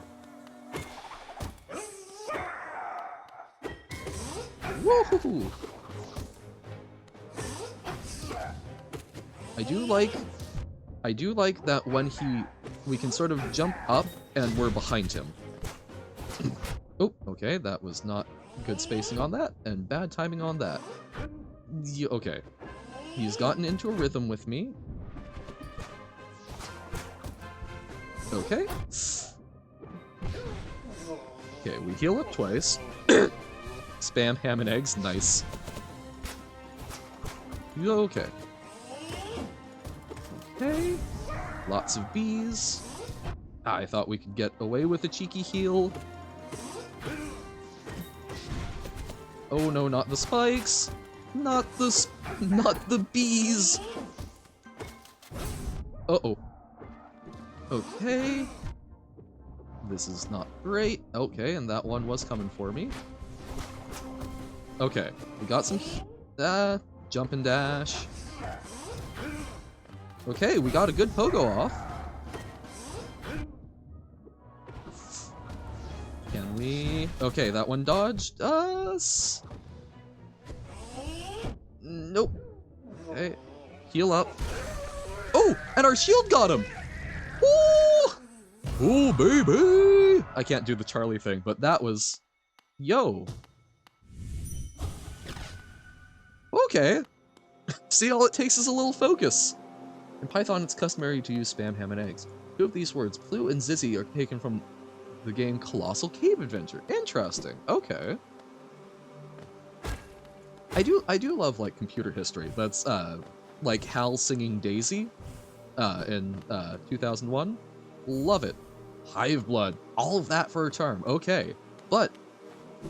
Woohoo! I do like that when we can sort of jump up and we're behind him. Oh, okay, that was not good spacing on that, and bad timing on that. Okay. He's gotten into a rhythm with me. Okay. Okay, we heal up twice. Spam ham and eggs, nice. Okay. Okay. Lots of bees. I thought we could get away with a cheeky heal. Oh no, not the spikes. Not the bees. Uh-oh. Okay. This is not great. Okay, and that one was coming for me. Okay, we got some jump and dash. Okay, we got a good pogo off. Can we? Okay, that one dodged us. Nope. Okay, heal up. Oh, and our shield got him. Ooh! Oh, baby! I can't do the Charlie thing, but that was... Yo. Okay. See, all it takes is a little focus. In Python, it's customary to use spam ham and eggs. Two of these words, Blue and Zizzy, are taken from the game Colossal Cave Adventure. Interesting. Okay. I do love, like, computer history. That's, like Hal singing Daisy in 2001. Love it. Hive blood. All of that for a charm. Okay. But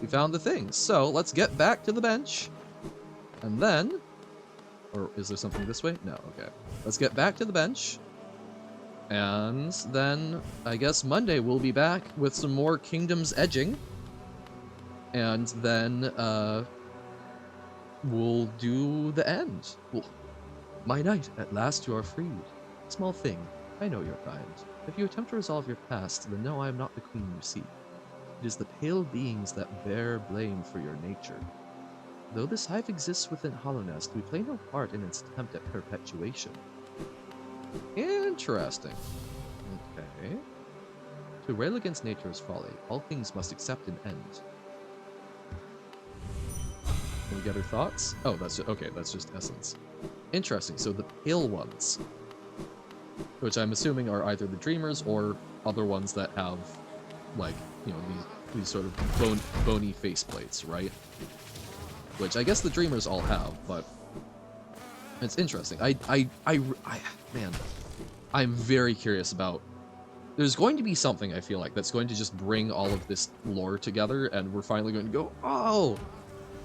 we found the thing. So let's get back to the bench. And then... Or is there something this way? No, okay. Let's get back to the bench. And then, I guess Monday we'll be back with some more Kingdoms edging. And then, we'll do the end. My knight, at last you are freed. Small thing, I know you're kind. If you attempt to resolve your past, then know I am not the queen you seek. It is the pale beings that bear blame for your nature. Though this hive exists within Hollownest, we play no part in its attempt at perpetuation. Interesting. Okay. To rail against nature is folly. All things must accept an end. Can we get her thoughts? Oh, that's okay. That's just essence. Interesting. So the pale ones, which I'm assuming are either the dreamers or other ones that have, like, you know, these sort of bony faceplates, right? Which I guess the dreamers all have, but it's interesting. Man, I'm very curious about. There's going to be something, I feel like, that's going to just bring all of this lore together, and we're finally going to go, oh.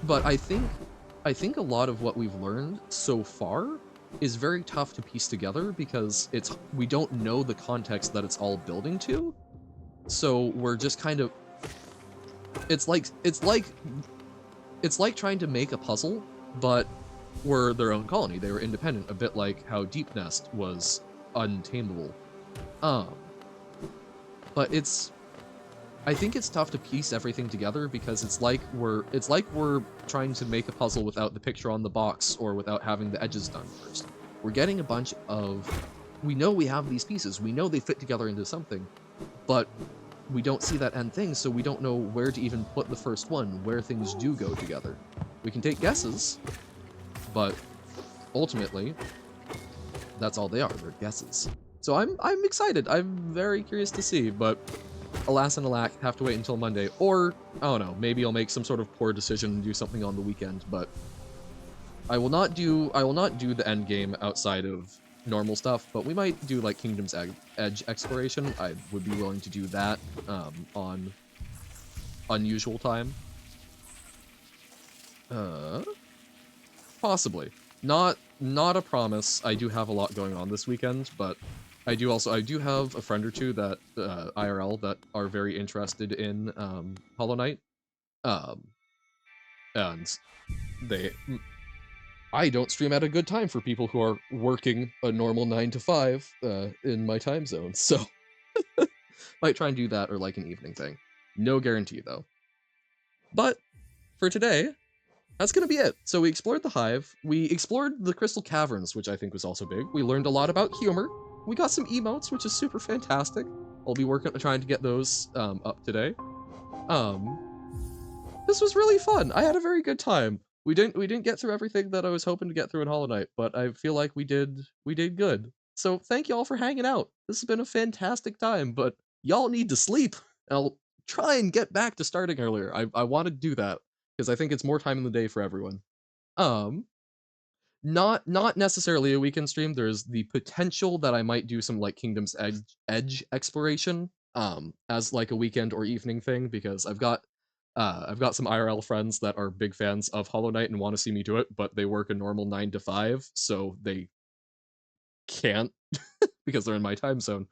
But I think a lot of what we've learned so far is very tough to piece together because we don't know the context that it's all building to. So we're just kind of. It's like trying to make a puzzle, but were their own colony. They were independent, a bit like how Deep Nest was untamable. But I think it's tough to piece everything together because it's like we're trying to make a puzzle without the picture on the box or without having the edges done first. We're getting a bunch of, we know we have these pieces, we know they fit together into something, but we don't see that end thing, so we don't know where to even put the first one, where things do go together. We can take guesses, but ultimately, that's all they are, they're guesses. So I'm excited, I'm very curious to see, but alas and alack, have to wait until Monday, or, I don't know, maybe I'll make some sort of poor decision and do something on the weekend, but I will not do the end game outside of normal stuff, but we might do like Kingdom's Edge exploration. I would be willing to do that on unusual time. Possibly. Not a promise. I do have a lot going on this weekend, but I do have a friend or two that IRL that are very interested in Hollow Knight. Um, and they I don't stream at a good time for people who are working a normal 9 to 5 in my time zone. So might try and do that or like an evening thing. No guarantee though. But for today, that's gonna be it. So we explored the hive. We explored the crystal caverns, which I think was also big. We learned a lot about humor. We got some emotes, which is super fantastic. I'll be working trying to get those up today. Um, this was really fun. I had a very good time. We didn't get through everything that I was hoping to get through in Hollow Knight, but I feel like we did good. So thank y'all for hanging out. This has been a fantastic time, but y'all need to sleep. I'll try and get back to starting earlier. I want to do that because I think it's more time in the day for everyone. Um, not necessarily a weekend stream. There's the potential that I might do some like Edge exploration as like a weekend or evening thing because I've got some IRL friends that are big fans of Hollow Knight and want to see me do it, but they work a normal 9 to 5, so they can't because they're in my time zone.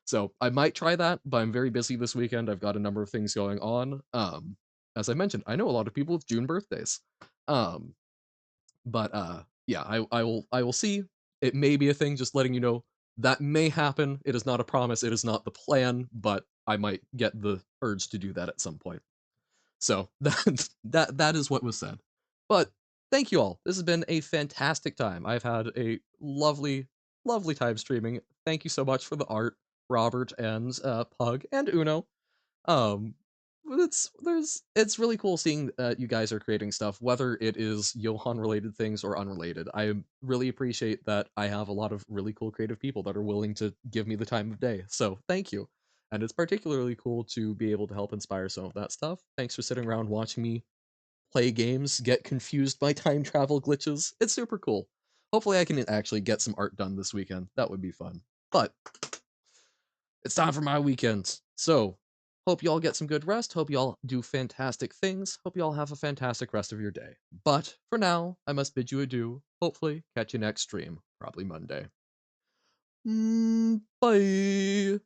So I might try that, but I'm very busy this weekend. I've got a number of things going on. As I mentioned, I know a lot of people with June birthdays. Um, but yeah, I will see. It may be a thing, just letting you know that may happen. It is not a promise, it is not the plan, but I might get the urge to do that at some point. So that is what was said. But thank you all. This has been a fantastic time. I've had a lovely time streaming. Thank you so much for the art, Robert and Pug and Uno. Um, but it's really cool seeing that you guys are creating stuff, whether it is Johan related things or unrelated. I really appreciate that I have a lot of really cool creative people that are willing to give me the time of day. So thank you. And it's particularly cool to be able to help inspire some of that stuff. Thanks for sitting around watching me play games, get confused by time travel glitches. It's super cool. Hopefully I can actually get some art done this weekend. That would be fun. But it's time for my weekend. So, hope y'all get some good rest. Hope y'all do fantastic things. Hope y'all have a fantastic rest of your day. But for now, I must bid you adieu. Hopefully, catch you next stream, probably Monday. Bye.